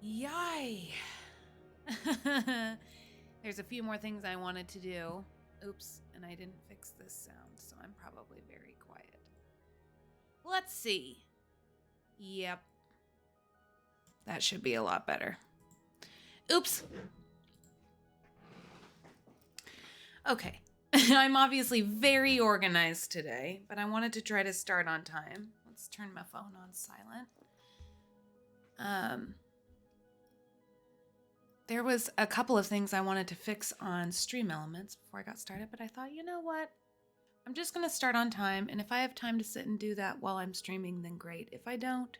Yay! There's a few more things I wanted to do. Oops, and I didn't fix this sound, so I'm probably very quiet. Let's see. Yep. That should be a lot better. Oops. Okay. I'm obviously very organized today, but I wanted to try to start on time. Let's turn my phone on silent. There was a couple of things I wanted to fix on Stream Elements before I got started, but I thought, you know what? I'm just going to start on time, and if I have time to sit and do that while I'm streaming, then great. If I don't,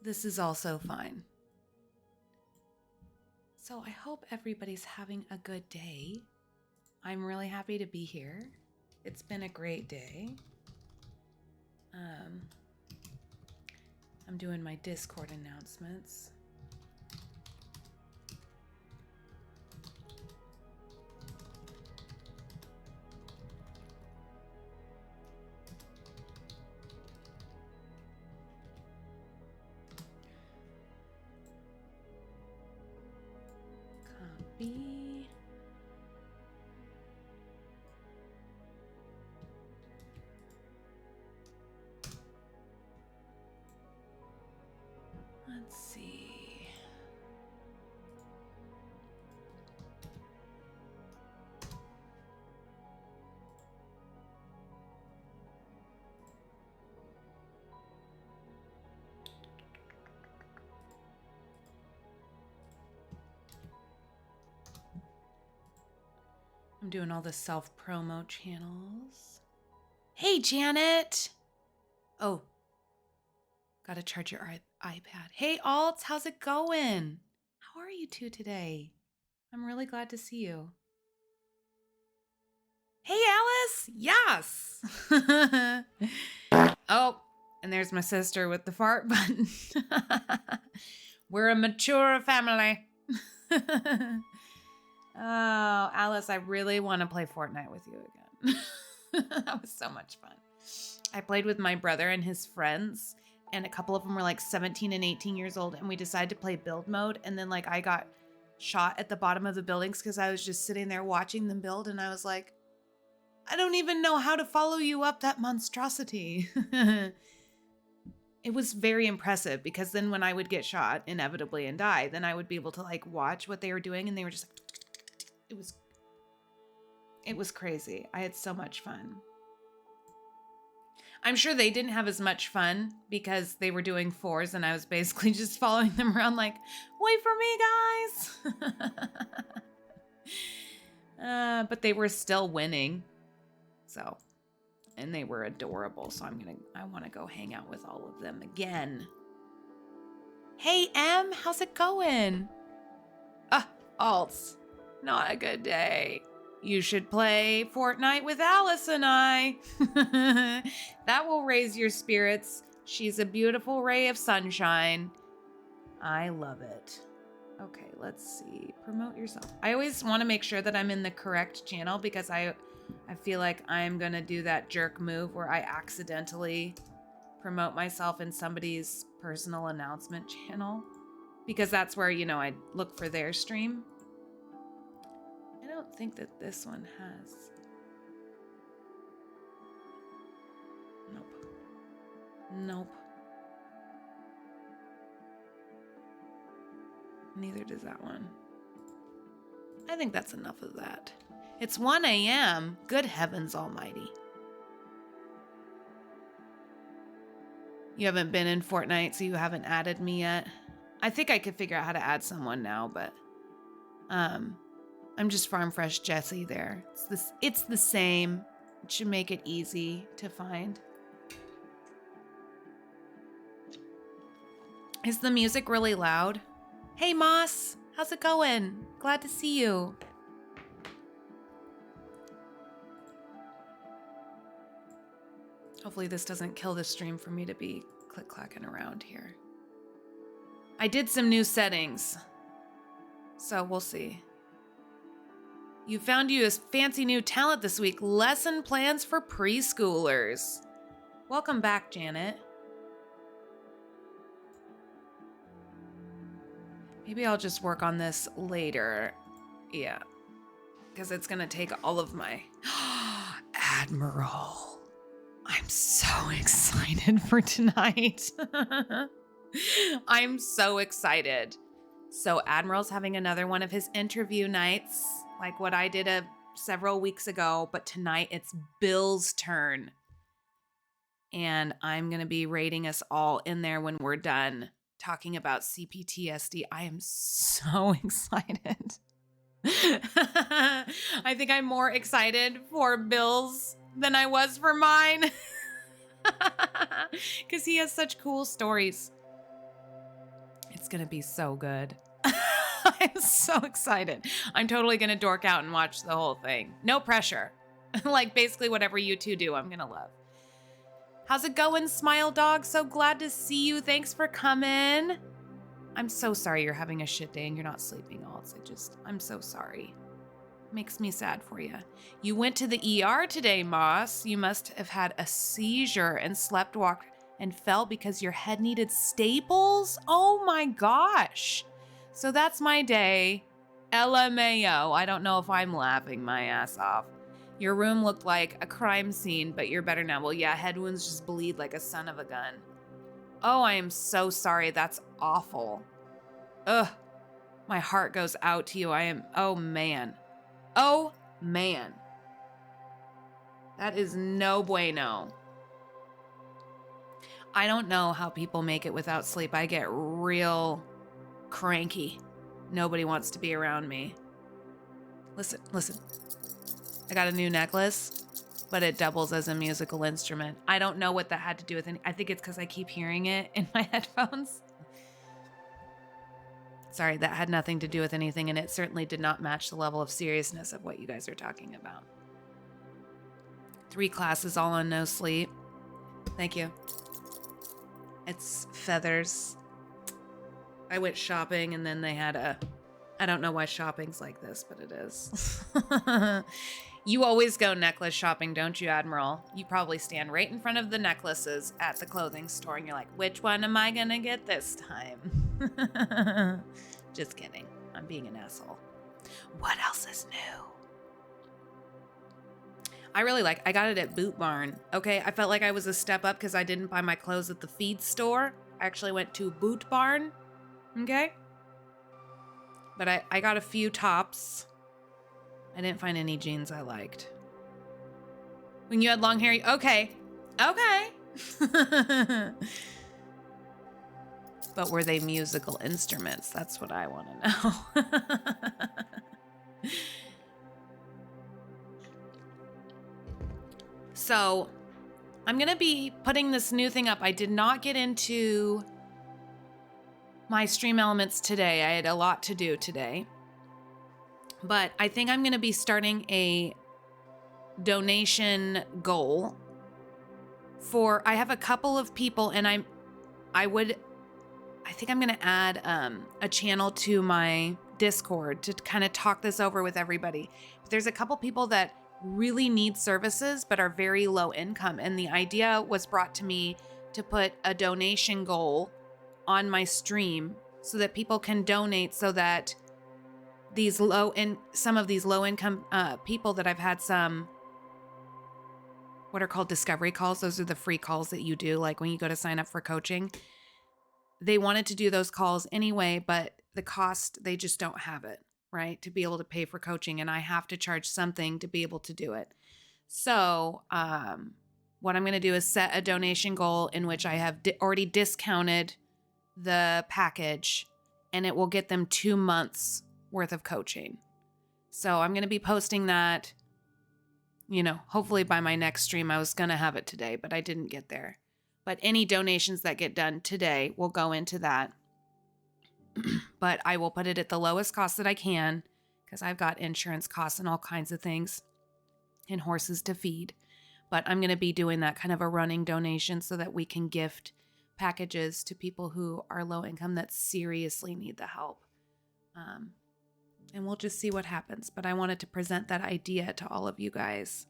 this is also fine. So I hope everybody's having a good day. I'm really happy to be here. It's been a great day. I'm doing my Discord announcements. Copy. Let's see. I'm doing all the self-promo channels. Hey, Janet! Oh, gotta charge your iPad. Hey, Alt, how's it going? How are you two today? I'm really glad to see you. Hey, Alice! Yes! Oh, and there's my sister with the fart button. We're a mature family. Oh, Alice, I really want to play Fortnite with you again. That was so much fun. I played with my brother and his friends, and a couple of them were like 17 and 18 years old, and we decided to play build mode, and then like I got shot at the bottom of the buildings because I was just sitting there watching them build, and I was like, I don't even know how to follow you up that monstrosity. It was very impressive because then when I would get shot inevitably and die, then I would be able to like watch what they were doing, and they were just like, it was crazy. I had so much fun. I'm sure they didn't have as much fun because they were doing fours and I was basically just following them around like, wait for me, guys. But they were still winning. So, and they were adorable. So I want to go hang out with all of them again. Hey, Em, how's it going? Alts, not a good day. You should play Fortnite with Alice and I. That will raise your spirits. She's a beautiful ray of sunshine. I love it. Okay, let's see. Promote yourself. I always want to make sure that I'm in the correct channel because I feel like I'm going to do that jerk move where I accidentally promote myself in somebody's personal announcement channel because that's where, you know, I look for their stream. I don't think that this one has. Nope. Neither does that one. I think that's enough of that. It's 1 a.m. Good heavens almighty. You haven't been in Fortnite, so you haven't added me yet. I think I could figure out how to add someone now, but I'm just Farm Fresh Jessie there. It's the same. It should make it easy to find. Is the music really loud? Hey Moss, how's it going? Glad to see you. Hopefully this doesn't kill the stream for me to be click-clacking around here. I did some new settings, so we'll see. You found you a fancy new talent this week. Lesson plans for preschoolers. Welcome back, Janet. Maybe I'll just work on this later. Yeah. Because it's going to take all of my... Admiral. I'm so excited for tonight. I'm so excited. So Admiral's having another one of his interview nights, like what I did several weeks ago, but tonight it's Bill's turn. And I'm going to be rating us all in there when we're done talking about cPTSD. I am so excited. I think I'm more excited for Bill's than I was for mine. Because he has such cool stories. It's going to be so good. I'm so excited. I'm totally going to dork out and watch the whole thing. No pressure. Like basically whatever you two do, I'm going to love. How's it going, Smile Dog? So glad to see you. Thanks for coming. I'm so sorry you're having a shit day and you're not sleeping all. I'm so sorry. Makes me sad for you. You went to the ER today, Moss. You must have had a seizure and sleptwalked and fell because your head needed staples? Oh my gosh. So that's my day. LMAO. I don't know if I'm laughing my ass off. Your room looked like a crime scene, but you're better now. Well, yeah, head wounds just bleed like a son of a gun. Oh, I am so sorry. That's awful. Ugh. My heart goes out to you. Oh man. Oh man. That is no bueno. I don't know how people make it without sleep. I get real cranky. Nobody wants to be around me. Listen. I got a new necklace, but it doubles as a musical instrument. I don't know what that had to do with it. I think it's because I keep hearing it in my headphones. Sorry, that had nothing to do with anything, and it certainly did not match the level of seriousness of what you guys are talking about. 3 classes all on no sleep. Thank you. It's feathers. I went shopping, and then they had I don't know why shopping's like this, but it is. You always go necklace shopping, don't you, Admiral? You probably stand right in front of the necklaces at the clothing store and you're like, which one am I gonna get this time? Just kidding. I'm being an asshole. What else is new? I got it at Boot Barn. Okay, I felt like I was a step up because I didn't buy my clothes at the feed store. I actually went to Boot Barn. Okay? But I got a few tops. I didn't find any jeans I liked. When you had long hair, okay. But were they musical instruments? That's what I want to know. So, I'm going to be putting this new thing up. I did not get into my stream elements today. I had a lot to do today. But I think I'm going to be starting a donation goal I have a couple of people, and I think I'm going to add a channel to my Discord to kind of talk this over with everybody. There's a couple people that really need services but are very low income, and the idea was brought to me to put a donation goal on my stream so that people can donate, so that some of these low income people that I've had some what are called discovery calls. Those are the free calls that you do, like when you go to sign up for coaching. They wanted to do those calls anyway, but the cost, they just don't have it, right? To be able to pay for coaching, and I have to charge something to be able to do it. So what I'm going to do is set a donation goal in which I have already discounted the package, and it will get them 2 months worth of coaching. So I'm going to be posting that, hopefully by my next stream. I was going to have it today, but I didn't get there. But any donations that get done today will go into that. But I will put it at the lowest cost that I can, because I've got insurance costs and all kinds of things and horses to feed. But I'm going to be doing that kind of a running donation so that we can gift packages to people who are low income that seriously need the help. And we'll just see what happens. But I wanted to present that idea to all of you guys.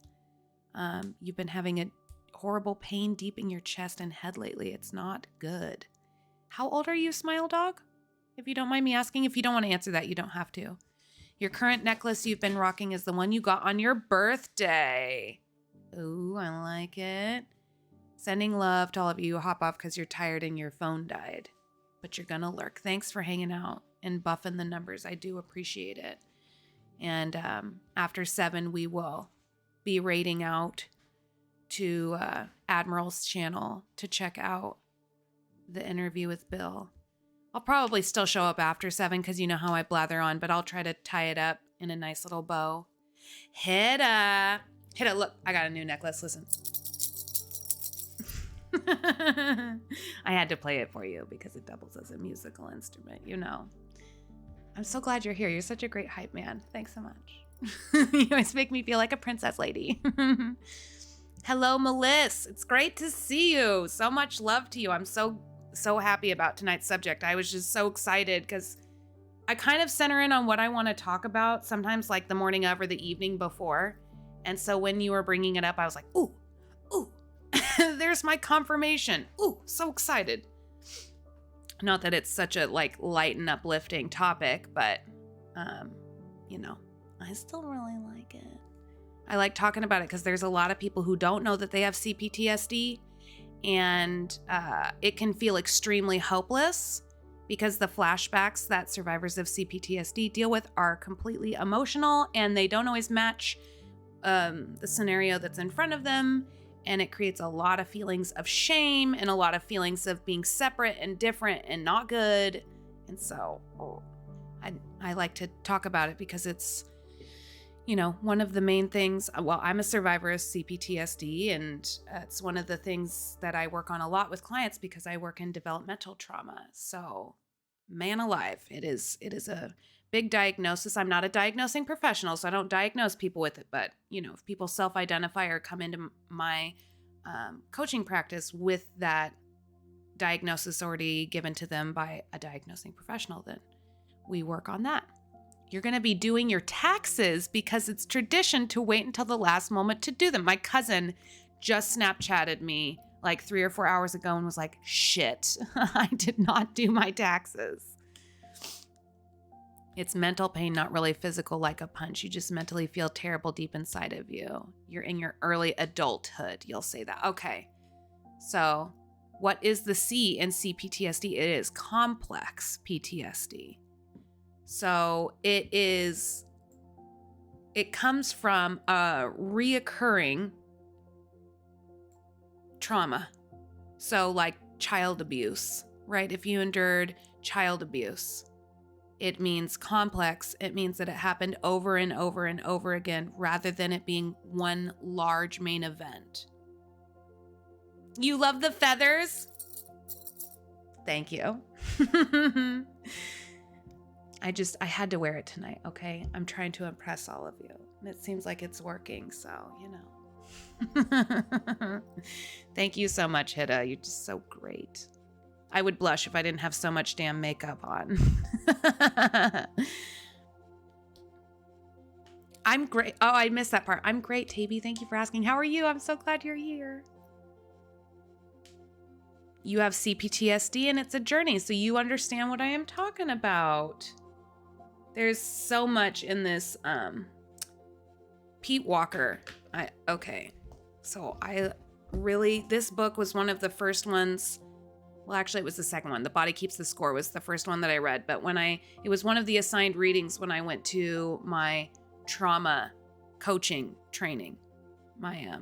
You've been having a horrible pain deep in your chest and head lately. It's not good. How old are you, Smile Dog? if you don't mind me asking. If you don't want to answer that, you don't have to. Your current necklace you've been rocking is the one you got on your birthday. Ooh, I like it. Sending love to all of you. Hop off because you're tired and your phone died. But you're going to lurk. Thanks for hanging out and buffing the numbers. I do appreciate it. And after 7, we will be raiding out to Admiral's channel to check out the interview with Bill. I'll probably still show up after 7 because you know how I blather on, but I'll try to tie it up in a nice little bow. Hida, look, I got a new necklace. Listen. I had to play it for you because it doubles as a musical instrument, you know. I'm so glad you're here. You're such a great hype man. Thanks so much. You always make me feel like a princess lady. Hello, Melissa. It's great to see you. So much love to you. I'm so happy about tonight's subject. I was just so excited because I kind of center in on what I want to talk about, sometimes like the morning of or the evening before. And so when you were bringing it up, I was like, ooh, there's my confirmation. Ooh, so excited. Not that it's such a like light and uplifting topic, but you know, I still really like it. I like talking about it because there's a lot of people who don't know that they have cPTSD, and it can feel extremely hopeless because the flashbacks that survivors of cPTSD deal with are completely emotional and they don't always match the scenario that's in front of them. And it creates a lot of feelings of shame and a lot of feelings of being separate and different and not good. And so I like to talk about it because it's, you know, one of the main things. Well, I'm a survivor of cPTSD, and it's one of the things that I work on a lot with clients because I work in developmental trauma. So, man alive, it is a big diagnosis. I'm not a diagnosing professional, so I don't diagnose people with it. But, you know, if people self-identify or come into my coaching practice with that diagnosis already given to them by a diagnosing professional, then we work on that. You're going to be doing your taxes because it's tradition to wait until the last moment to do them. My cousin just Snapchatted me like 3 or 4 hours ago and was like, shit, I did not do my taxes. It's mental pain, not really physical like a punch. You just mentally feel terrible deep inside of you. You're in your early adulthood. You'll say that. Okay. So what is the C in cPTSD? It is complex PTSD. So it comes from a reoccurring trauma. So like child abuse, right? If you endured child abuse, it means complex. It means that it happened over and over and over again rather than it being one large main event. You love the feathers? Thank you. I had to wear it tonight, okay? I'm trying to impress all of you. And it seems like it's working, so, you know. Thank you so much, Hida. You're just so great. I would blush if I didn't have so much damn makeup on. I'm great. Oh, I missed that part. I'm great, Taby. Thank you for asking. How are you? I'm so glad you're here. You have cPTSD and it's a journey, so you understand what I am talking about. There's so much in this Pete Walker. This book was one of the first ones. Well, actually, it was the second one. The Body Keeps the Score was the first one that I read. But it was one of the assigned readings when I went to my trauma coaching training, my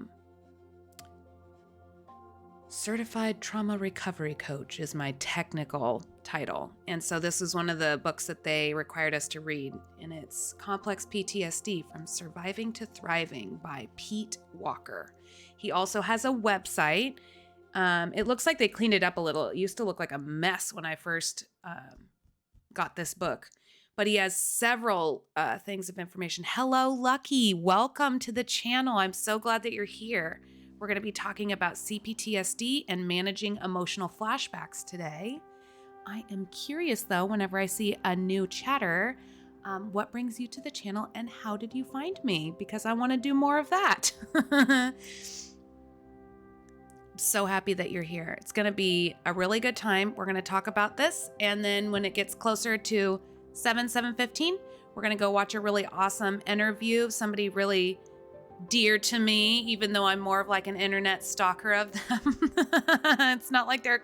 Certified Trauma Recovery Coach is my technical title. And so this is one of the books that they required us to read. And it's Complex PTSD From Surviving to Thriving by Pete Walker. He also has a website. It looks like they cleaned it up a little. It used to look like a mess when I first got this book. But he has several things of information. Hello, Lucky. Welcome to the channel. I'm so glad that you're here. We're going to be talking about cPTSD and managing emotional flashbacks today. I am curious, though, whenever I see a new chatter, what brings you to the channel and how did you find me? Because I want to do more of that. so happy that you're here. It's going to be a really good time. We're going to talk about this. And then when it gets closer to 7:15, we're going to go watch a really awesome interview of somebody really dear to me, even though I'm more of like an internet stalker of them. It's not like they're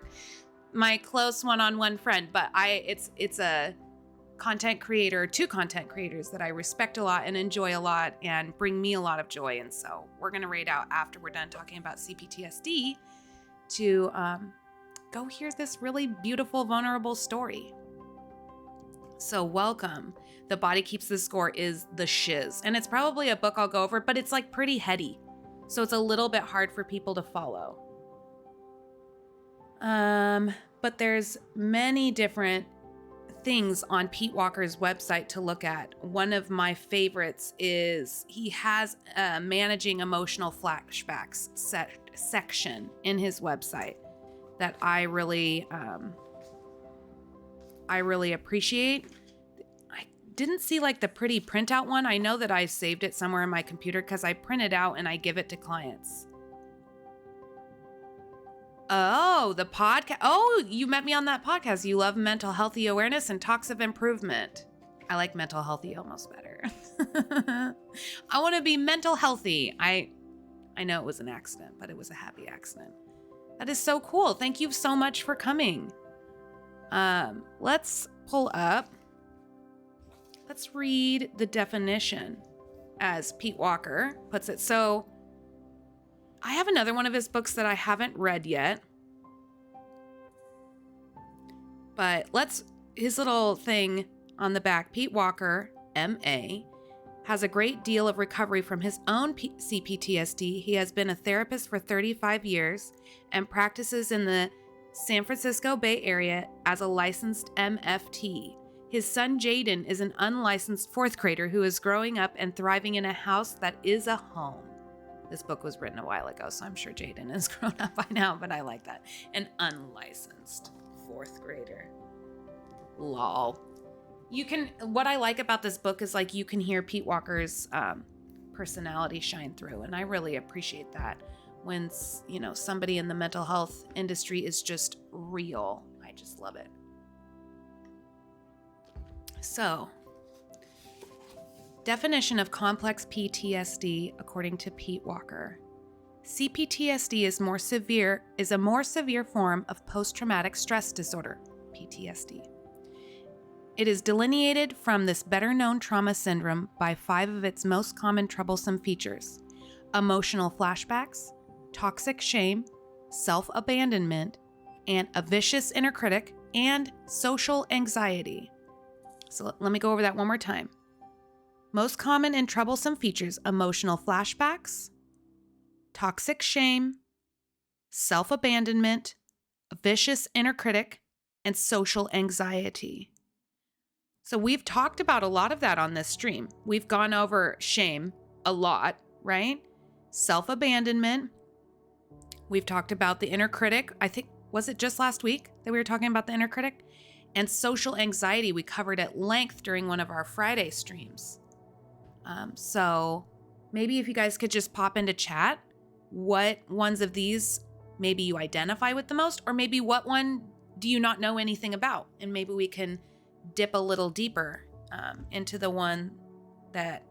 my close one-on-one friend, but it's a content creator, two content creators that I respect a lot and enjoy a lot and bring me a lot of joy. And so we're going to raid out after we're done talking about cPTSD to go hear this really beautiful, vulnerable story. So welcome. The Body Keeps the Score is the shiz. And it's probably a book I'll go over, but it's like pretty heady. So it's a little bit hard for people to follow. But there's many different things on Pete Walker's website to look at. One of my favorites is he has a managing emotional flashbacks section in his website that I really appreciate. I didn't see like the pretty printout one. I know that I saved it somewhere in my computer because I print it out and I give it to clients. Oh, the podcast. Oh, you met me on that podcast. You love mental healthy awareness and talks of improvement. I like mental healthy almost better. I want to be mental healthy. I know it was an accident, but it was a happy accident. That is so cool. Thank you so much for coming. Let's pull up. Let's read the definition as Pete Walker puts it. So I have another one of his books that I haven't read yet. But his little thing on the back, Pete Walker, MA, has a great deal of recovery from his own cPTSD. He has been a therapist for 35 years and practices in the San Francisco Bay Area as a licensed MFT. His son Jaden is an unlicensed fourth grader who is growing up and thriving in a house that is a home. This book was written a while ago, so I'm sure Jaden has grown up by now, but I like that. An unlicensed fourth grader. Lol. What I like about this book is like you can hear Pete Walker's personality shine through, and I really appreciate that when, somebody in the mental health industry is just real. I just love it. So, definition of complex PTSD according to Pete Walker. cPTSD is a more severe form of post-traumatic stress disorder, PTSD. It is delineated from this better-known trauma syndrome by 5 of its most common troublesome features: emotional flashbacks, toxic shame, self-abandonment, and a vicious inner critic, and social anxiety. So let me go over that one more time. Most common and troublesome features: emotional flashbacks, toxic shame, self-abandonment, a vicious inner critic, and social anxiety. So we've talked about a lot of that on this stream. We've gone over shame a lot, right? Self-abandonment. We've talked about the inner critic. I think, was it just last week that we were talking about the inner critic? And social anxiety we covered at length during one of our Friday streams. So maybe if you guys could just pop into chat, what ones of these maybe you identify with the most, or maybe what one do you not know anything about? And maybe we can dip a little deeper into the one that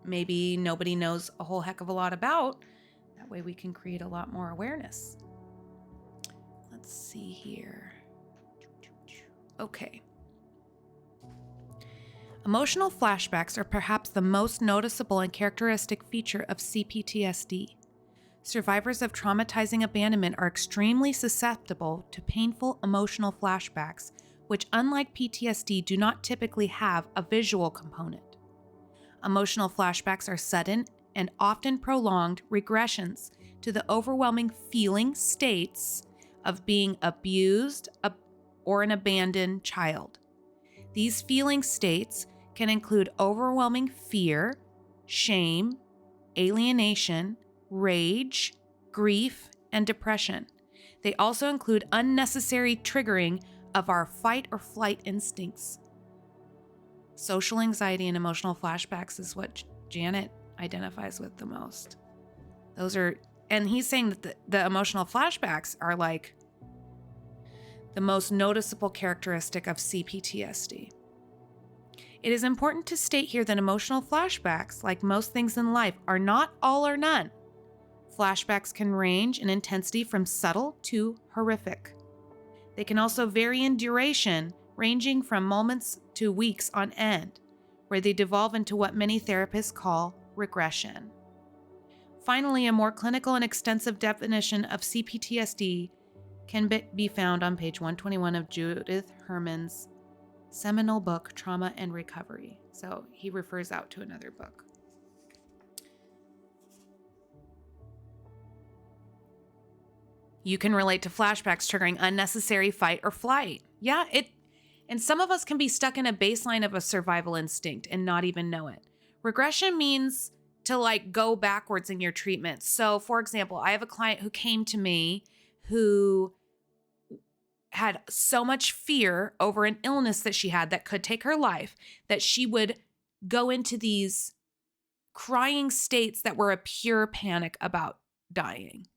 maybe nobody knows a whole heck of a lot about. That way we can create a lot more awareness. Let's see here. Okay. Emotional flashbacks are perhaps the most noticeable and characteristic feature of cPTSD. Survivors of traumatizing abandonment are extremely susceptible to painful emotional flashbacks, which, unlike PTSD, do not typically have a visual component. Emotional flashbacks are sudden and often prolonged regressions to the overwhelming feeling states of being abused or an abandoned child. These feeling states can include overwhelming fear, shame, alienation, rage, grief, and depression. They also include unnecessary triggering of our fight or flight instincts. Social anxiety and emotional flashbacks is what Janet identifies with the most. Those are and he's saying that the emotional flashbacks are like the most noticeable characteristic of cPTSD. It is important to state here that emotional flashbacks, like most things in life, are not all or none. Flashbacks can range in intensity from subtle to horrific. They can also vary in duration, ranging from moments to weeks on end, where they devolve into what many therapists call regression. Finally, a more clinical and extensive definition of cPTSD can be found on page 121 of Judith Herman's seminal book, Trauma and Recovery. So he refers out to another book. You can relate to flashbacks triggering unnecessary fight or flight. Yeah, and some of us can be stuck in a baseline of a survival instinct and not even know it. Regression means to like go backwards in your treatment. So for example, I have a client who came to me who had so much fear over an illness that she had that could take her life, that she would go into these crying states that were a pure panic about dying.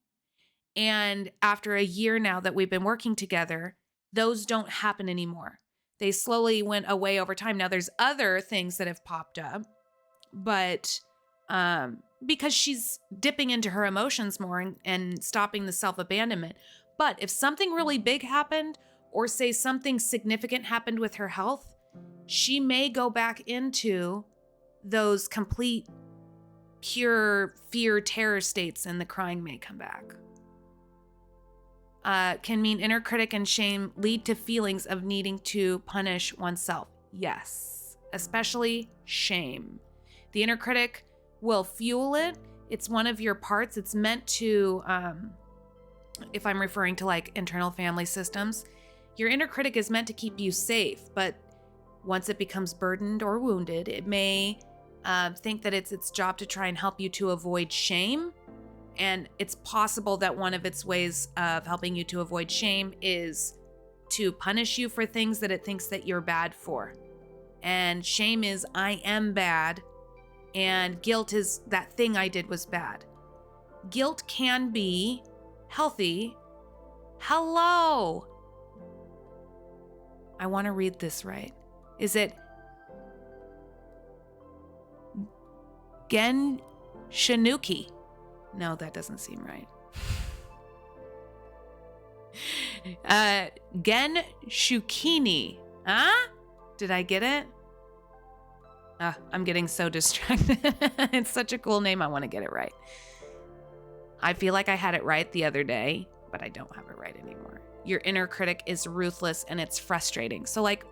And after a year now that we've been working together, those don't happen anymore. They slowly went away over time. Now there's other things that have popped up, but because she's dipping into her emotions more and stopping the self-abandonment. But if something really big happened, or say something significant happened with her health, she may go back into those complete pure fear, terror states, and the crying may come back. Can mean inner critic and shame lead to feelings of needing to punish oneself. Yes, especially shame. The inner critic will fuel it. It's one of your parts. It's meant to, if I'm referring to like internal family systems, your inner critic is meant to keep you safe, but once it becomes burdened or wounded, it may think that it's its job to try and help you to avoid shame. And it's possible that one of its ways of helping you to avoid shame is to punish you for things that it thinks that you're bad for. And shame is, I am bad. And guilt is, that thing I did was bad. Guilt can be healthy. Hello. I want to read this right. Is it Gen Shinuki? No, that doesn't seem right. Gen Shukini. Huh? Did I get it? I'm getting so distracted. It's such a cool name. I want to get it right. I feel like I had it right the other day, but I don't have it right anymore. Your inner critic is ruthless and it's frustrating. So like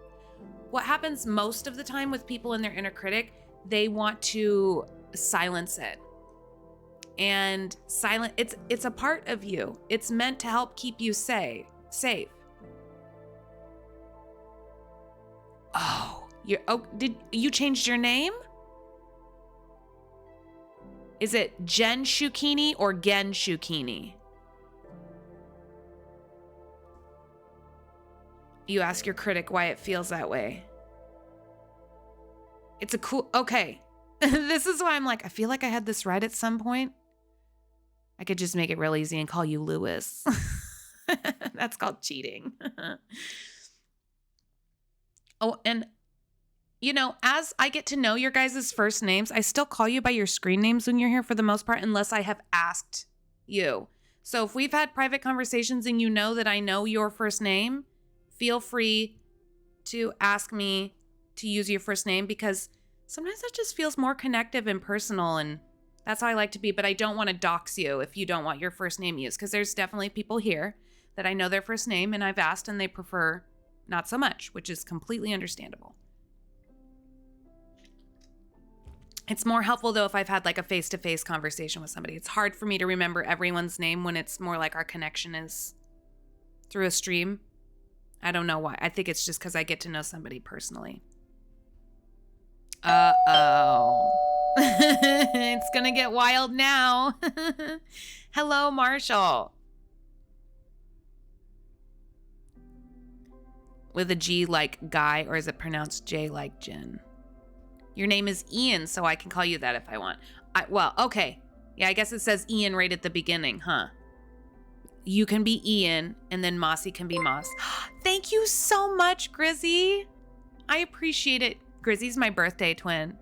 what happens most of the time with people in their inner critic, they want to silence it. And it's a part of you. It's meant to help keep you safe. Did you changed your name? Is it Jen Shukini or Gen Shukini? You ask your critic why it feels that way. It's a cool, okay. This is why I'm like, I feel like I had this right at some point. I could just make it real easy and call you Lewis. That's called cheating. Oh, and you know, as I get to know your guys' first names, I still call you by your screen names when you're here for the most part, unless I have asked you. So if we've had private conversations and you know that I know your first name, feel free to ask me to use your first name, because sometimes that just feels more connective and personal, and that's how I like to be. But I don't want to dox you if you don't want your first name used, because there's definitely people here that I know their first name and I've asked and they prefer not so much, which is completely understandable. It's more helpful though if I've had like a face-to-face conversation with somebody. It's hard for me to remember everyone's name when it's more like our connection is through a stream. I don't know why. I think it's just because I get to know somebody personally. Uh-oh. It's gonna get wild now. Hello, Marshall. With a G like guy, or is it pronounced J like Jen? Your name is Ian, so I can call you that if I want. Well, okay. Yeah, I guess it says Ian right at the beginning, huh? You can be Ian, and then Mossy can be Moss. Thank you so much, Grizzy. I appreciate it. Grizzy's my birthday twin.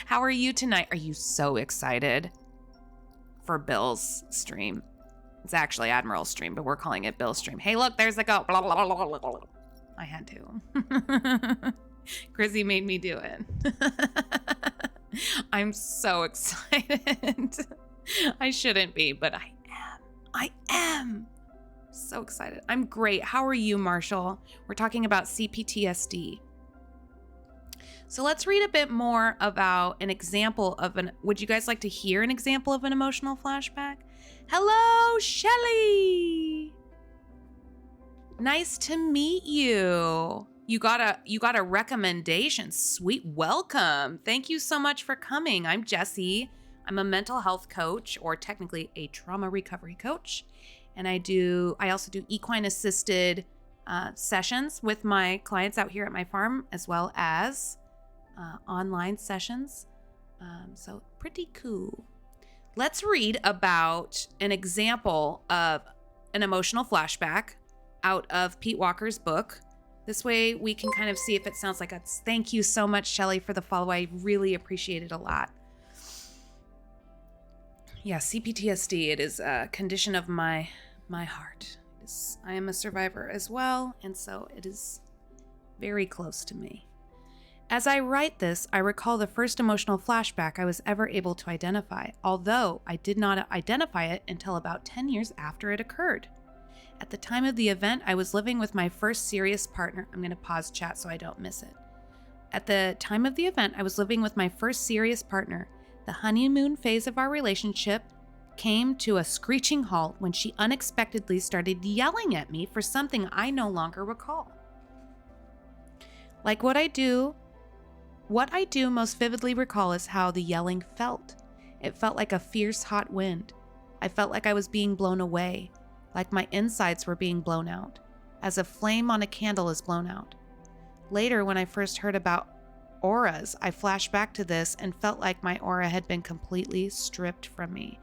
How are you tonight? Are you so excited for Bill's stream? It's actually Admiral's stream, but we're calling it Bill's stream. Hey, look, there's the goat. Blah, blah, blah, blah, blah. I had to. Grizzy made me do it. I'm so excited. I shouldn't be, but I am so excited. I'm great. How are you, Marshall? We're talking about cPTSD. So let's read a bit more about an example of would you guys like to hear an example of an emotional flashback? Hello, Shelly. Nice to meet you. You got a recommendation. Sweet. Welcome. Thank you so much for coming. I'm Jessie. I'm a mental health coach, or technically a trauma recovery coach. And I also do equine assisted sessions with my clients out here at my farm, as well as online sessions. So pretty cool. Let's read about an example of an emotional flashback out of Pete Walker's book. This way we can kind of see if it sounds like us. Thank you so much, Shelly, for the follow. I really appreciate it a lot. Yeah, cPTSD, it is a condition of my heart. I am a survivor as well, and so it is very close to me. As I write this, I recall the first emotional flashback I was ever able to identify, although I did not identify it until about 10 years after it occurred. At the time of the event, I was living with my first serious partner. I'm going to pause chat so I don't miss it. At the time of the event, I was living with my first serious partner. The honeymoon phase of our relationship came to a screeching halt when she unexpectedly started yelling at me for something I no longer recall. Like what I do most vividly recall is how the yelling felt. It felt like a fierce hot wind. I felt like I was being blown away, like my insides were being blown out, as a flame on a candle is blown out. Later, when I first heard about auras, I flashed back to this and felt like my aura had been completely stripped from me.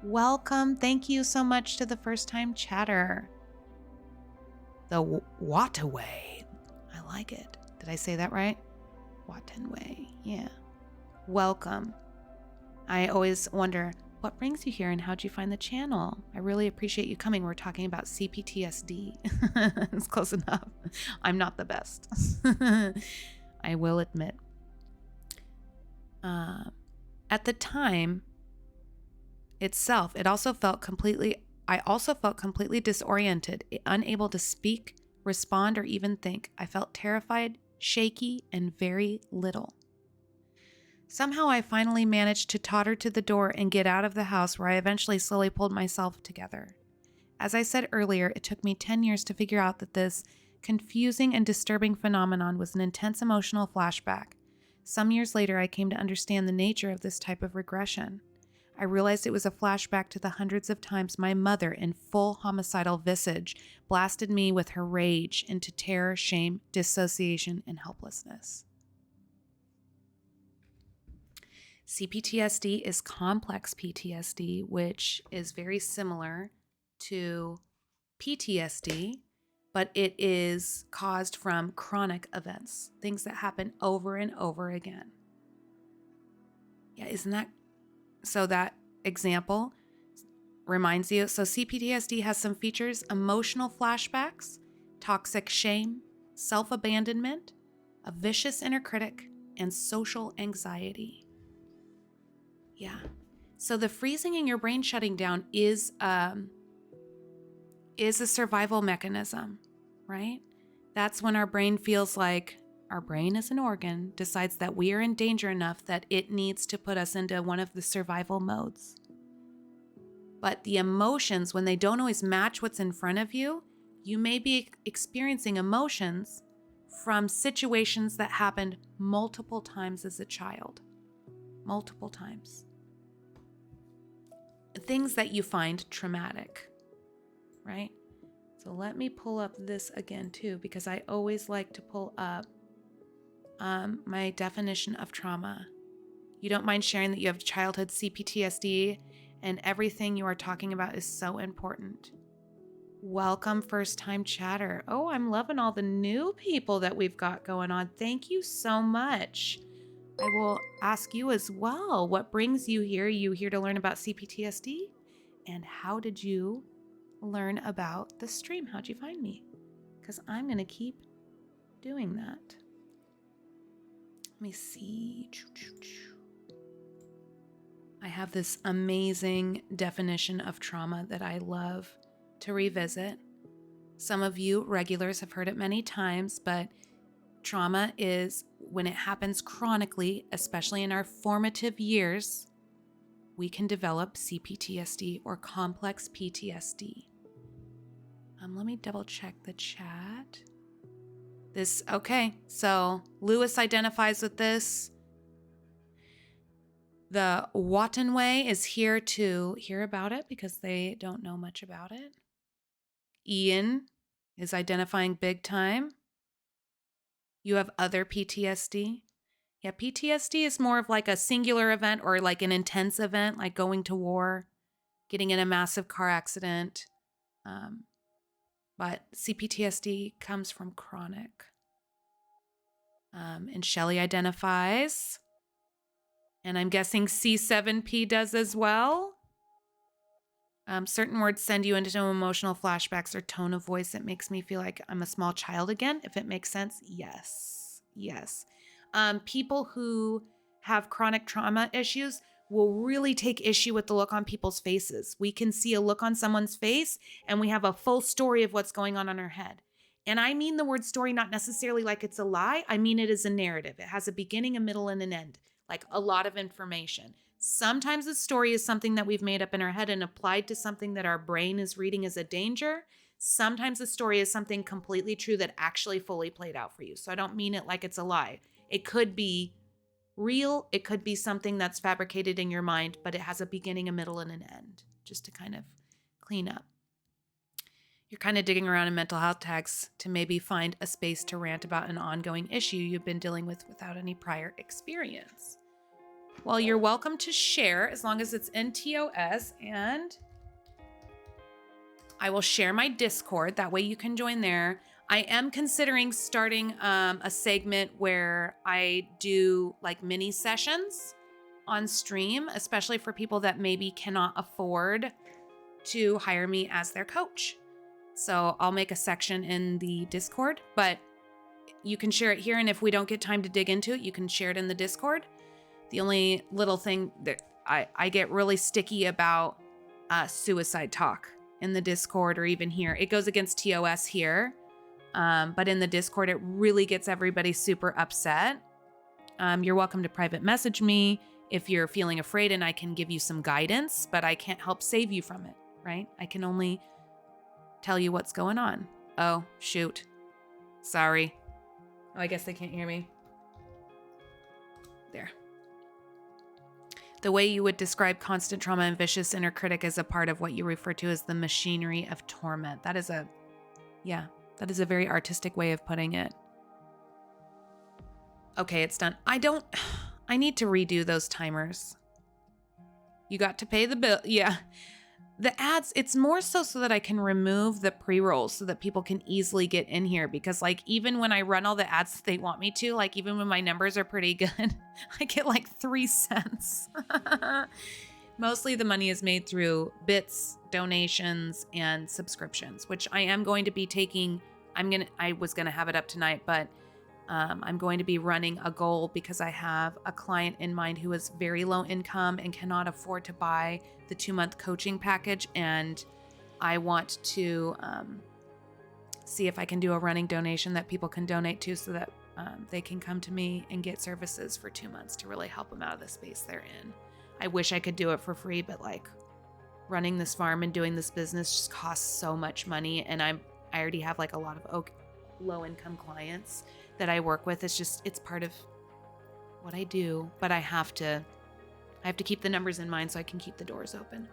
Welcome. Thank you so much to the first time chatter. The Wataway. I like it. Did I say that right? Watenway. Yeah. Welcome. I always wonder, what brings you here and how'd you find the channel? I really appreciate you coming. We're talking about cPTSD. It's close enough. I'm not the best. I will admit. At the time itself, I also felt completely disoriented, unable to speak, respond, or even think. I felt terrified, shaky, and very little. Somehow I finally managed to totter to the door and get out of the house, where I eventually slowly pulled myself together. As I said earlier, it took me 10 years to figure out that this confusing and disturbing phenomenon was an intense emotional flashback. Some years later, I came to understand the nature of this type of regression. I realized it was a flashback to the hundreds of times my mother, in full homicidal visage, blasted me with her rage into terror, shame, dissociation, and helplessness. cPTSD is complex PTSD, which is very similar to PTSD, but it is caused from chronic events, things that happen over and over again. Yeah, isn't that? So that example reminds you. So cPTSD has some features: emotional flashbacks, toxic shame, self-abandonment, a vicious inner critic, and social anxiety. Yeah. So the freezing in your brain shutting down is a survival mechanism, right? That's when our brain feels like our brain as an organ decides that we are in danger enough that it needs to put us into one of the survival modes. But the emotions, when they don't always match what's in front of you, you may be experiencing emotions from situations that happened multiple times as a child. Multiple times. Things that you find traumatic, right? So let me pull up this again too, because I always like to pull up my definition of trauma. you don't mind sharing that you have childhood cPTSD, and everything you are talking about is so important. Welcome, first-time chatter. Oh, I'm loving all the new people that we've got going on. Thank you so much. I will ask you as well, what brings you here? You here to learn about cPTSD? And how did you learn about the stream? How'd you find me? Because I'm going to keep doing that. Let me see. I have this amazing definition of trauma that I love to revisit. Some of you regulars have heard it many times, but trauma is when it happens chronically, especially in our formative years, we can develop cPTSD or complex PTSD. Let me double check the chat. Okay, so Lewis identifies with this. The Wattenway is here to hear about it because they don't know much about it. Ian is identifying big time. You have other PTSD. Yeah, PTSD is more of like a singular event or like an intense event, like going to war, getting in a massive car accident. But cPTSD comes from chronic. And Shelley identifies. And I'm guessing C7P does as well. Certain words send you into emotional flashbacks or tone of voice that makes me feel like I'm a small child again, if it makes sense. Yes. People who have chronic trauma issues will really take issue with the look on people's faces. We can see a look on someone's face and we have a full story of what's going on in our head. And I mean the word story not necessarily like it's a lie. I mean it is a narrative. It has a beginning, a middle, and an end, like a lot of information. Sometimes the story is something that we've made up in our head and applied to something that our brain is reading as a danger. Sometimes the story is something completely true that actually fully played out for you. So I don't mean it like it's a lie. It could be real. It could be something that's fabricated in your mind, but it has a beginning, a middle, and an end, just to kind of clean up. You're kind of digging around in mental health tags to maybe find a space to rant about an ongoing issue you've been dealing with without any prior experience. Well, you're welcome to share as long as it's NTOS, and I will share my Discord. That way you can join there. I am considering starting a segment where I do like mini sessions on stream, especially for people that maybe cannot afford to hire me as their coach. So I'll make a section in the Discord, but you can share it here. And if we don't get time to dig into it, you can share it in the Discord. The only little thing that I get really sticky about suicide talk in the Discord or even here. It goes against TOS here, but in the Discord, it really gets everybody super upset. You're welcome to private message me if you're feeling afraid and I can give you some guidance, but I can't help save you from it, right? I can only tell you what's going on. Oh, shoot. Sorry. Oh, I guess they can't hear me. There. The way you would describe constant trauma and vicious inner critic as a part of what you refer to as the machinery of torment. That is a very artistic way of putting it. Okay, it's done. I need to redo those timers. You got to pay the bill. Yeah. The ads, it's more so that I can remove the pre-rolls so that people can easily get in here, because like even when I run all the ads that they want me to, like even when my numbers are pretty good, I get like 3 cents. Mostly the money is made through bits, donations, and subscriptions, which I am going to be taking. I was going to have it up tonight, but I'm going to be running a goal because I have a client in mind who is very low income and cannot afford to buy the 2-month coaching package. And I want to see if I can do a running donation that people can donate to so that they can come to me and get services for 2 months to really help them out of the space they're in. I wish I could do it for free, but like running this farm and doing this business just costs so much money. And I already have like a lot of low income clients that I work with. It's part of what I do, but I have to keep the numbers in mind so I can keep the doors open.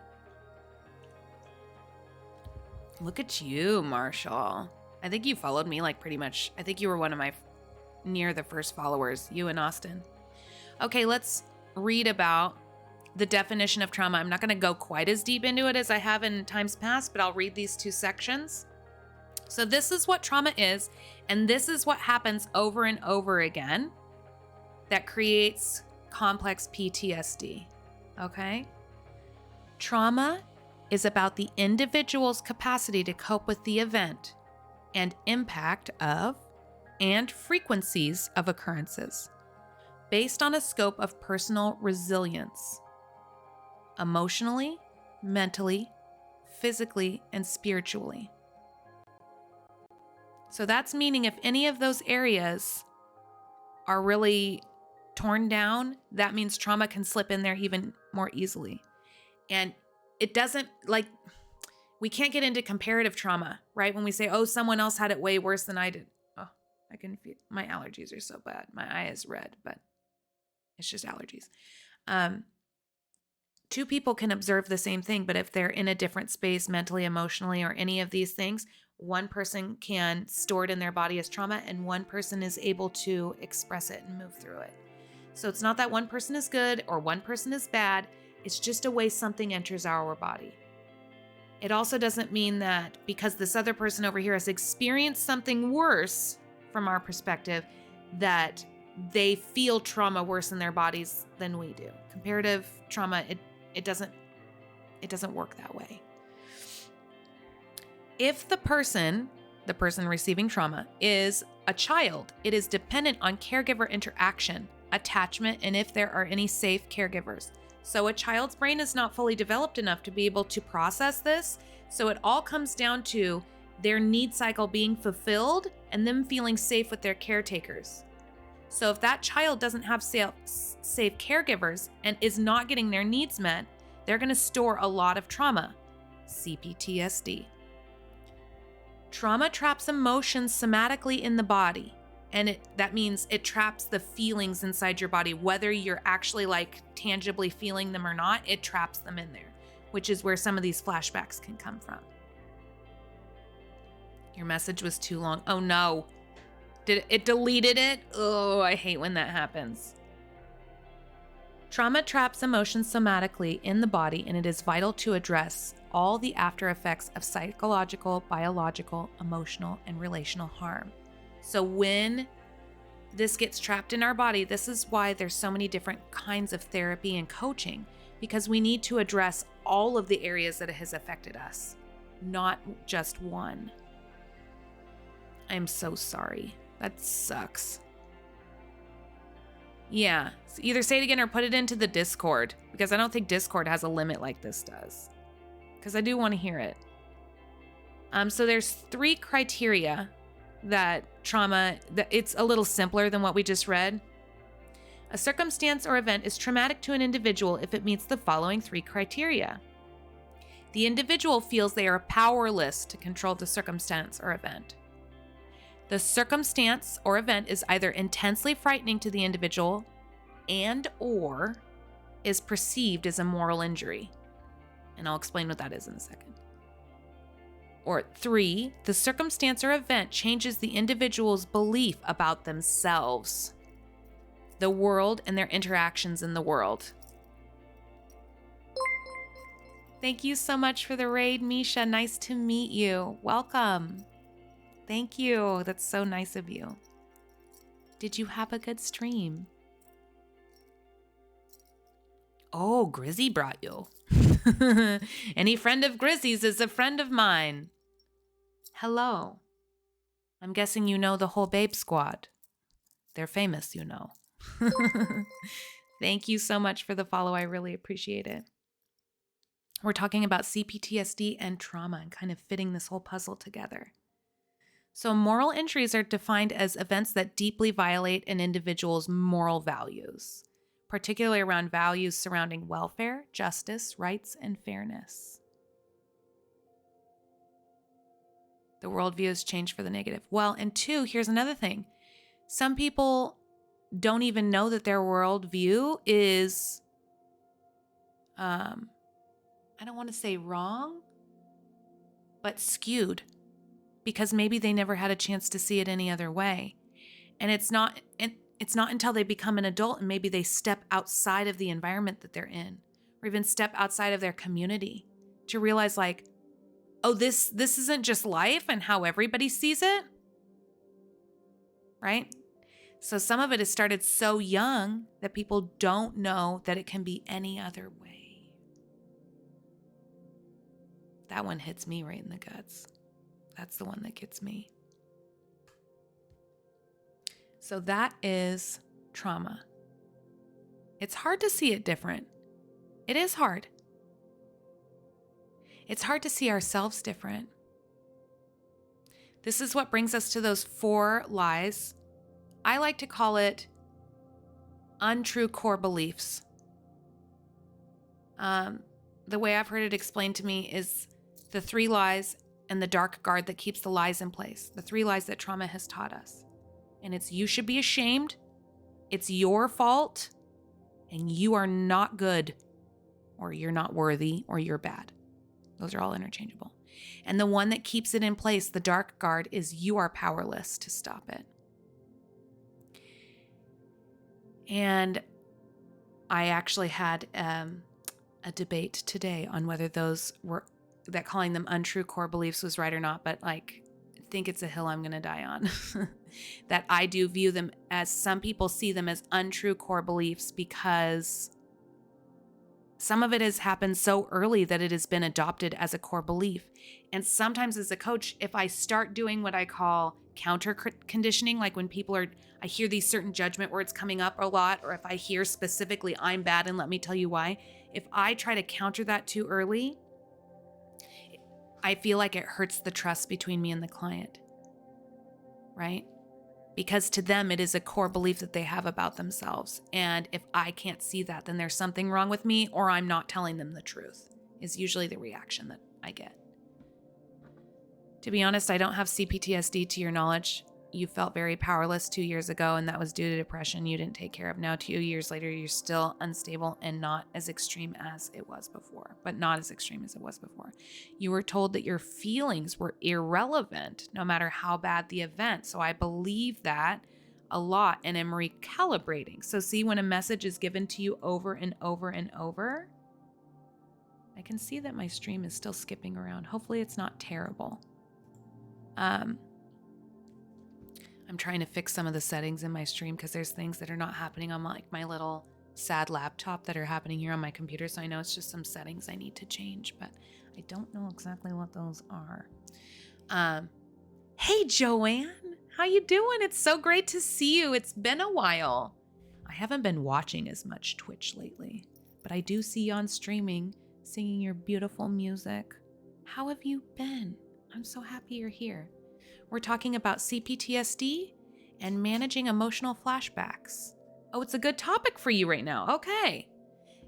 Look at you, Marshall. I think you followed me like pretty much. I think you were one of my near the first followers, you and Austin. Okay, let's read about the definition of trauma. I'm not going to go quite as deep into it as I have in times past, but I'll read these two sections. So this is what trauma is, and this is what happens over and over again that creates complex PTSD, okay? Trauma is about the individual's capacity to cope with the event and impact of and frequencies of occurrences based on a scope of personal resilience, emotionally, mentally, physically, and spiritually. So that's meaning if any of those areas are really torn down, that means trauma can slip in there even more easily. And it doesn't, like, we can't get into comparative trauma, right? When we say, oh, someone else had it way worse than I did. Oh, I can feel, my allergies are so bad. My eye is red, but it's just allergies. Two people can observe the same thing, but if they're in a different space mentally, emotionally, or any of these things, one person can store it in their body as trauma and one person is able to express it and move through it. So it's not that one person is good or one person is bad. It's just a way something enters our body. It also doesn't mean that because this other person over here has experienced something worse from our perspective, that they feel trauma worse in their bodies than we do. Comparative trauma, it doesn't work that way. If the person receiving trauma is a child, it is dependent on caregiver interaction, attachment, and if there are any safe caregivers. So a child's brain is not fully developed enough to be able to process this. So it all comes down to their need cycle being fulfilled and them feeling safe with their caretakers. So if that child doesn't have safe caregivers and is not getting their needs met, they're going to store a lot of trauma, cPTSD. Trauma traps emotions somatically in the body. And that means it traps the feelings inside your body, whether you're actually like tangibly feeling them or not, it traps them in there, which is where some of these flashbacks can come from. Your message was too long. Oh no. Did it deleted it? Oh, I hate when that happens. Trauma traps emotions somatically in the body, and it is vital to address all the after effects of psychological, biological, emotional, and relational harm. So when this gets trapped in our body, this is why there's so many different kinds of therapy and coaching, because we need to address all of the areas that it has affected us, not just one. I'm so sorry. That sucks. Yeah, so either say it again or put it into the Discord, because I don't think Discord has a limit like this does, because I do want to hear it. So there's 3 criteria that trauma, that it's a little simpler than what we just read. A circumstance or event is traumatic to an individual if it meets the following 3 criteria. The individual feels they are powerless to control the circumstance or event. The circumstance or event is either intensely frightening to the individual and or is perceived as a moral injury. And I'll explain what that is in a second. Or 3, the circumstance or event changes the individual's belief about themselves, the world, and their interactions in the world. Thank you so much for the raid, Misha. Nice to meet you. Welcome. Thank you. That's so nice of you. Did you have a good stream? Oh, Grizzy brought you. Any friend of Grizzy's is a friend of mine. Hello. I'm guessing you know the whole Babe Squad. They're famous, you know. Thank you so much for the follow. I really appreciate it. We're talking about cPTSD and trauma and kind of fitting this whole puzzle together. So moral injuries are defined as events that deeply violate an individual's moral values, particularly around values surrounding welfare, justice, rights, and fairness. The worldview has changed for the negative. Well, and 2, here's another thing. Some people don't even know that their worldview is, I don't want to say wrong, but skewed, because maybe they never had a chance to see it any other way. And it's not, and it's not until they become an adult and maybe they step outside of the environment that they're in, or even step outside of their community, to realize like, oh, this isn't just life and how everybody sees it, right? So some of it has started so young that people don't know that it can be any other way. That one hits me right in the guts. That's the one that gets me. So that is trauma. It's hard to see it different. It is hard. It's hard to see ourselves different. This is what brings us to those 4 lies. I like to call it untrue core beliefs. The way I've heard it explained to me is the 3 lies and the dark guard that keeps the lies in place. The 3 lies that trauma has taught us. And it's you should be ashamed, it's your fault, and you are not good, or you're not worthy, or you're bad. Those are all interchangeable. And the one that keeps it in place, the dark guard, is you are powerless to stop it. And I actually had a debate today on whether that calling them untrue core beliefs was right or not, but like, I think it's a hill I'm going to die on. That I do view them as, some people see them as untrue core beliefs because some of it has happened so early that it has been adopted as a core belief. And sometimes as a coach, if I start doing what I call counter conditioning, like when I hear these certain judgment words coming up a lot, or if I hear specifically, I'm bad and let me tell you why, if I try to counter that too early, I feel like it hurts the trust between me and the client, right? Because to them, it is a core belief that they have about themselves. And if I can't see that, then there's something wrong with me, or I'm not telling them the truth, is usually the reaction that I get. To be honest, I don't have cPTSD to your knowledge. You felt very powerless 2 years ago, and that was due to depression you didn't take care of. Now, 2 years later, you're still unstable and not as extreme as it was before, but not as extreme as it was before. You were told that your feelings were irrelevant, no matter how bad the event. So I believe that a lot and am recalibrating. So see, when a message is given to you over and over and over, I can see that my stream is still skipping around. Hopefully it's not terrible. I'm trying to fix some of the settings in my stream because there's things that are not happening on my little sad laptop that are happening here on my computer. So I know it's just some settings I need to change, but I don't know exactly what those are. Hey, Joanne, how you doing? It's so great to see you. It's been a while. I haven't been watching as much Twitch lately, but I do see you on streaming, singing your beautiful music. How have you been? I'm so happy you're here. We're talking about cPTSD and managing emotional flashbacks. Oh, it's a good topic for you right now. Okay.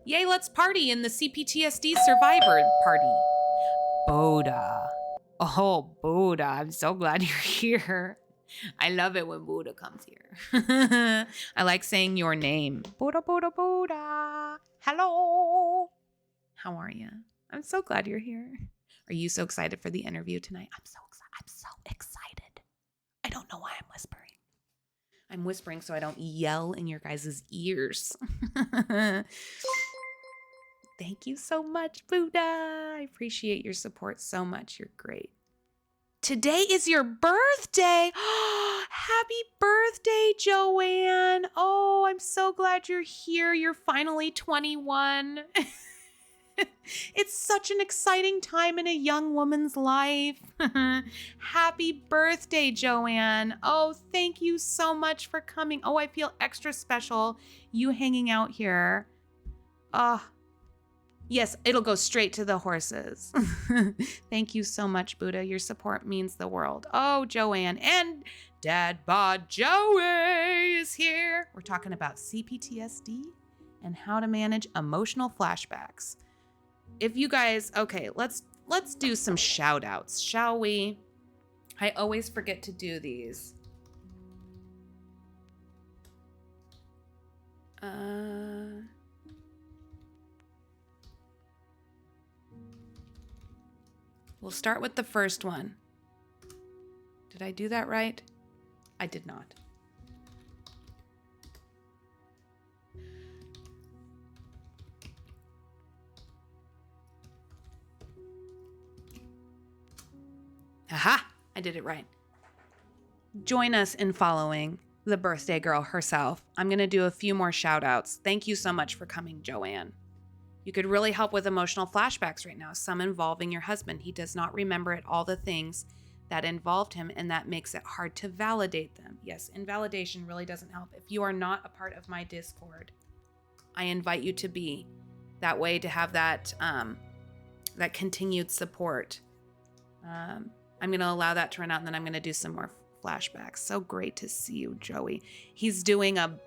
Yay, let's party in the cPTSD survivor party. Boda. Oh, Boda, I'm so glad you're here. I love it when Buddha comes here. I like saying your name. Buddha, Buddha, Buddha. Hello. How are you? I'm so glad you're here. Are you so excited for the interview tonight? I'm so excited. I don't know why I'm whispering. I'm whispering so I don't yell in your guys' ears. Thank you so much, Buddha. I appreciate your support so much. You're great. Today is your birthday. Happy birthday, Joanne. Oh, I'm so glad you're here. You're finally 21. It's such an exciting time in a young woman's life. Happy birthday, Joanne. Oh, thank you so much for coming. Oh, I feel extra special you hanging out here. Yes, it'll go straight to the horses. Thank you so much, Buddha. Your support means the world. Oh, Joanne and Dad Bod Joey is here. We're talking about cPTSD and how to manage emotional flashbacks. If you guys, okay, let's do some shout outs, shall we? I always forget to do these. We'll start with the first one. Did I do that right? I did not. Aha! I did it right. Join us in following the birthday girl herself. I'm going to do a few more shout outs. Thank you so much for coming, Joanne. You could really help with emotional flashbacks right now, some involving your husband. He does not remember it, all the things that involved him, and that makes it hard to validate them. Yes, invalidation really doesn't help. If you are not a part of my Discord, I invite you to be. That way, to have that that continued support. I'm going to allow that to run out, and then I'm going to do some more flashbacks. So great to see you, Joey. He's doing a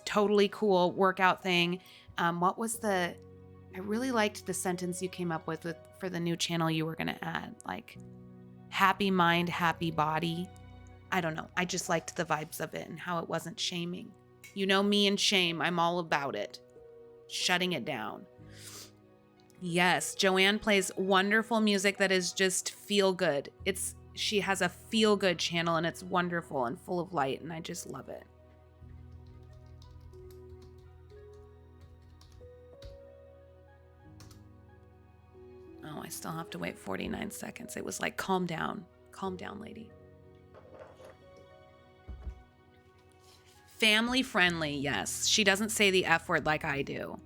totally cool workout thing. What was I really liked the sentence you came up with for the new channel you were going to add, like happy mind, happy body. I don't know. I just liked the vibes of it and how it wasn't shaming. You know me and shame. I'm all about it. Shutting it down. Yes, Joanne plays wonderful music that is just feel good. She has a feel good channel and it's wonderful and full of light and I just love it. Oh, I still have to wait 49 seconds. It was like, calm down, lady. Family friendly, yes. She doesn't say the F word like I do.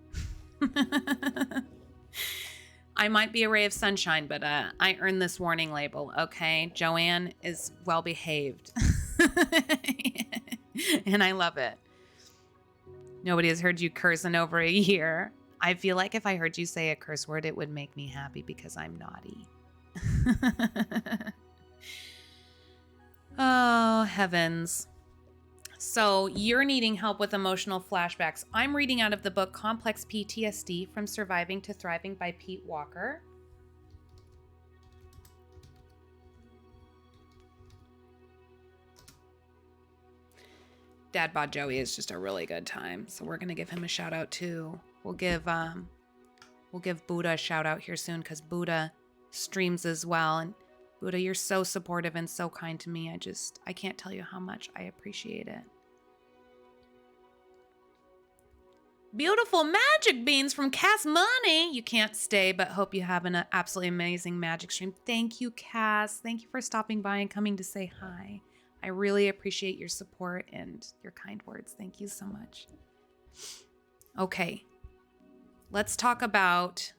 I might be a ray of sunshine, but I earned this warning label, okay? Joanne is well behaved. And I love it. Nobody has heard you curse in over a year. I feel like if I heard you say a curse word, it would make me happy because I'm naughty. Oh, heavens. So you're needing help with emotional flashbacks. I'm reading out of the book Complex PTSD, From Surviving to Thriving by Pete Walker. Dad Bod Joey is just a really good time. So we're going to give him a shout out too. We'll give Buddha a shout out here soon because Buddha streams as well. And Buddha, you're so supportive and so kind to me. I can't tell you how much I appreciate it. Beautiful magic beans from Cass Money. You can't stay, but hope you have an absolutely amazing magic stream. Thank you, Cass. Thank you for stopping by and coming to say hi. I really appreciate your support and your kind words. Thank you so much. Okay, let's talk about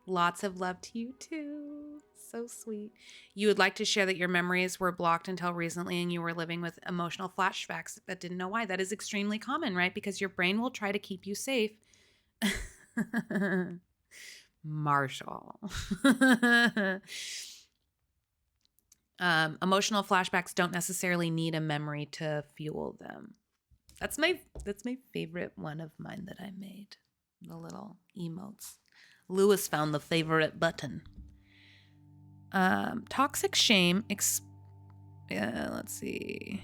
lots of love to you too. So sweet. You would like to share that your memories were blocked until recently and you were living with emotional flashbacks but didn't know why. That is extremely common, right? Because your brain will try to keep you safe. Marshall. Emotional flashbacks don't necessarily need a memory to fuel them. That's my favorite one of mine that I made. The little emotes. Lewis found the favorite button. Toxic shame. Let's see.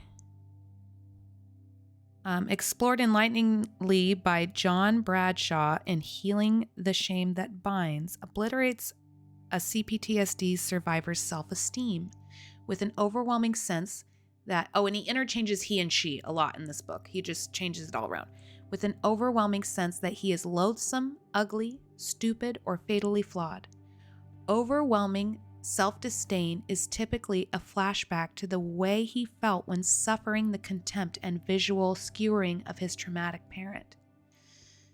Explored enlighteningly by John Bradshaw in Healing the Shame That Binds, obliterates a cPTSD survivor's self-esteem with an overwhelming sense that, and he interchanges he and she a lot in this book. He just changes it all around. With an overwhelming sense that he is loathsome, ugly, stupid, or fatally flawed. Overwhelming self-disdain is typically a flashback to the way he felt when suffering the contempt and visual skewering of his traumatic parent.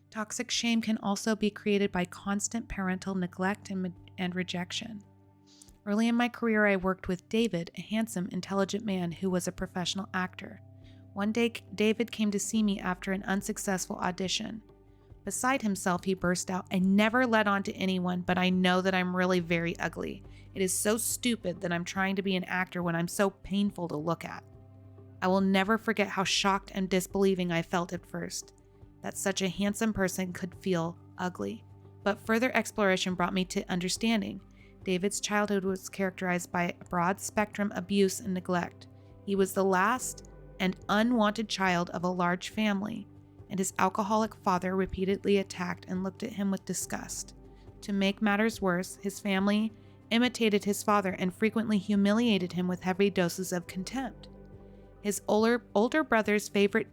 Toxic shame can also be created by constant parental neglect and rejection. Early in my career, I worked with David, a handsome, intelligent man who was a professional actor. One day, David came to see me after an unsuccessful audition. Beside himself, he burst out, "I never let on to anyone, but I know that I'm really very ugly. It is so stupid that I'm trying to be an actor when I'm so painful to look at." I will never forget how shocked and disbelieving I felt at first, that such a handsome person could feel ugly. But further exploration brought me to understanding. David's childhood was characterized by a broad spectrum abuse and neglect. He was the last and unwanted child of a large family, and his alcoholic father repeatedly attacked and looked at him with disgust. To make matters worse, his family imitated his father and frequently humiliated him with heavy doses of contempt. His older brother's favorite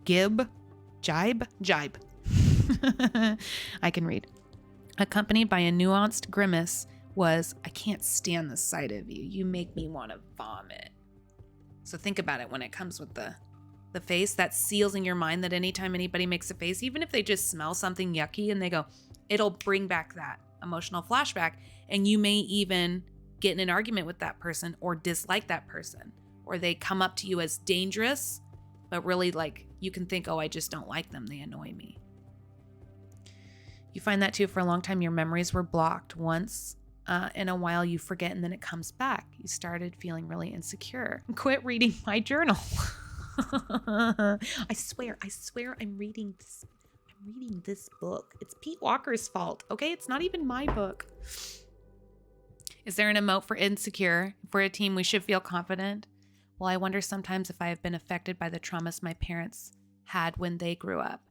jibe, I can read, accompanied by a nuanced grimace, was, I can't stand the sight of you. You make me want to vomit. So think about it when it comes with the face, that seals in your mind that anytime anybody makes a face, even if they just smell something yucky and they go, it'll bring back that emotional flashback. And you may even get in an argument with that person or dislike that person, or they come up to you as dangerous, but really like you can think, oh, I just don't like them. They annoy me. You find that too for a long time. Your memories were blocked. Once in a while you forget and then it comes back. You started feeling really insecure. Quit reading my journal. I swear I'm reading this book. It's Pete Walker's fault, okay? It's not even my book. Is there an emote for insecure? For a team, we should feel confident. Well, I wonder sometimes if I have been affected by the traumas my parents had when they grew up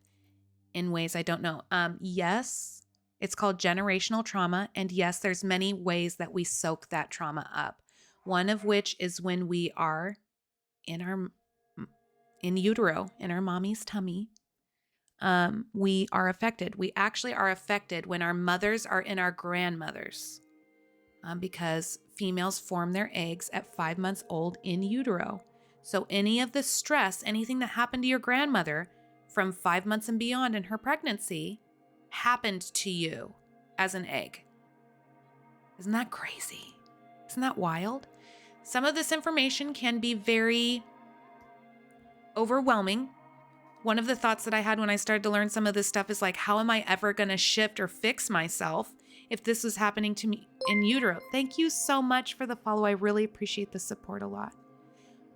in ways I don't know. Yes, it's called generational trauma. And yes, there's many ways that we soak that trauma up. One of which is when we are in utero, in our mommy's tummy. We are affected. We actually are affected when our mothers are in our grandmothers, because females form their eggs at 5 months old in utero. So any of the stress, anything that happened to your grandmother from 5 months and beyond in her pregnancy happened to you as an egg. Isn't that crazy? Isn't that wild? Some of this information can be very overwhelming. One of the thoughts that I had when I started to learn some of this stuff is like, how am I ever going to shift or fix myself if this was happening to me in utero? Thank you so much for the follow. I really appreciate the support a lot.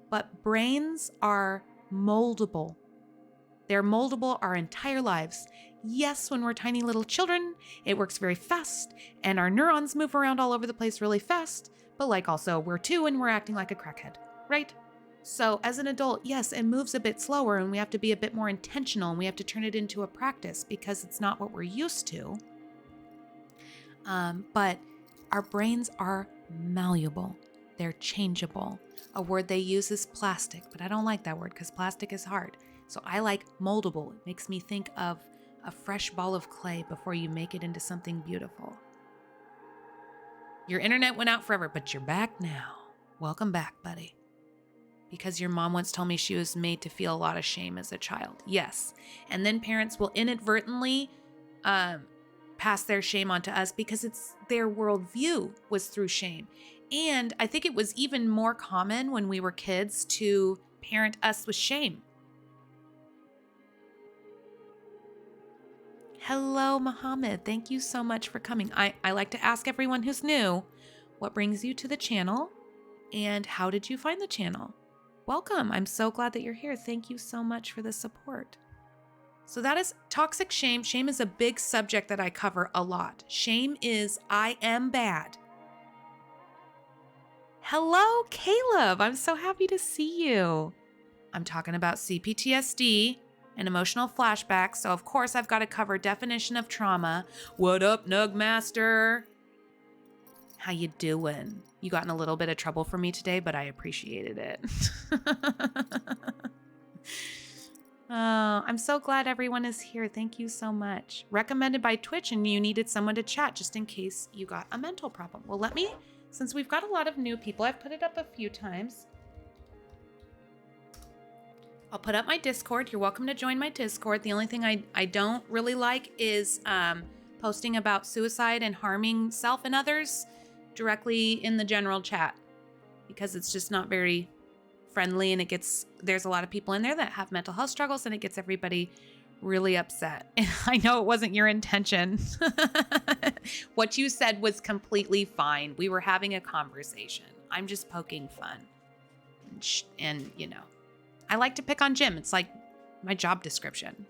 But brains are moldable. They're moldable our entire lives. Yes, when we're tiny little children, it works very fast and our neurons move around all over the place really fast. But like also we're 2 and we're acting like a crackhead, right? So as an adult, yes, it moves a bit slower and we have to be a bit more intentional and we have to turn it into a practice because it's not what we're used to. But our brains are malleable. They're changeable. A word they use is plastic, but I don't like that word because plastic is hard. So I like moldable. It makes me think of a fresh ball of clay before you make it into something beautiful. Your internet went out forever, but you're back now. Welcome back, buddy. Because your mom once told me she was made to feel a lot of shame as a child. Yes. And then parents will inadvertently pass their shame onto us because it's their worldview was through shame. And I think it was even more common when we were kids to parent us with shame. Hello, Mohammed. Thank you so much for coming. I like to ask everyone who's new, what brings you to the channel and how did you find the channel? Welcome. I'm so glad that you're here. Thank you so much for the support. So that is toxic shame. Shame is a big subject that I cover a lot. Shame is I am bad. Hello, Caleb. I'm so happy to see you. I'm talking about cPTSD and emotional flashbacks. So of course I've got to cover definition of trauma. What up, Nugmaster? How you doing? You got in a little bit of trouble for me today, but I appreciated it. I'm so glad everyone is here. Thank you so much. Recommended by Twitch and you needed someone to chat just in case you got a mental problem. Well, since we've got a lot of new people, I've put it up a few times. I'll put up my Discord. You're welcome to join my Discord. The only thing I don't really like is posting about suicide and harming self and others directly in the general chat because it's just not very friendly and there's a lot of people in there that have mental health struggles and it gets everybody really upset. I know it wasn't your intention. What you said was completely fine. We were having a conversation. I'm just poking fun. And you know, I like to pick on Jim. It's like my job description.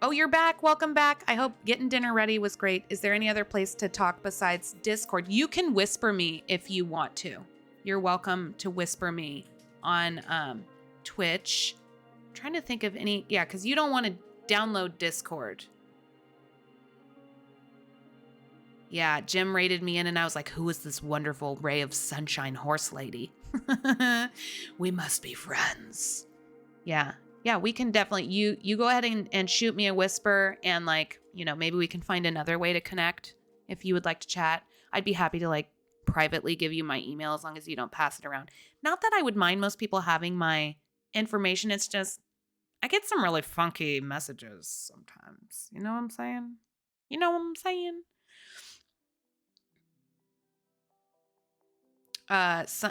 Oh, you're back. Welcome back. I hope getting dinner ready was great. Is there any other place to talk besides Discord? You can whisper me if you want to. You're welcome to whisper me on Twitch. I'm trying to think of any. Yeah, because you don't want to download Discord. Yeah, Jim rated me in and I was like, who is this wonderful ray of sunshine horse lady? We must be friends. Yeah, we can definitely, you go ahead and shoot me a whisper and like, you know, maybe we can find another way to connect if you would like to chat. I'd be happy to like privately give you my email as long as you don't pass it around. Not that I would mind most people having my information. It's just I get some really funky messages sometimes. You know what I'm saying? You know what I'm saying?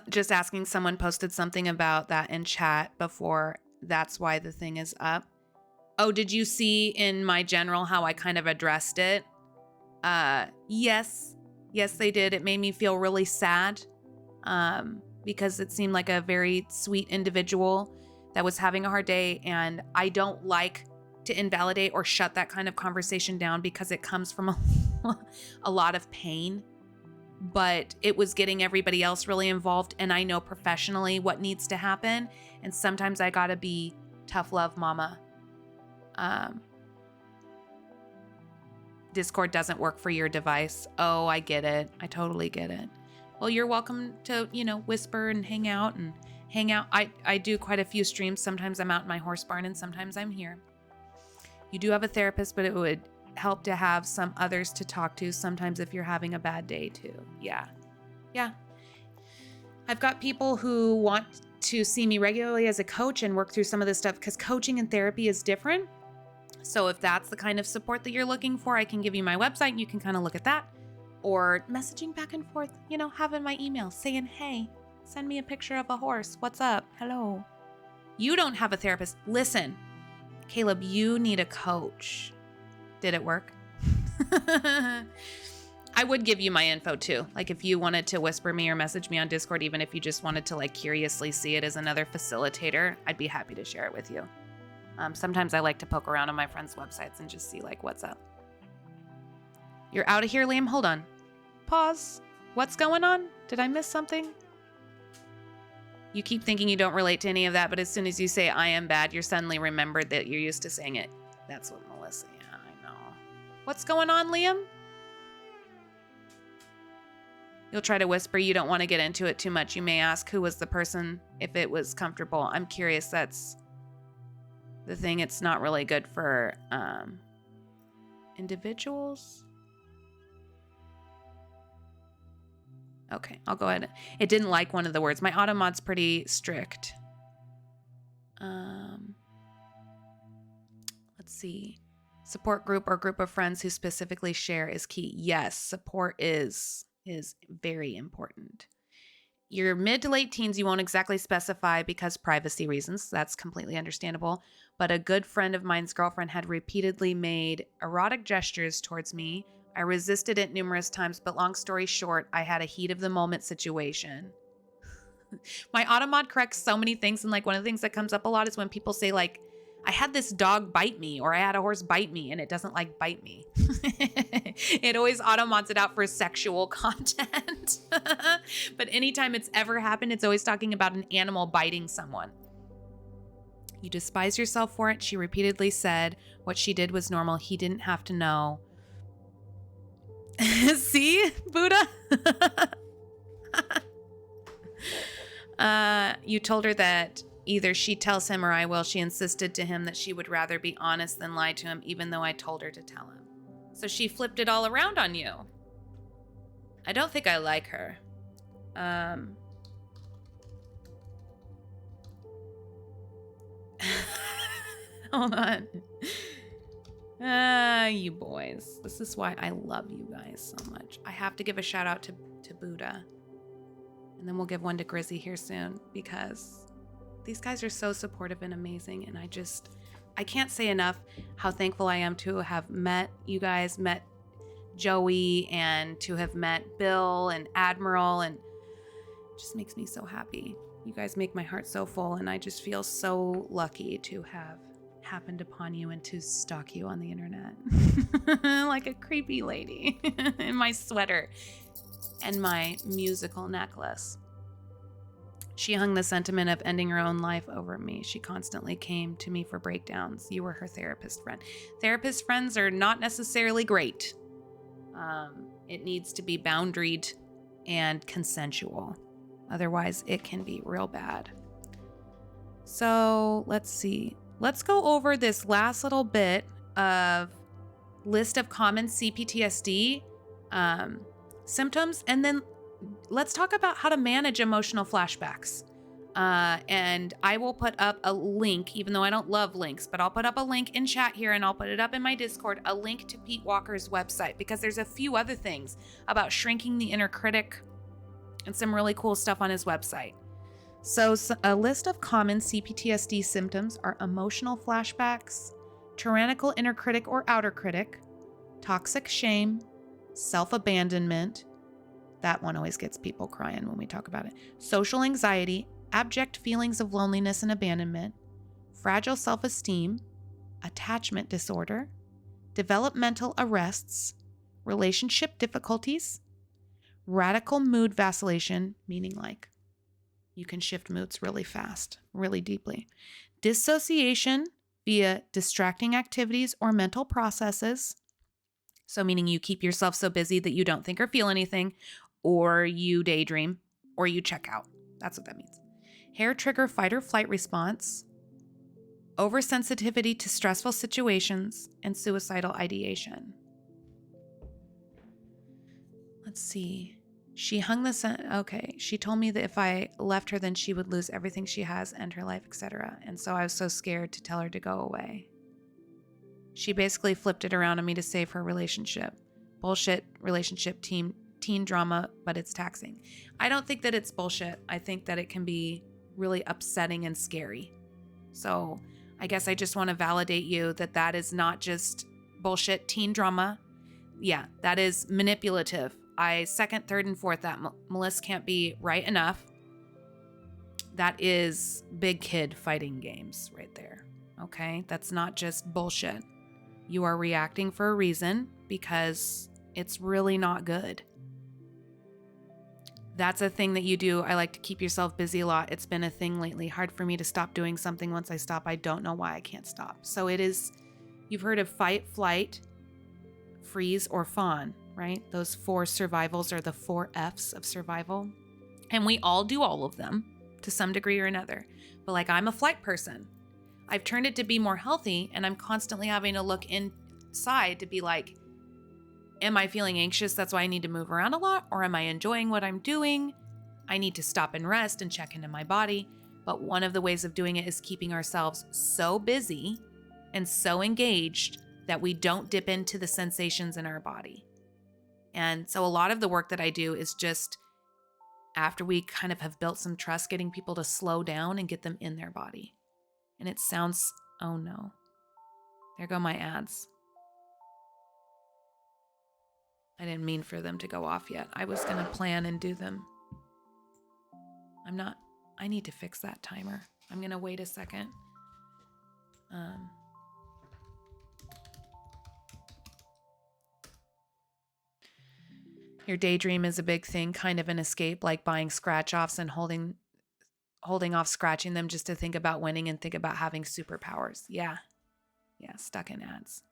Just asking, someone posted something about that in chat before. That's why the thing is up. Oh, did you see in my general how I kind of addressed it? Yes, they did. It made me feel really sad, because it seemed like a very sweet individual that was having a hard day, and I don't like to invalidate or shut that kind of conversation down because it comes from a lot of pain. But it was getting everybody else really involved, and I know professionally what needs to happen, and sometimes I gotta be tough love mama. Discord doesn't work for your device. Oh, I get it. I totally get it. Well, you're welcome to, whisper and hang out. I do quite a few streams. Sometimes I'm out in my horse barn and sometimes I'm here. You do have a therapist, but it would help to have some others to talk to sometimes if you're having a bad day too. Yeah. I've got people who want to see me regularly as a coach and work through some of this stuff because coaching and therapy is different. So if that's the kind of support that you're looking for, I can give you my website and you can kind of look at that. Or messaging back and forth, having my email saying, hey, send me a picture of a horse. What's up? Hello. You don't have a therapist. Listen, Caleb, you need a coach. Did it work? I would give you my info too. Like if you wanted to whisper me or message me on Discord, even if you just wanted to like curiously see it as another facilitator, I'd be happy to share it with you. Sometimes I like to poke around on my friends' websites and just see like what's up. You're out of here, Liam? Hold on. Pause. What's going on? Did I miss something? You keep thinking you don't relate to any of that, but as soon as you say I am bad, you're suddenly remembered that you're used to saying it. That's what Melissa, yeah, I know. What's going on, Liam? You'll try to whisper. You don't want to get into it too much. You may ask who was the person if it was comfortable. I'm curious. That's the thing. It's not really good for individuals. Okay, I'll go ahead. It didn't like one of the words. My auto mod's pretty strict. Let's see. Support group or group of friends who specifically share is key. Yes, support is very important. Your mid to late teens, you won't exactly specify because privacy reasons. That's completely understandable. But a good friend of mine's girlfriend had repeatedly made erotic gestures towards me. I resisted it numerous times, but long story short, I had a heat of the moment situation. My automod corrects so many things, and like one of the things that comes up a lot is when people say like, I had this dog bite me, or I had a horse bite me, and it doesn't like bite me. It always automods it out for sexual content. But anytime it's ever happened, it's always talking about an animal biting someone. You despise yourself for it. She repeatedly said what she did was normal. He didn't have to know. See, Buddha? You told her that either she tells him or I will. She insisted to him that she would rather be honest than lie to him, even though I told her to tell him. So she flipped it all around on you. I don't think I like her. Hold on. You boys. This is why I love you guys so much. I have to give a shout out to Buddha. And then we'll give one to Grizzy here soon because these guys are so supportive and amazing. And I can't say enough how thankful I am to have met you guys, met Joey, and to have met Bill and Admiral, and it just makes me so happy. You guys make my heart so full, and I just feel so lucky to have happened upon you and to stalk you on the internet like a creepy lady in my sweater and my musical necklace. She hung the sentiment of ending her own life over me. She constantly came to me for breakdowns. You were her therapist friend. Therapist friends are not necessarily great. It needs to be boundaried and consensual. Otherwise, it can be real bad. So let's see. Let's go over this last little bit of list of common cPTSD. symptoms. And then let's talk about how to manage emotional flashbacks. And I will put up a link, even though I don't love links, but I'll put up a link in chat here and I'll put it up in my Discord, a link to Pete Walker's website, because there's a few other things about shrinking the inner critic and some really cool stuff on his website. So a list of common cPTSD symptoms are emotional flashbacks, tyrannical inner critic or outer critic, toxic shame, self-abandonment. That one always gets people crying when we talk about it. Social anxiety, abject feelings of loneliness and abandonment, fragile self-esteem, attachment disorder, developmental arrests, relationship difficulties, radical mood vacillation, meaning like you can shift moods really fast, really deeply, dissociation via distracting activities or mental processes. So meaning you keep yourself so busy that you don't think or feel anything, or you daydream, or you check out. That's what that means. Hair trigger fight or flight response, oversensitivity to stressful situations, and suicidal ideation. Let's see. She hung the okay. She told me that if I left her, then she would lose everything she has and her life, etc. And so I was so scared to tell her to go away. She basically flipped it around on me to save her relationship. Bullshit relationship teen drama, but it's taxing. I don't think that it's bullshit. I think that it can be really upsetting and scary. So I guess I just want to validate you that that is not just bullshit teen drama. Yeah, that is manipulative. I second, third, and fourth that Melissa can't be right enough. That is big kid fighting games right there. Okay? That's not just bullshit. You are reacting for a reason because it's really not good. That's a thing that you do. I like to keep yourself busy a lot. It's been a thing lately. Hard for me to stop doing something. Once I stop, I don't know why I can't stop. So it is, you've heard of fight, flight, freeze, or fawn, right? Those 4 survivals are the 4 F's of survival. And we all do all of them to some degree or another. But like, I'm a flight person. I've turned it to be more healthy, and I'm constantly having to look inside to be like, am I feeling anxious? That's why I need to move around a lot. Or am I enjoying what I'm doing? I need to stop and rest and check into my body. But one of the ways of doing it is keeping ourselves so busy and so engaged that we don't dip into the sensations in our body. And so a lot of the work that I do is just after we kind of have built some trust, getting people to slow down and get them in their body. And it sounds, oh no, there go my ads. I didn't mean for them to go off yet. I was going to plan and do them. I need to fix that timer. I'm going to wait a second. Your daydream is a big thing, kind of an escape, like buying scratch-offs and holding off scratching them just to think about winning and think about having superpowers. Yeah, stuck in ads.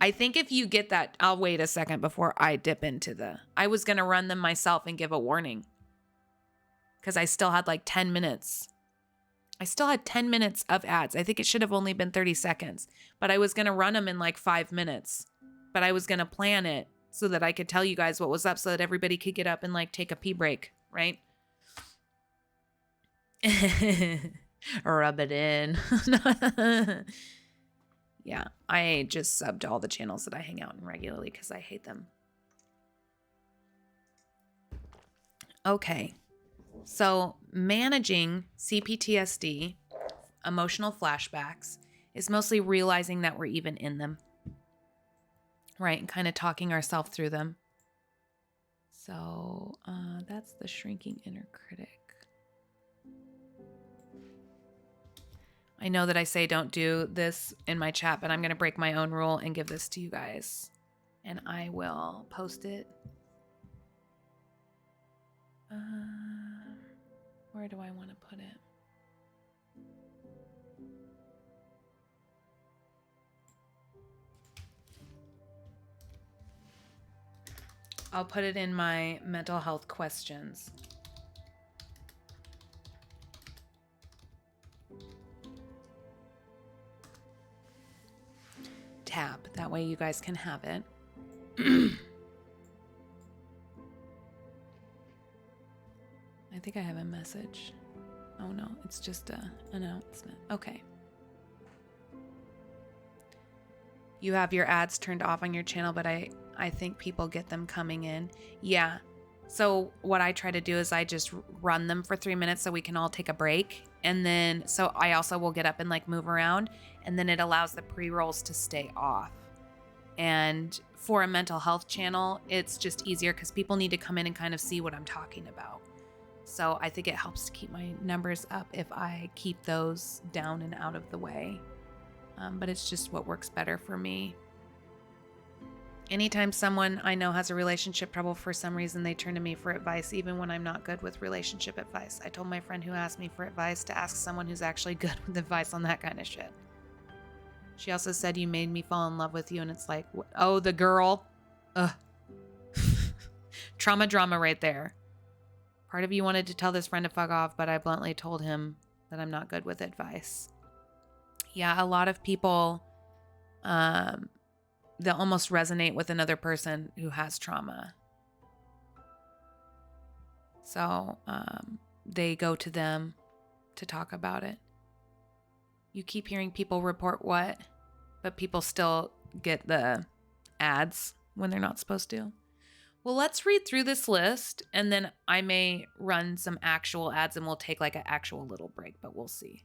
I think if you get that, I'll wait a second before I dip into I was going to run them myself and give a warning because I still had like 10 minutes. I still had 10 minutes of ads. I think it should have only been 30 seconds, but I was going to run them in like 5 minutes, but I was going to plan it so that I could tell you guys what was up so that everybody could get up and like take a pee break, right? Rub it in. Yeah, I just subbed all the channels that I hang out in regularly because I hate them. Okay, so managing cPTSD, emotional flashbacks, is mostly realizing that we're even in them, right? And kind of talking ourselves through them. So that's the shrinking inner critic. I know that I say don't do this in my chat, but I'm going to break my own rule and give this to you guys. And I will post it. Where do I want to put it? I'll put it in my mental health questions. tab. That way you guys can have it. I think I have a message. Oh no, it's just an announcement. Okay. You have your ads turned off on your channel, but I think people get them coming in. Yeah. So what I try to do is I just run them for 3 minutes so we can all take a break. And then, so I also will get up and like move around, and then it allows the pre-rolls to stay off. And for a mental health channel, it's just easier because people need to come in and kind of see what I'm talking about. So I think it helps to keep my numbers up if I keep those down and out of the way. But it's just what works better for me. Anytime someone I know has a relationship trouble for some reason, they turn to me for advice, even when I'm not good with relationship advice. I told my friend who asked me for advice to ask someone who's actually good with advice on that kind of shit. She also said, you made me fall in love with you. And it's like, oh, the girl. Ugh. Trauma drama right there. Part of you wanted to tell this friend to fuck off, but I bluntly told him that I'm not good with advice. Yeah, a lot of people, they'll almost resonate with another person who has trauma. So they go to them to talk about it. You keep hearing people report what, but people still get the ads when they're not supposed to. Well, let's read through this list, and then I may run some actual ads, and we'll take like an actual little break, but we'll see.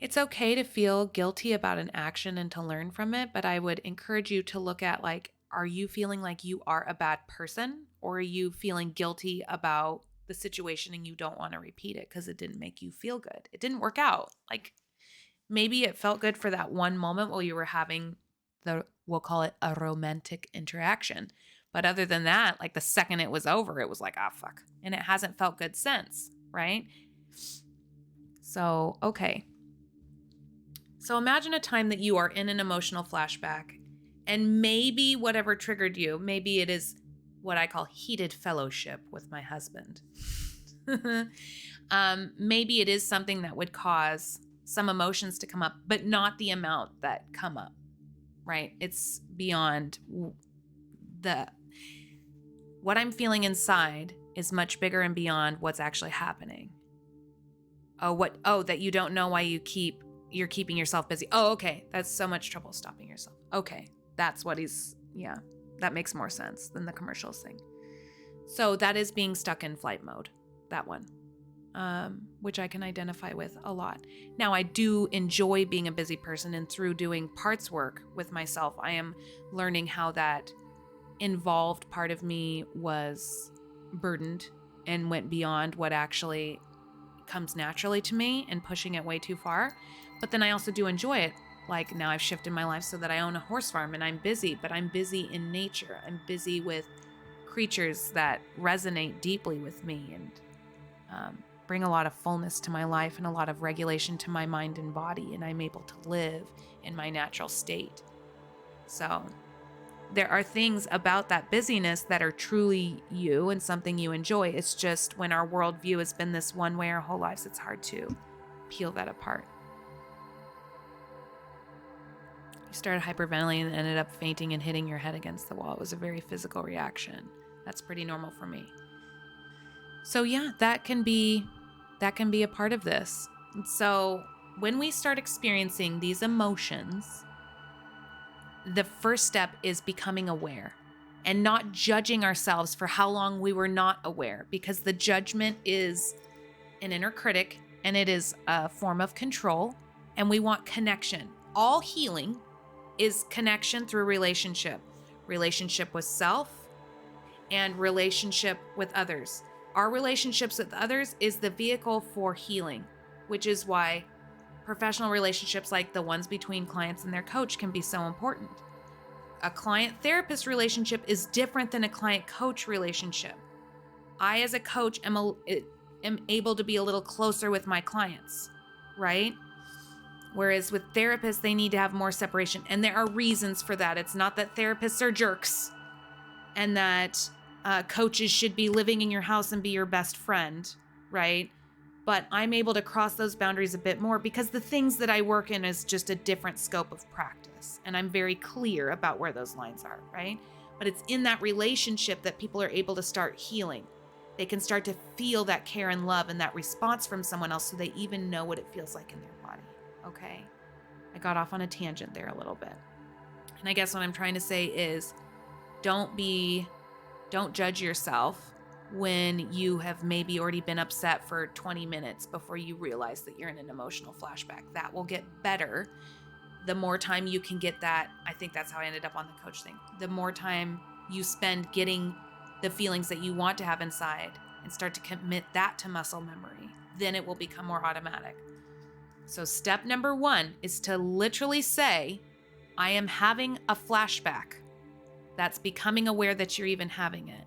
It's okay to feel guilty about an action and to learn from it, but I would encourage you to look at like, are you feeling like you are a bad person, or are you feeling guilty about the situation and you don't want to repeat it because it didn't make you feel good? It didn't work out. Like maybe it felt good for that one moment while you were having we'll call it a romantic interaction. But other than that, like the second it was over, it was like, ah, fuck. And it hasn't felt good since, right? So, okay. So imagine a time that you are in an emotional flashback, and maybe whatever triggered you, maybe it is what I call heated fellowship with my husband. Maybe it is something that would cause some emotions to come up, but not the amount that come up, right? It's beyond what I'm feeling inside is much bigger and beyond what's actually happening. That you don't know why you're keeping yourself busy. Oh, okay. That's so much trouble stopping yourself. Okay. That's what that makes more sense than the commercials thing. So that is being stuck in flight mode, that one, which I can identify with a lot. Now, I do enjoy being a busy person, and through doing parts work with myself, I am learning how that involved part of me was burdened and went beyond what actually comes naturally to me and pushing it way too far. But then I also do enjoy it. Like now I've shifted my life so that I own a horse farm and I'm busy, but I'm busy in nature. I'm busy with creatures that resonate deeply with me and bring a lot of fullness to my life and a lot of regulation to my mind and body. And I'm able to live in my natural state. So there are things about that busyness that are truly you and something you enjoy. It's just when our worldview has been this one way our whole lives, it's hard to peel that apart. You started hyperventilating and ended up fainting and hitting your head against the wall. It was a very physical reaction. That's pretty normal for me. So yeah, that can be a part of this. And so when we start experiencing these emotions, the first step is becoming aware and not judging ourselves for how long we were not aware, because the judgment is an inner critic and it is a form of control, and we want connection. All healing is connection through relationship with self and relationship with others. Our relationships with others is the vehicle for healing, which is why professional relationships like the ones between clients and their coach can be so important. A client-therapist relationship is different than a client-coach relationship. I, as a coach, am able to be a little closer with my clients, right? Whereas with therapists, they need to have more separation. And there are reasons for that. It's not that therapists are jerks and that coaches should be living in your house and be your best friend, right? but I'm able to cross those boundaries a bit more because the things that I work in is just a different scope of practice. And I'm very clear about where those lines are, right? But it's in that relationship that people are able to start healing. They can start to feel that care and love and that response from someone else so they even know what it feels like in their body, okay? I got off on a tangent there a little bit. And I guess what I'm trying to say is don't judge yourself when you have maybe already been upset for 20 minutes before you realize that you're in an emotional flashback. That will get better the more time you can get that. I think that's how I ended up on the coach thing. The more time you spend getting the feelings that you want to have inside and start to commit that to muscle memory, then it will become more automatic. So step number 1 is to literally say, I am having a flashback. That's becoming aware that you're even having it.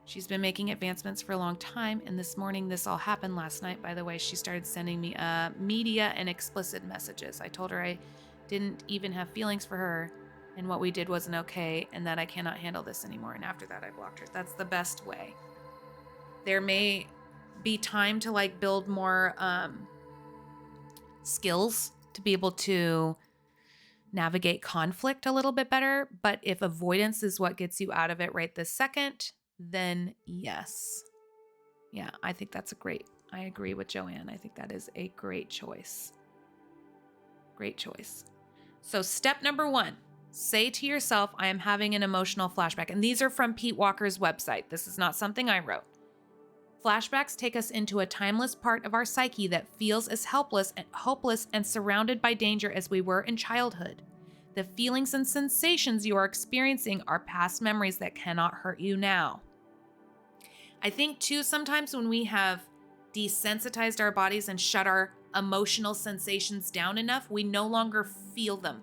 She's been making advancements for a long time, and this morning, this all happened last night, by the way. She started sending me media and explicit messages. I told her I didn't even have feelings for her, and what we did wasn't okay, and that I cannot handle this anymore. And after that, I blocked her. That's the best way. There may be time to build more skills to be able to navigate conflict a little bit better. But if avoidance is what gets you out of it right this second, then yes. Yeah, I think that's I agree with Joanne. I think that is a great choice. Great choice. So step number 1, say to yourself, I am having an emotional flashback. And these are from Pete Walker's website. This is not something I wrote. Flashbacks take us into a timeless part of our psyche that feels as hopeless and surrounded by danger as we were in childhood. The feelings and sensations you are experiencing are past memories that cannot hurt you now. I think too, sometimes when we have desensitized our bodies and shut our emotional sensations down enough, we no longer feel them.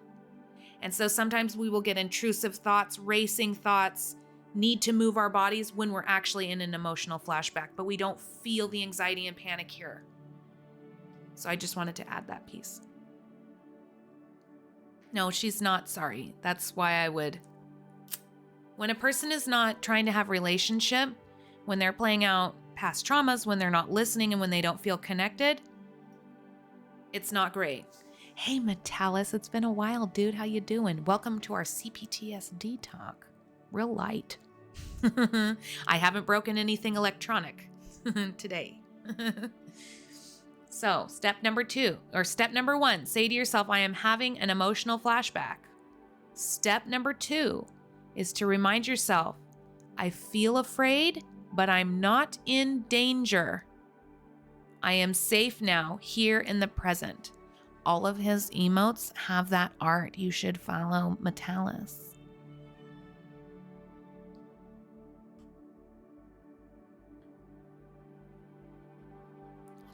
And so sometimes we will get intrusive thoughts, racing thoughts, need to move our bodies when we're actually in an emotional flashback, but we don't feel the anxiety and panic here. So I just wanted to add that piece. No, she's not sorry. That's why when a person is not trying to have a relationship, when they're playing out past traumas, when they're not listening, and when they don't feel connected, it's not great. Hey, Metalis, it's been a while, dude. How you doing? Welcome to our cPTSD talk. Real light. I haven't broken anything electronic today. So step number 1, say to yourself, I am having an emotional flashback. Step number 2 is to remind yourself, I feel afraid, but I'm not in danger. I am safe now, here in the present. All of his emotes have that art. You should follow Metalis.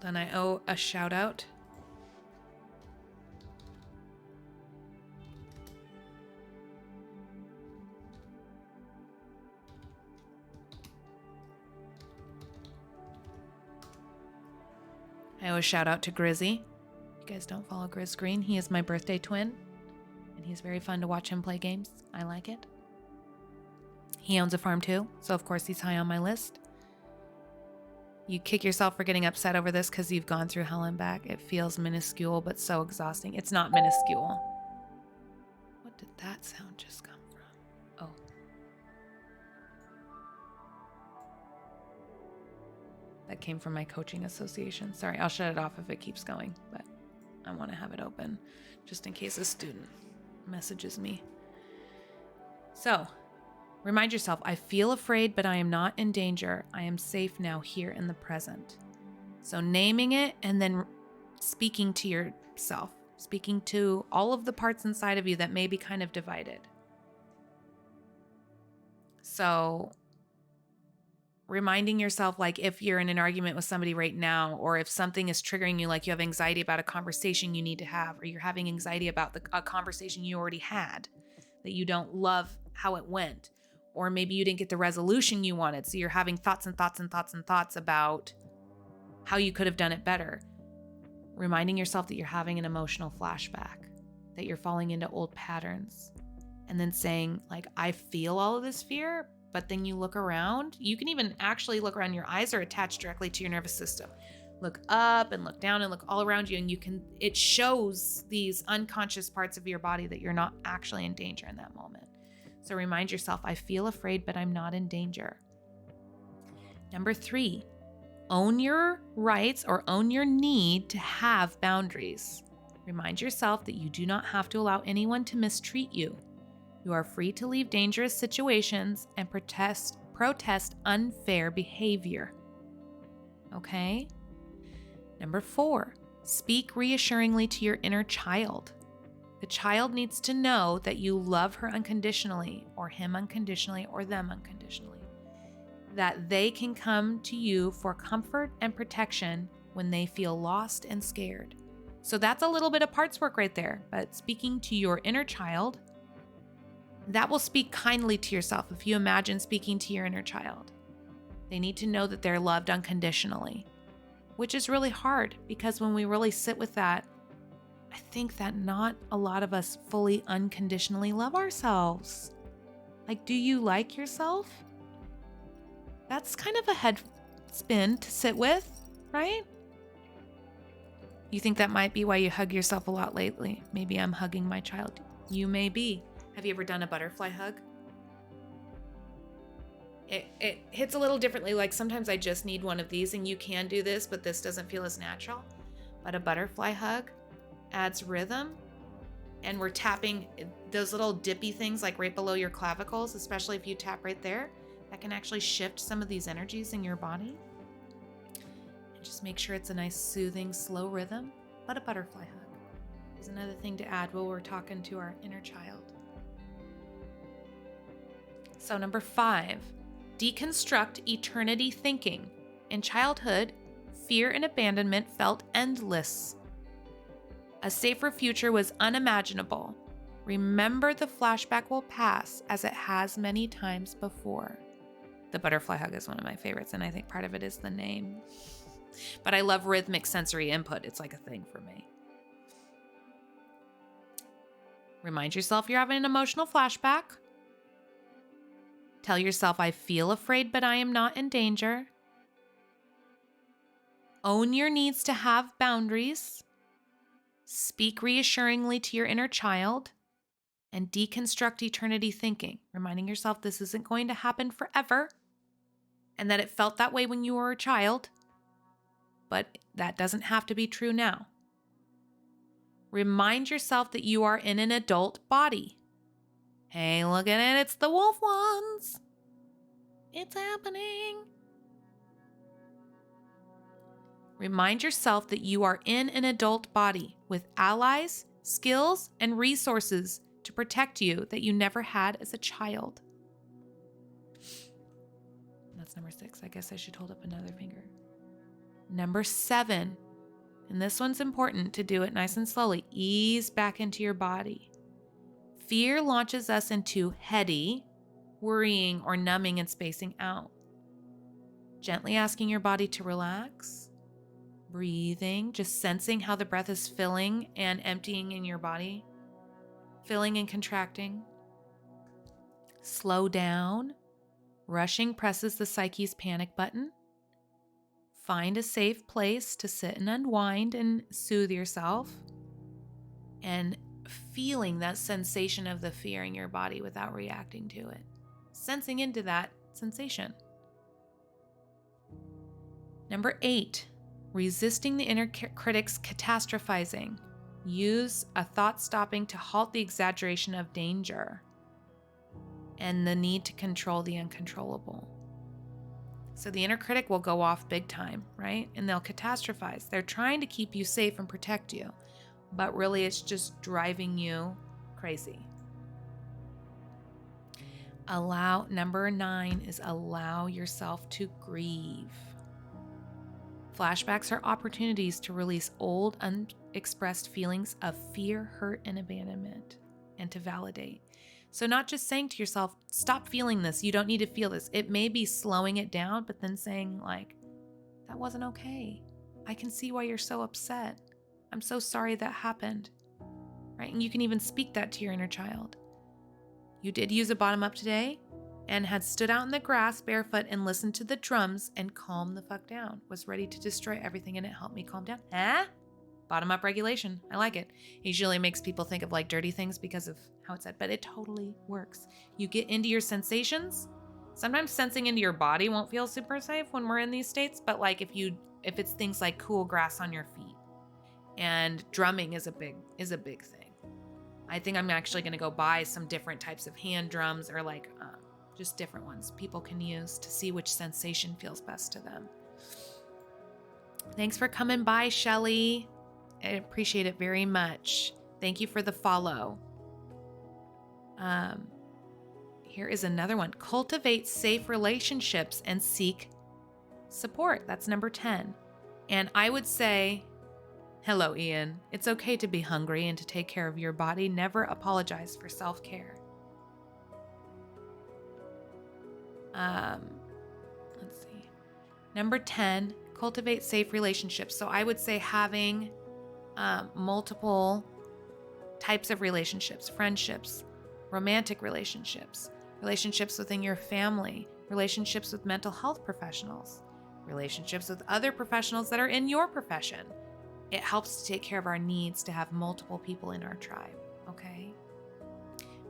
Then I owe a shout out. I owe a shout out to Grizzy. If you guys don't follow Grizz Green, he is my birthday twin, and he's very fun to watch him play games. I like it. He owns a farm too, so of course he's high on my list. You kick yourself for getting upset over this because you've gone through hell and back. It feels minuscule, but so exhausting. It's not minuscule. What did that sound just come from? Oh. That came from my coaching association. Sorry, I'll shut it off if it keeps going, but I want to have it open just in case a student messages me. So, remind yourself, I feel afraid, but I am not in danger. I am safe now, here in the present. So naming it and then speaking to yourself, speaking to all of the parts inside of you that may be kind of divided. So reminding yourself, if you're in an argument with somebody right now, or if something is triggering you, like you have anxiety about a conversation you need to have, or you're having anxiety about a conversation you already had that you don't love how it went. Or maybe you didn't get the resolution you wanted. So you're having thoughts and thoughts and thoughts and thoughts about how you could have done it better. Reminding yourself that you're having an emotional flashback, that you're falling into old patterns. And then saying, I feel all of this fear, but then you look around. You can even actually look around. Your eyes are attached directly to your nervous system. Look up and look down and look all around you, and it shows these unconscious parts of your body that you're not actually in danger in that moment. So remind yourself, I feel afraid, but I'm not in danger. Number 3, own your rights or own your need to have boundaries. Remind yourself that you do not have to allow anyone to mistreat you. You are free to leave dangerous situations and protest unfair behavior. Okay? Number 4, speak reassuringly to your inner child. The child needs to know that you love her unconditionally, or him unconditionally, or them unconditionally. That they can come to you for comfort and protection when they feel lost and scared. So that's a little bit of parts work right there. But speaking to your inner child, that will speak kindly to yourself if you imagine speaking to your inner child. They need to know that they're loved unconditionally, which is really hard because when we really sit with that, I think that not a lot of us fully unconditionally love ourselves. Like, do you like yourself? That's kind of a head spin to sit with, right? You think that might be why you hug yourself a lot lately. Maybe I'm hugging my child. You may be. Have you ever done a butterfly hug? It hits a little differently. Like sometimes I just need one of these, and you can do this, but this doesn't feel as natural. But a butterfly hug adds rhythm, and we're tapping those little dippy things like right below your clavicles, especially if you tap right there. That can actually shift some of these energies in your body. And just make sure it's a nice, soothing, slow rhythm. But a butterfly hug is another thing to add while we're talking to our inner child. So number 5, deconstruct eternity thinking. In childhood, fear and abandonment felt endless. A safer future was unimaginable. Remember, the flashback will pass as it has many times before. The butterfly hug is one of my favorites, and I think part of it is the name. But I love rhythmic sensory input. It's like a thing for me. Remind yourself you're having an emotional flashback. Tell yourself, I feel afraid, but I am not in danger. Own your needs to have boundaries. Speak reassuringly to your inner child. And deconstruct eternity thinking, reminding yourself this isn't going to happen forever, and that it felt that way when you were a child, but that doesn't have to be true now. Remind yourself that you are in an adult body. Hey, look at it, it's the wolf ones. It's happening. Remind yourself that you are in an adult body with allies, skills, and resources to protect you that you never had as a child. That's number 6. I guess I should hold up another finger. Number 7, and this one's important to do it nice and slowly. Ease back into your body. Fear launches us into heady, worrying, or numbing and spacing out. Gently asking your body to relax. Breathing, just sensing how the breath is filling and emptying in your body. Filling and contracting. Slow down. Rushing presses the psyche's panic button. Find a safe place to sit and unwind and soothe yourself. And feeling that sensation of the fear in your body without reacting to it. Sensing into that sensation. Number 8, resisting the inner critic's catastrophizing. Use a thought stopping to halt the exaggeration of danger and the need to control the uncontrollable. So the inner critic will go off big time, right? And they'll catastrophize. They're trying to keep you safe and protect you, but really it's just driving you crazy. Number 9 is allow yourself to grieve. Flashbacks are opportunities to release old, unexpressed feelings of fear, hurt, and abandonment, and to validate. So not just saying to yourself, stop feeling this, you don't need to feel this. It may be slowing it down, but then saying like, that wasn't okay. I can see why you're so upset. I'm so sorry that happened, right? And you can even speak that to your inner child. You did use a bottom up today, and had stood out in the grass barefoot and listened to the drums and calmed the fuck down. Was ready to destroy everything and it helped me calm down. Huh? Bottom up regulation. I like it. It usually makes people think of like dirty things because of how it's said, but it totally works. You get into your sensations. Sometimes sensing into your body won't feel super safe when we're in these states, but like if it's things like cool grass on your feet, and drumming is a big thing. I think I'm actually going to go buy some different types of hand drums or like just different ones people can use to see which sensation feels best to them. Thanks for coming by, Shelly. I appreciate it very much. Thank you for the follow. Here is another one. Cultivate safe relationships and seek support. That's number 10. And I would say, hello, Ian. It's okay to be hungry and to take care of your body. Never apologize for self-care. Let's see. Number 10, cultivate safe relationships. So I would say having multiple types of relationships, friendships, romantic relationships, relationships within your family, relationships with mental health professionals, relationships with other professionals that are in your profession. It helps to take care of our needs to have multiple people in our tribe, okay?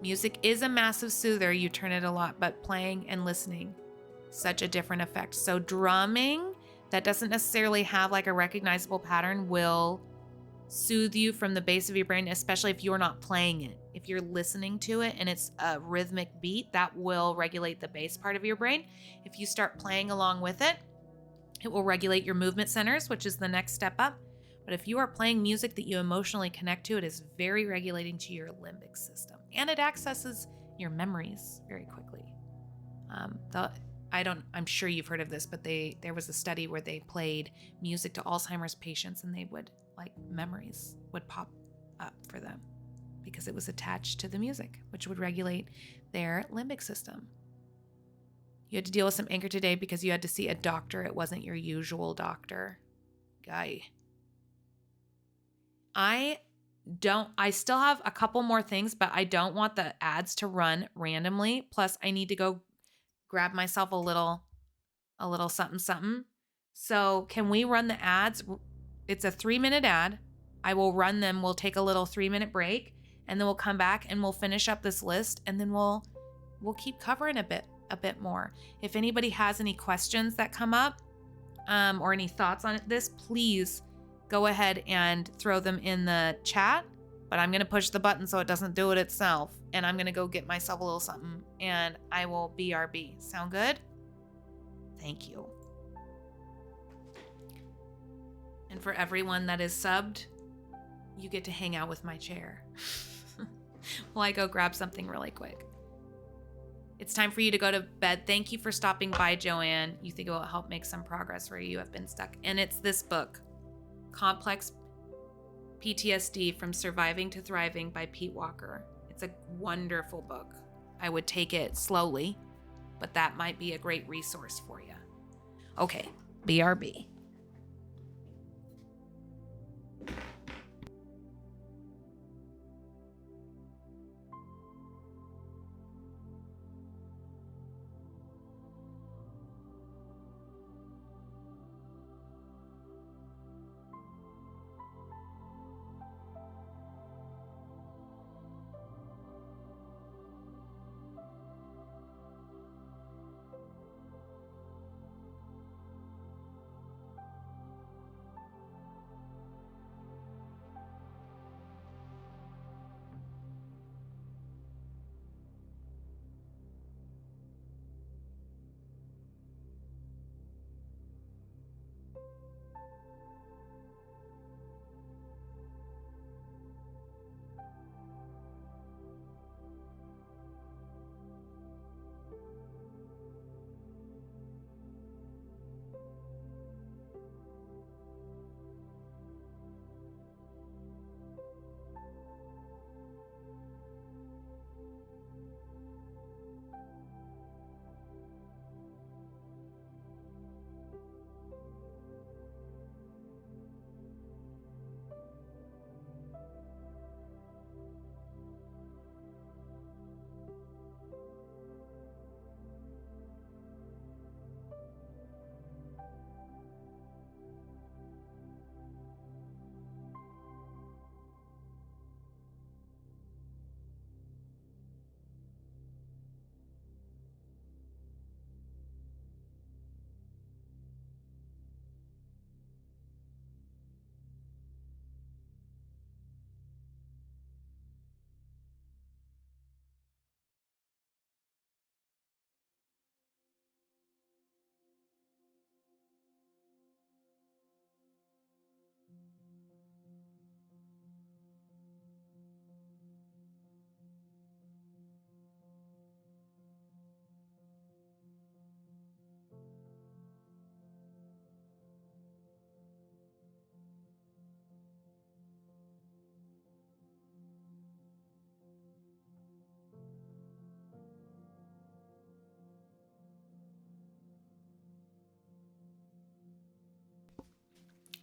Music is a massive soother. You turn it a lot, but playing and listening, such a different effect. So drumming that doesn't necessarily have like a recognizable pattern will soothe you from the base of your brain, especially if you're not playing it. If you're listening to it and it's a rhythmic beat, that will regulate the bass part of your brain. If you start playing along with it, it will regulate your movement centers, which is the next step up. But if you are playing music that you emotionally connect to, it is very regulating to your limbic system. And it accesses your memories very quickly. I'm sure you've heard of this, but there was a study where they played music to Alzheimer's patients and they would, like, memories would pop up for them because it was attached to the music, which would regulate their limbic system. You had to deal with some anger today because you had to see a doctor. It wasn't your usual doctor. Guy. I still have a couple more things, but I don't want the ads to run randomly. Plus, I need to go grab myself a little something something. So can we run the ads? It's a 3-minute ad. I will run them. We'll take a little 3-minute break and then we'll come back and we'll finish up this list and then we'll keep covering a bit more. If anybody has any questions that come up or any thoughts on this, please go ahead and throw them in the chat. But I'm going to push the button so it doesn't do it itself. And I'm going to go get myself a little something and I will BRB. Sound good? Thank you. And for everyone that is subbed, you get to hang out with my chair while I go grab something really quick. It's time for you to go to bed. Thank you for stopping by, Joanne. You think it will help make some progress where you have been stuck. And it's this book, Complex PTSD From Surviving to Thriving by Pete Walker. It's a wonderful book. I would take it slowly, but that might be a great resource for you. Okay, BRB.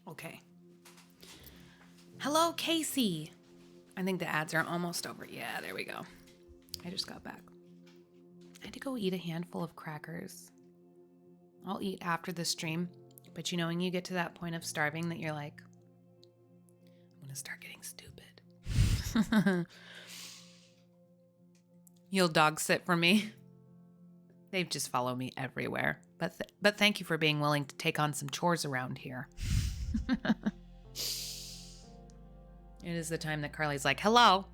Okay. Hello, Casey. I think the ads are almost over. Yeah, there we go. I just got back. I had to go eat a handful of crackers. I'll eat after the stream. But when you get to that point of starving that you're like, I'm going to start getting stupid. You'll dog sit for me. They just follow me everywhere. But thank you for being willing to take on some chores around here. It is the time that Carly's like, hello,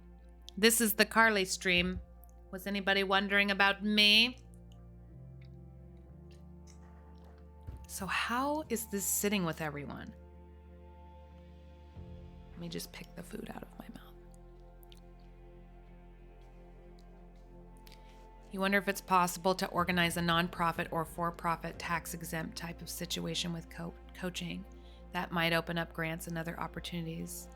this is the Carly stream. Was anybody wondering about me? So how is this sitting with everyone? Let me just pick the food out of my mouth. You wonder if it's possible to organize a nonprofit or for-profit tax-exempt type of situation with coaching that might open up grants and other opportunities.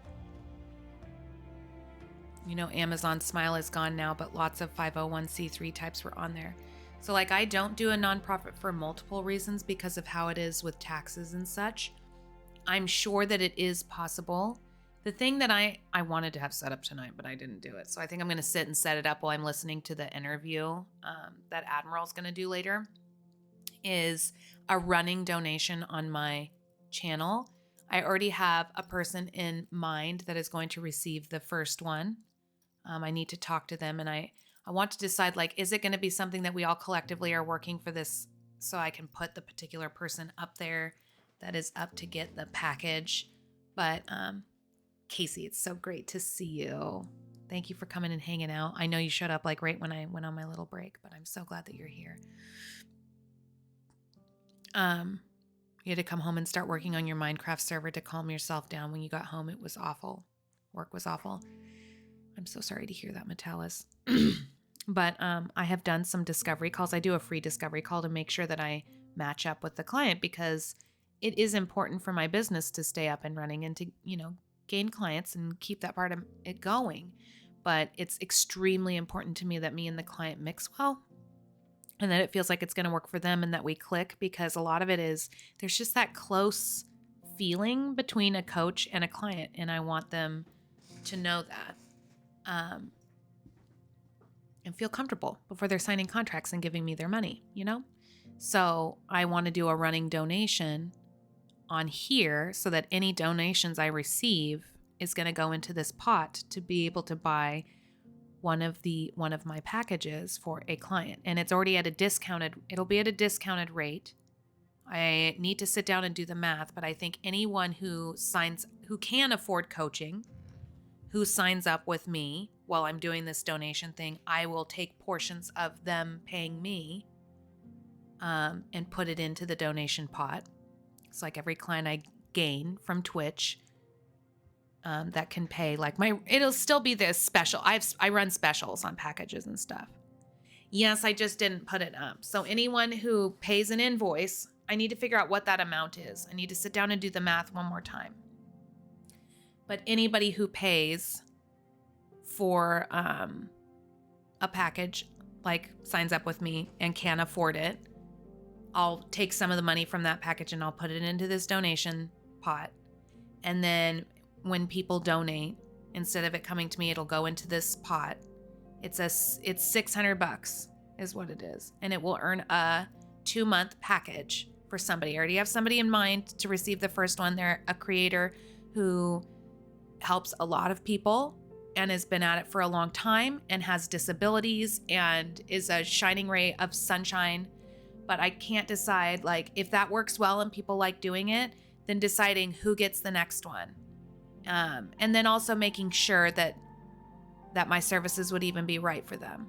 Amazon Smile is gone now, but lots of 501c3 types were on there. So I don't do a nonprofit for multiple reasons because of how it is with taxes and such. I'm sure that it is possible. The thing that I wanted to have set up tonight, but I didn't do it. So I think I'm going to sit and set it up while I'm listening to the interview that Admiral's going to do later, is a running donation on my channel. I already have a person in mind that is going to receive the first one. I need to talk to them, and I want to decide, is it going to be something that we all collectively are working for this so I can put the particular person up there that is up to get the package. But Casey, it's so great to see you. Thank you for coming and hanging out. I know you showed up right when I went on my little break, but I'm so glad that you're here. You had to come home and start working on your Minecraft server to calm yourself down. When you got home, it was awful. Work was awful. I'm so sorry to hear that, Metalis. But I have done some discovery calls. I do a free discovery call to make sure that I match up with the client, because it is important for my business to stay up and running and to, gain clients and keep that part of it going. But it's extremely important to me that me and the client mix well, and that it feels like it's going to work for them and that we click, because a lot of it is there's just that close feeling between a coach and a client, and I want them to know that. And feel comfortable before they're signing contracts and giving me their money, So I want to do a running donation on here so that any donations I receive is going to go into this pot to be able to buy one of my packages for a client. And it's already it'll be at a discounted rate. I need to sit down and do the math, but I think anyone who can afford coaching, who signs up with me while I'm doing this donation thing, I will take portions of them paying me and put it into the donation pot. It's like every client I gain from Twitch that can pay, it'll still be this special. I run specials on packages and stuff. Yes, I just didn't put it up. So anyone who pays an invoice, I need to figure out what that amount is. I need to sit down and do the math one more time. But anybody who pays for a package, signs up with me and can afford it, I'll take some of the money from that package and I'll put it into this donation pot. And then when people donate, instead of it coming to me, it'll go into this pot. It's $600 is what it is. And it will earn a 2-month package for somebody. I already have somebody in mind to receive the first one. They're a creator who helps a lot of people and has been at it for a long time and has disabilities and is a shining ray of sunshine. But I can't decide, if that works well and people like doing it, then deciding who gets the next one. And then also making sure that my services would even be right for them.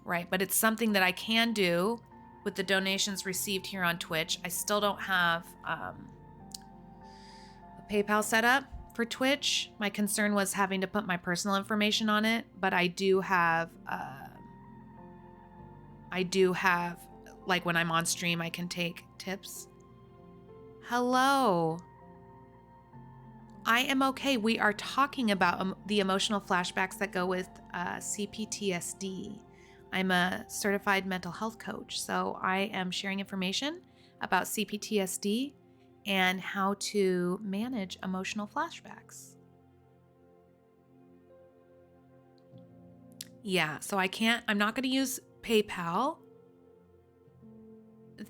Right. But it's something that I can do with the donations received here on Twitch. I still don't have a PayPal set up for Twitch. My concern was having to put my personal information on it, but I do have when I'm on stream, I can take tips. Hello. I am okay. We are talking about the emotional flashbacks that go with cPTSD. I'm a certified mental health coach, so I am sharing information about cPTSD and how to manage emotional flashbacks. Yeah, so I'm not going to use PayPal.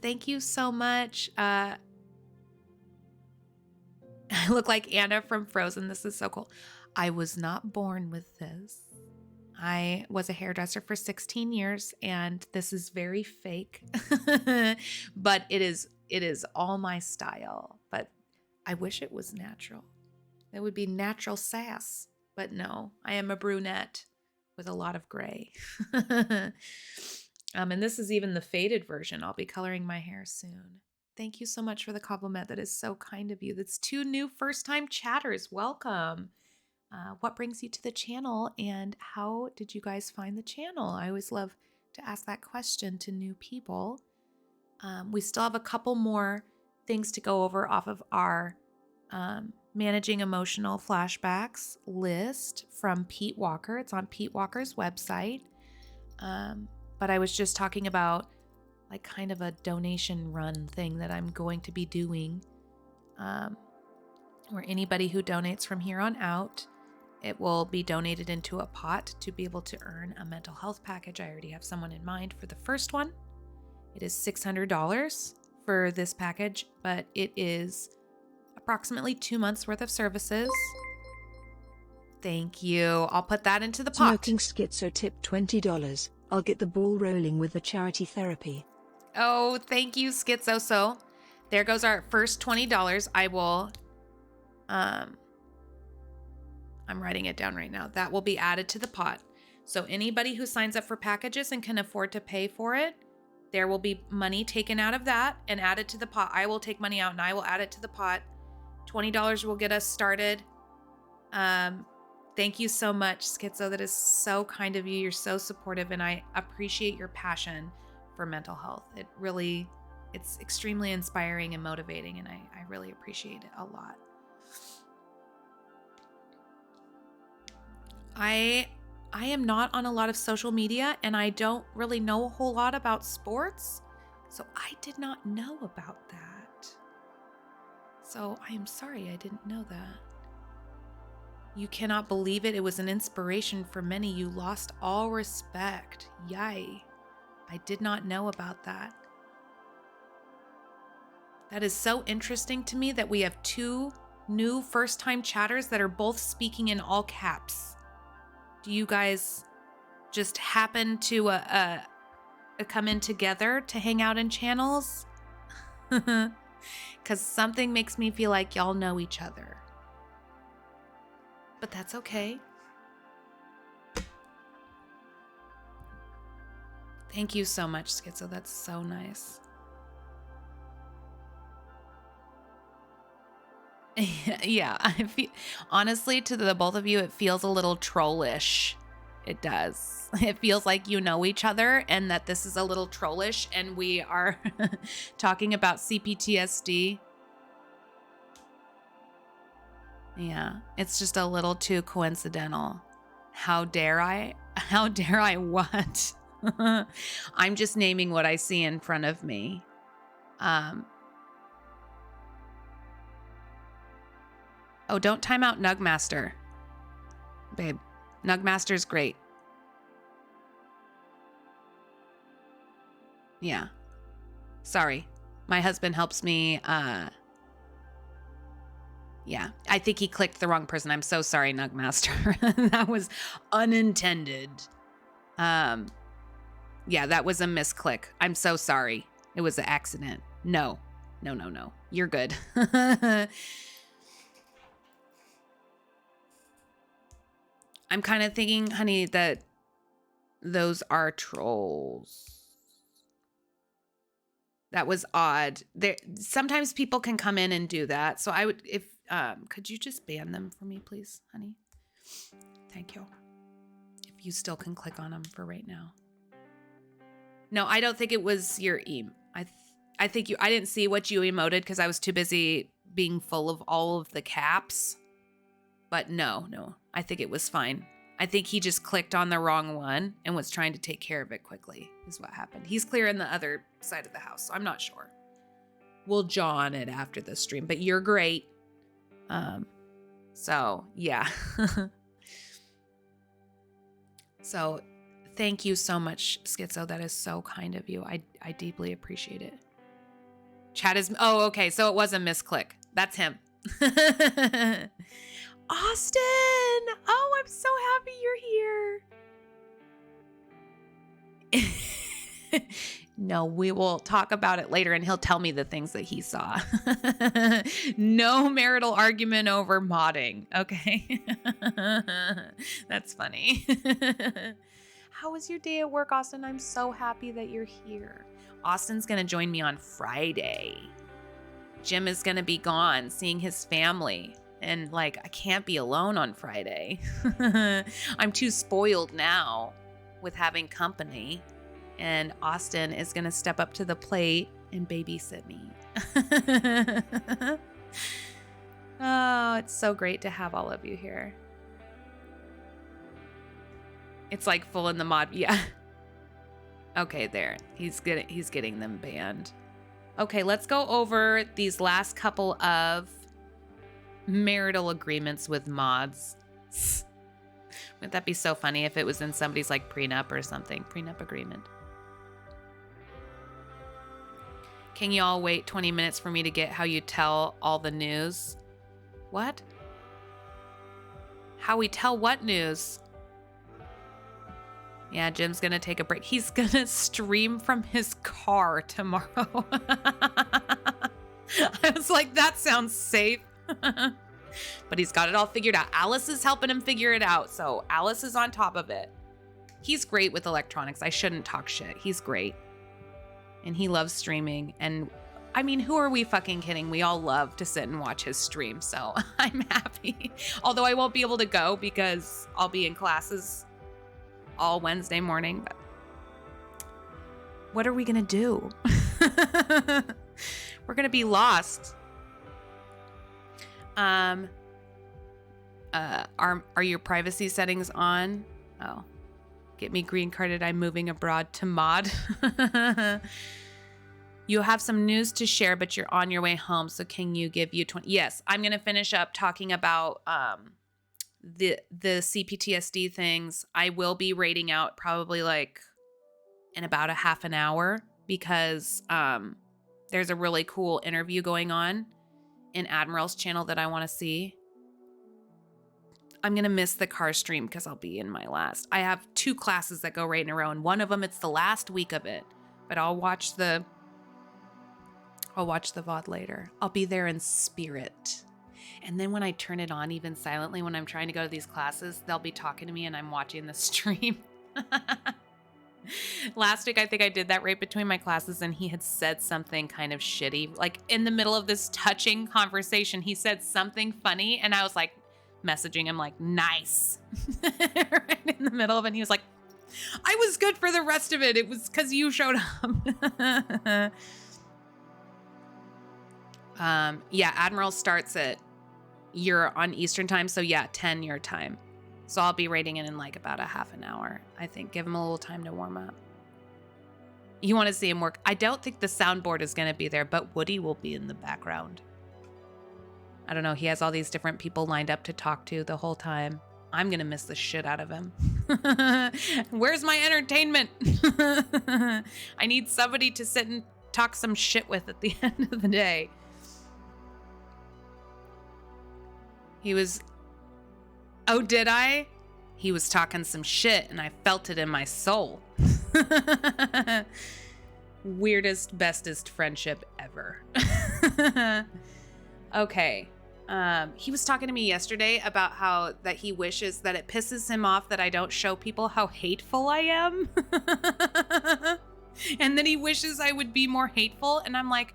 Thank you so much. I look like Anna from Frozen. This is so cool. I was not born with this. I was a hairdresser for 16 years, and this is very fake, but it is all my style. But I wish it was natural. It would be natural sass, but no, I am a brunette with a lot of gray. And this is even the faded version. I'll be coloring my hair soon. Thank you so much for the compliment. That is so kind of you. That's 2 new first-time chatters. Welcome. What brings you to the channel, and how did you guys find the channel? I always love to ask that question to new people. We still have a couple more things to go over off of our Managing Emotional Flashbacks list from Pete Walker. It's on Pete Walker's website. But I was just talking about like kind of a donation run thing that I'm going to be doing, where anybody who donates from here on out, it will be donated into a pot to be able to earn a mental health package. I already have someone in mind for the first one. It is $600 for this package, but it is approximately 2 months worth of services. Thank you. I'll put that into the pot. Smoking Schizo tip $20. I'll get the ball rolling with the charity therapy. Oh, thank you, Schizo. So there goes our first $20. I will, I'm writing it down right now. That will be added to the pot. So anybody who signs up for packages and can afford to pay for it, there will be money taken out of that and added to the pot. I will take money out and I will add it to the pot. $20 will get us started. Thank you so much, Schizo. That is so kind of you. You're so supportive, and I appreciate your passion for mental health. It's extremely inspiring and motivating, and I really appreciate it a lot. I am not on a lot of social media, and I don't really know a whole lot about sports, so I did not know about that. So I am sorry I didn't know that. You cannot believe it. It was an inspiration for many. You lost all respect. Yay. I did not know about that. That is so interesting to me that we have 2 new first-time chatters that are both speaking in all caps. Do you guys just happen to come in together to hang out in channels? Because something makes me feel like y'all know each other. But that's okay. Thank you so much, Schizo. That's so nice. Yeah, honestly, to the both of you, it feels a little trollish. It does. It feels like you know each other and that this is a little trollish and we are talking about cPTSD. Yeah, it's just a little too coincidental. How dare I? How dare I what? I'm just naming what I see in front of me. Oh, don't time out Nugmaster. Babe, Nugmaster's great. Yeah. Sorry. My husband helps me. Yeah, I think he clicked the wrong person. I'm so sorry, Nugmaster. That was unintended. Yeah, that was a misclick. I'm so sorry. It was an accident. No. You're good. I'm kind of thinking, honey, that those are trolls. That was odd. Sometimes people can come in and do that. So I would, could you just ban them for me, please, honey? Thank you. If you still can click on them for right now. No, I don't think it was your I think I didn't see what you emoted because I was too busy being full of all of the caps. But no, I think it was fine. I think he just clicked on the wrong one and was trying to take care of it quickly is what happened. He's clear in the other side of the house, so I'm not sure. we'll jaw on it after the stream, but you're great. So yeah. So thank you so much, Schizo. That is so kind of you. I deeply appreciate it. Chat is, oh, okay. So it was a misclick. That's him. Austin. Oh, I'm so happy you're here. No, we will talk about it later and he'll tell me the things that he saw. No marital argument over modding. Okay. That's funny. How was your day at work, Austin? I'm so happy that you're here. Austin's going to join me on Friday. Jim is going to be gone seeing his family. And I can't be alone on Friday. I'm too spoiled now with having company. And Austin is going to step up to the plate and babysit me. Oh, it's so great to have all of you here. It's full in the mod. Yeah. Okay, there. He's getting them banned. Okay, let's go over these last couple of marital agreements with mods. Wouldn't that be so funny if it was in somebody's prenup or something? Prenup agreement. Can you all wait 20 minutes for me to get how you tell all the news? What? How we tell what news? Yeah, Jim's gonna take a break. He's gonna stream from his car tomorrow. I was like, that sounds safe. But he's got it all figured out. Alice is helping him figure it out, so Alice is on top of it. He's great with electronics. I shouldn't talk shit. He's great. And he loves streaming. And I mean, who are we fucking kidding? We all love to sit and watch his stream, so I'm happy. Although I won't be able to go because I'll be in classes all Wednesday morning. But what are we gonna do? We're gonna be lost. Are your privacy settings on? Oh, get me green carded. I'm moving abroad to mod. You have some news to share, but you're on your way home. So can you give you 20? Yes, I'm going to finish up talking about the cPTSD things. I will be rating out probably in about a half an hour because there's a really cool interview going on in Admiral's channel that I want to see. I'm going to miss the car stream because I'll be in my last. I have 2 classes that go right in a row, and one of them, it's the last week of it. But I'll watch the VOD later. I'll be there in spirit. And then when I turn it on, even silently, when I'm trying to go to these classes, they'll be talking to me and I'm watching the stream. Last week, I think I did that right between my classes, and he had said something kind of shitty. In the middle of this touching conversation, he said something funny, and I was messaging him nice. Right in the middle of it, and he was like, I was good for the rest of it. It was because you showed up. Yeah, Admiral starts you're on Eastern time, so yeah, 10 your time. So I'll be rating it in about a half an hour, I think. Give him a little time to warm up. You want to see him work? I don't think the soundboard is going to be there, but Woody will be in the background. I don't know. He has all these different people lined up to talk to the whole time. I'm going to miss the shit out of him. Where's my entertainment? I need somebody to sit and talk some shit with at the end of the day. He was... Oh, did I? He was talking some shit, and I felt it in my soul. Weirdest, bestest friendship ever. Okay. He was talking to me yesterday about how that he wishes that it pisses him off that I don't show people how hateful I am. And then he wishes I would be more hateful. And I'm like,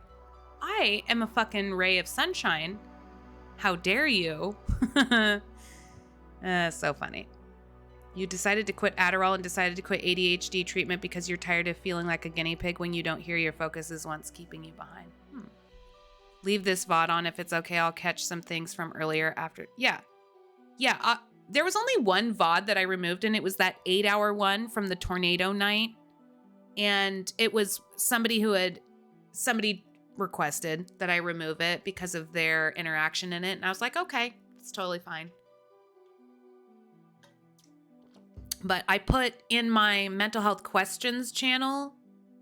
I am a fucking ray of sunshine. How dare you? So funny. You decided to quit Adderall and decided to quit ADHD treatment because you're tired of feeling like a guinea pig when you don't hear your focus is once keeping you behind. Leave this VOD on if it's okay. I'll catch some things from earlier after. Yeah. There was only one VOD that I removed, and it was that 8-hour one from the tornado night. And it was somebody requested that I remove it because of their interaction in it. And I was like, okay, it's totally fine. But I put in my mental health questions channel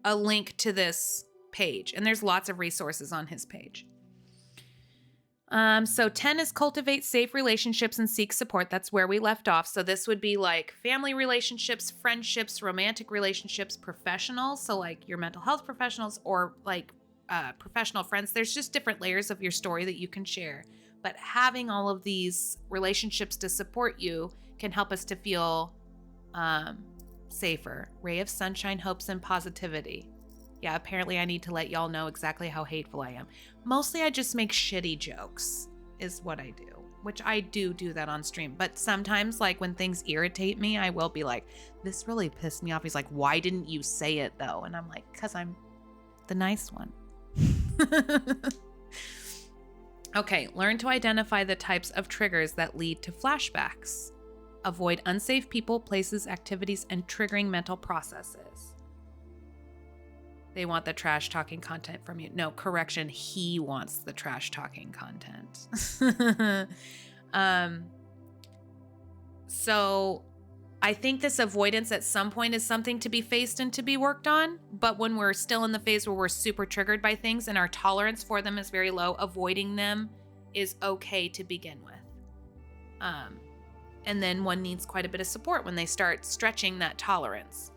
a link to this page, and there's lots of resources on his page. So 10 is cultivate safe relationships and seek support. That's where we left off. So this would be like family relationships, friendships, romantic relationships, professionals. So like your mental health professionals or like professional friends. There's just different layers of your story that you can share. But having all of these relationships to support you can help us to feel safer. Ray of sunshine, hopes, and positivity. Yeah, apparently I need to let y'all know exactly how hateful I am. Mostly I just make shitty jokes is what I do, which I do that on stream. But sometimes like when things irritate me, I will be like, this really pissed me off. He's like, why didn't you say it though? And I'm like, because I'm the nice one. Okay, learn to identify the types of triggers that lead to flashbacks. Avoid unsafe people, places, activities, and triggering mental processes. They want the trash talking content from you. No, correction. He wants the trash talking content. So I think this avoidance at some point is something to be faced and to be worked on. But when we're still in the phase where we're super triggered by things and our tolerance for them is very low, avoiding them is okay to begin with. And then one needs quite a bit of support when they start stretching that tolerance.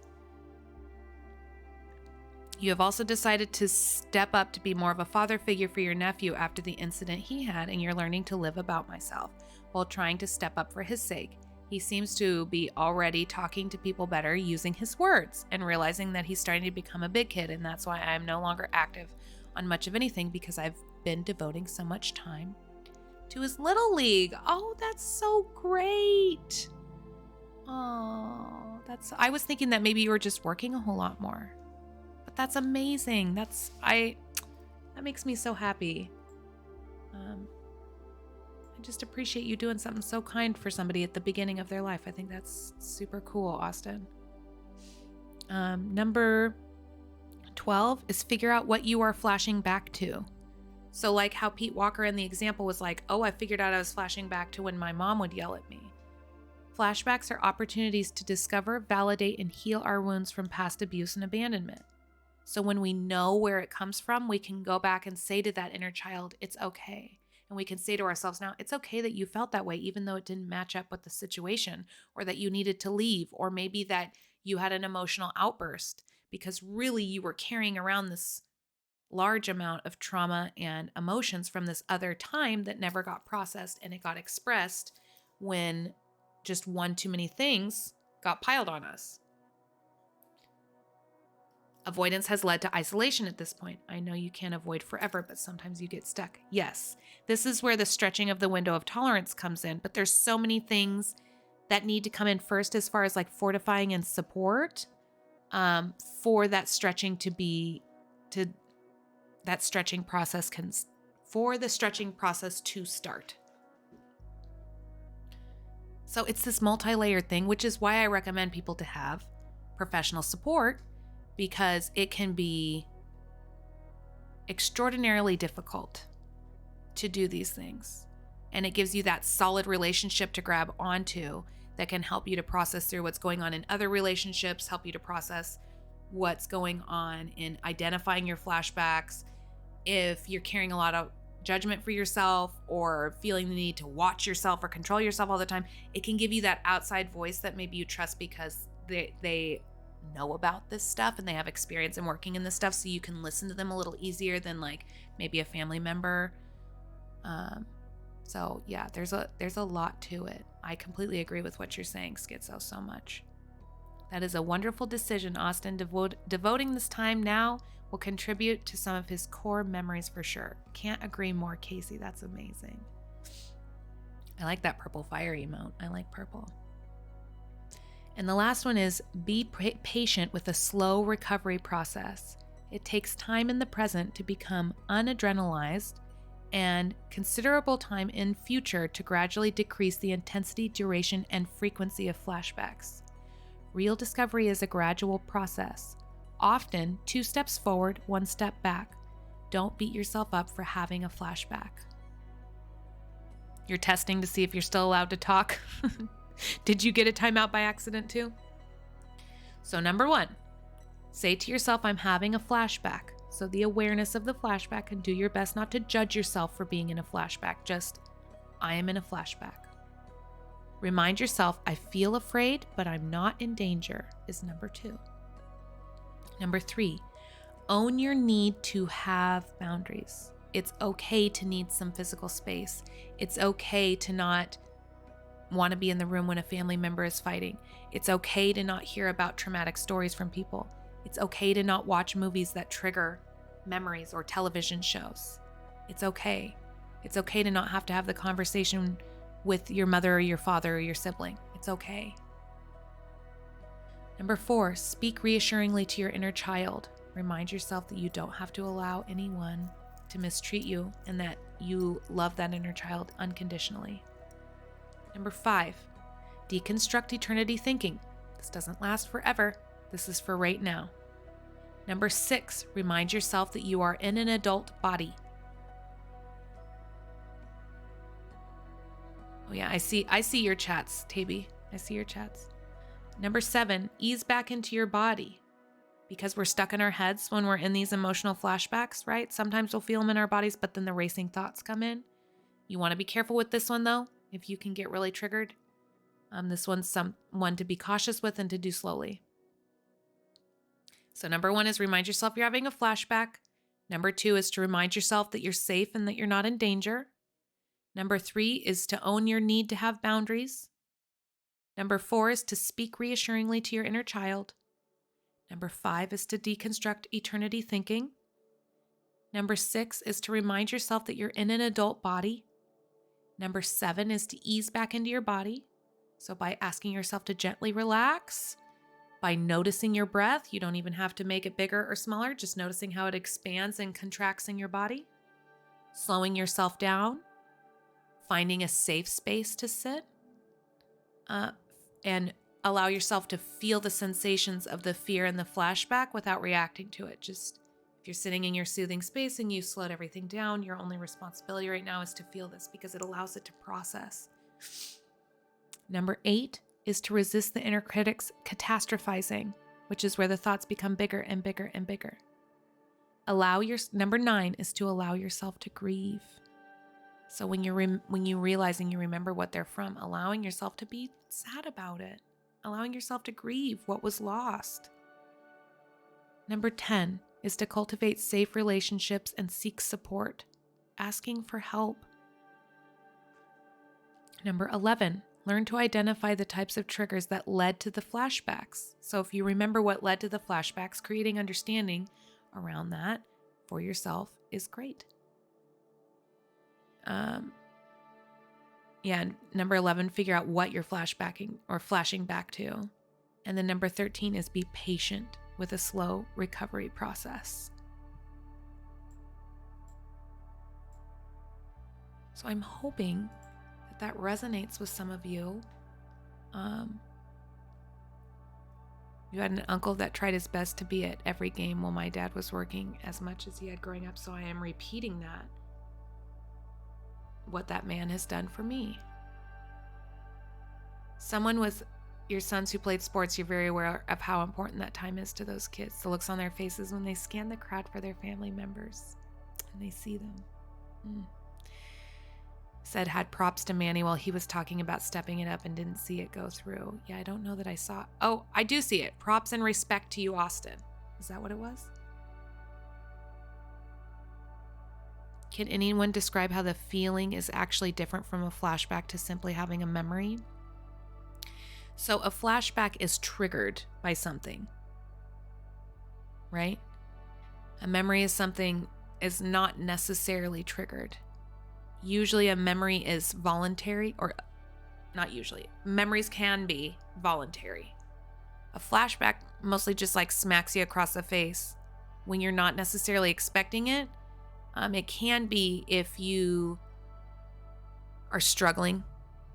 You have also decided to step up to be more of a father figure for your nephew after the incident he had, and you're learning to live about myself while trying to step up for his sake. He seems to be already talking to people better using his words and realizing that he's starting to become a big kid, and that's why I'm no longer active on much of anything because I've been devoting so much time to his little league. Oh, that's so great. Oh, I was thinking that maybe you were just working a whole lot more. But that's amazing. That makes me so happy. I just appreciate you doing something so kind for somebody at the beginning of their life. I think that's super cool, Austin. Number 12 is figure out what you are flashing back to. So like how Pete Walker in the example was like, oh, I figured out I was flashing back to when my mom would yell at me. Flashbacks are opportunities to discover, validate, and heal our wounds from past abuse and abandonment. So when we know where it comes from, we can go back and say to that inner child, it's okay. And we can say to ourselves now, it's okay that you felt that way, even though it didn't match up with the situation, or that you needed to leave, or maybe that you had an emotional outburst because really you were carrying around this large amount of trauma and emotions from this other time that never got processed, and it got expressed when just one too many things got piled on us. Avoidance has led to isolation at this point. I know you can't avoid forever, but sometimes you get stuck. Yes, this is where the stretching of the window of tolerance comes in, but there's so many things that need to come in first as far as like fortifying and support for that stretching that stretching process for the stretching process to start. So it's this multi-layered thing, which is why I recommend people to have professional support, because it can be extraordinarily difficult to do these things. And it gives you that solid relationship to grab onto that can help you to process through what's going on in other relationships, help you to process what's going on in identifying your flashbacks. If you're carrying a lot of judgment for yourself or feeling the need to watch yourself or control yourself all the time, it can give you that outside voice that maybe you trust because they know about this stuff and they have experience in working in this stuff, so you can listen to them a little easier than like maybe a family member. So yeah, there's a lot to it. I completely agree with what you're saying, Schizo, so much. That is a wonderful decision, Austin. Devoting this time now will contribute to some of his core memories for sure. Can't agree more, Casey. That's amazing. I like that purple fire emote. I like purple. And the last one is be patient with a slow recovery process. It takes time in the present to become unadrenalized and considerable time in future to gradually decrease the intensity, duration, and frequency of flashbacks. Real discovery is a gradual process, often 2 steps forward, 1 step back. don't beat yourself up for having a flashback. You're testing to see if you're still allowed to talk. Did you get a timeout by accident too? So number 1, say to yourself, I'm having a flashback. So the awareness of the flashback, and do your best not to judge yourself for being in a flashback. Just, I am in a flashback. Remind yourself, I feel afraid, but I'm not in danger, is number 2. Number 3, own your need to have boundaries. It's okay to need some physical space. It's okay to not want to be in the room when a family member is fighting. It's okay to not hear about traumatic stories from people. It's okay to not watch movies that trigger memories or television shows. It's okay. It's okay to not have to have the conversation with your mother or your father or your sibling. It's okay. Number 4, speak reassuringly to your inner child. Remind yourself that you don't have to allow anyone to mistreat you and that you love that inner child unconditionally. Number 5, deconstruct eternity thinking. This doesn't last forever. This is for right now. Number 6, remind yourself that you are in an adult body. Oh yeah, I see your chats, Taby. I see your chats. Number 7, ease back into your body. Because we're stuck in our heads when we're in these emotional flashbacks, right? Sometimes we'll feel them in our bodies, but then the racing thoughts come in. You want to be careful with this one though, if you can get really triggered. This one's one to be cautious with and to do slowly. So number 1 is remind yourself you're having a flashback. Number 2 is to remind yourself that you're safe and that you're not in danger. Number 3 is to own your need to have boundaries. Number 4 is to speak reassuringly to your inner child. Number 5 is to deconstruct eternity thinking. Number 6 is to remind yourself that you're in an adult body. Number 7 is to ease back into your body. So by asking yourself to gently relax, by noticing your breath, you don't even have to make it bigger or smaller, just noticing how it expands and contracts in your body. Slowing yourself down, finding a safe space to sit, and allow yourself to feel the sensations of the fear and the flashback without reacting to it. Just if you're sitting in your soothing space and you slowed everything down, your only responsibility right now is to feel this because it allows it to process. Number 8 is to resist the inner critic's catastrophizing, which is where the thoughts become bigger and bigger and bigger. Number 9 is to allow yourself to grieve. So when you realize and you remember what they're from, allowing yourself to be sad about it, allowing yourself to grieve what was lost. Number 10 is to cultivate safe relationships and seek support, asking for help. Number 11, learn to identify the types of triggers that led to the flashbacks. So if you remember what led to the flashbacks, creating understanding around that for yourself is great. Number 11, figure out what you're flashbacking or flashing back to. And then number 13 is be patient with a slow recovery process. So I'm hoping that resonates with some of you. You had an uncle that tried his best to be at every game while my dad was working as much as he had growing up. So I am repeating that. What that man has done for me. Someone with your sons who played sports, you're very aware of how important that time is to those kids. The looks on their faces when they scan the crowd for their family members and they see them. Said had props to Manny while he was talking about stepping it up and didn't see it go through. Yeah, I don't know that I saw. Oh, I do see it. Props and respect to you, Austin. Is that what it was? Can anyone describe how the feeling is actually different from a flashback to simply having a memory? So a flashback is triggered by something, right? A memory is not necessarily triggered. Usually a memory is voluntary, or not usually. Memories can be voluntary. A flashback mostly just like smacks you across the face when you're not necessarily expecting it. It can be if you are struggling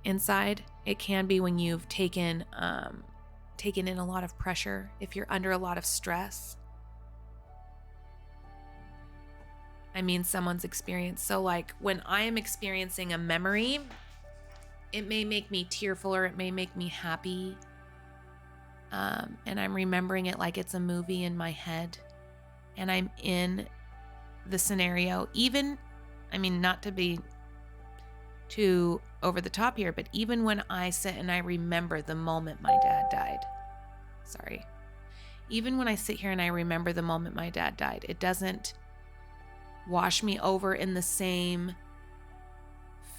inside. It can be when you've taken in a lot of pressure, if you're under a lot of stress. I mean someone's experience. So like when I am experiencing a memory, it may make me tearful or it may make me happy. And I'm remembering it like it's a movie in my head. And I'm in the scenario. Even, I mean, not to be too over the top here, but even when I sit and I remember the moment my dad died. Sorry. Even when I sit here and I remember the moment my dad died, it doesn't wash me over in the same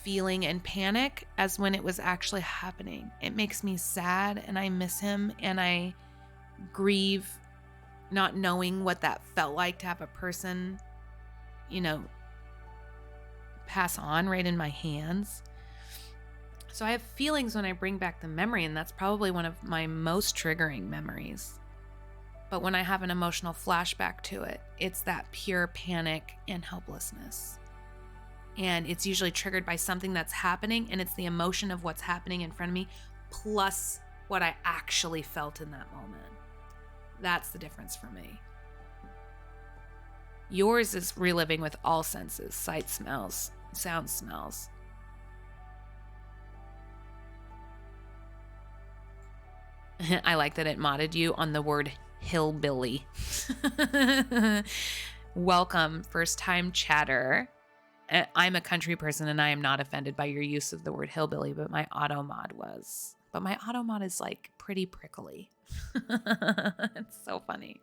feeling and panic as when it was actually happening. It makes me sad and I miss him and I grieve not knowing what that felt like to have a person, you know, pass on right in my hands. So I have feelings when I bring back the memory, and that's probably one of my most triggering memories. But when I have an emotional flashback to it, it's that pure panic and helplessness. And it's usually triggered by something that's happening, and it's the emotion of what's happening in front of me, plus what I actually felt in that moment. That's the difference for me. Yours is reliving with all senses, sight, smells, sound, smells. I like that it modded you on the word hillbilly. Welcome, first time chatter. I'm a country person and I am not offended by your use of the word hillbilly, but my auto mod was. But my auto mod is like pretty prickly. It's so funny.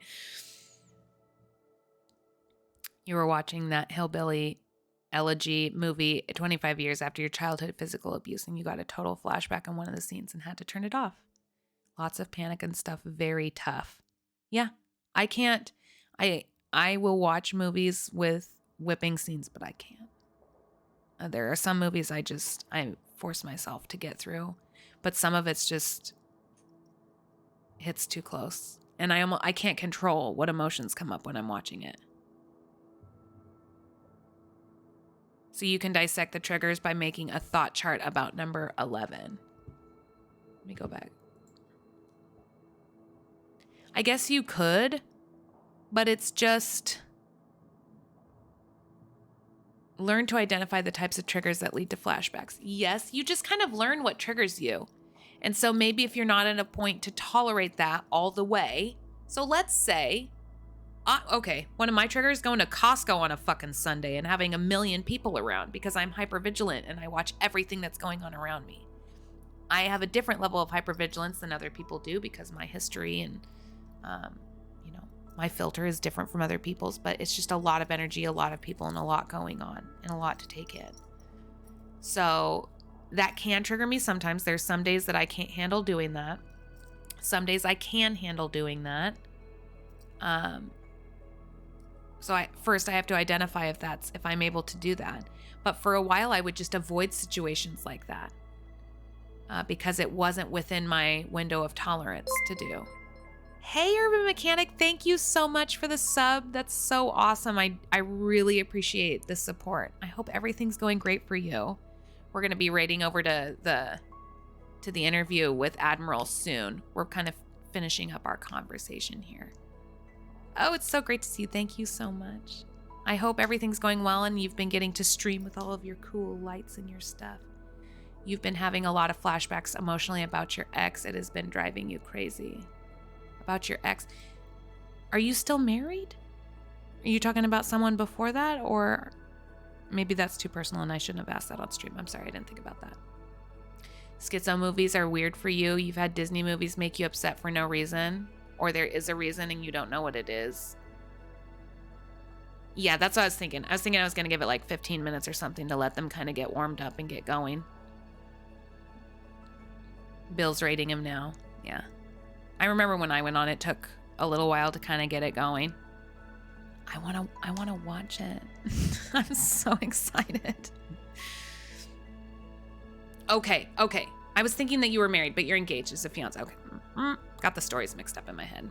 You were watching that hillbilly elegy movie 25 years after your childhood physical abuse and you got a total flashback on one of the scenes and had to turn it off. Lots of panic and stuff. Very tough. Yeah, I can't. I will watch movies with whipping scenes, but I can't. There are some movies I force myself to get through, but some of it's just hits too close. And I can't control what emotions come up when I'm watching it. So you can dissect the triggers by making a thought chart about number 11. Let me go back. I guess you could, but it's just learn to identify the types of triggers that lead to flashbacks. Yes, you just kind of learn what triggers you. And so maybe if you're not at a point to tolerate that all the way. So let's say, okay, one of my triggers going to Costco on a fucking Sunday and having a million people around because I'm hypervigilant and I watch everything that's going on around me. I have a different level of hypervigilance than other people do because my history and my filter is different from other people's, but it's just a lot of energy, a lot of people, and a lot going on, and a lot to take in. So that can trigger me sometimes. There's some days that I can't handle doing that. Some days I can handle doing that. So I have to identify if I'm able to do that. But for a while, I would just avoid situations like that because it wasn't within my window of tolerance to do. Hey, Urban Mechanic, thank you so much for the sub. That's so awesome. I really appreciate the support. I hope everything's going great for you. We're going to be raiding over to the interview with Admiral soon. We're kind of finishing up our conversation here. Oh, it's so great to see you. Thank you so much. I hope everything's going well and you've been getting to stream with all of your cool lights and your stuff. You've been having a lot of flashbacks emotionally about your ex. It has been driving you crazy. About your ex. Are you still married? Are you talking about someone before that? Or maybe that's too personal and I shouldn't have asked that on stream. I'm sorry, I didn't think about that. Schizo movies are weird for you. You've had Disney movies make you upset for no reason. Or there is a reason and you don't know what it is. Yeah, that's what I was thinking. I was thinking I was going to give it like 15 minutes or something to let them kind of get warmed up and get going. Bill's rating him now. Yeah. I remember when I went on, it took a little while to kind of get it going. I want to watch it. I'm so excited. Okay. I was thinking that you were married, but you're engaged as a fiance. Okay. Got the stories mixed up in my head.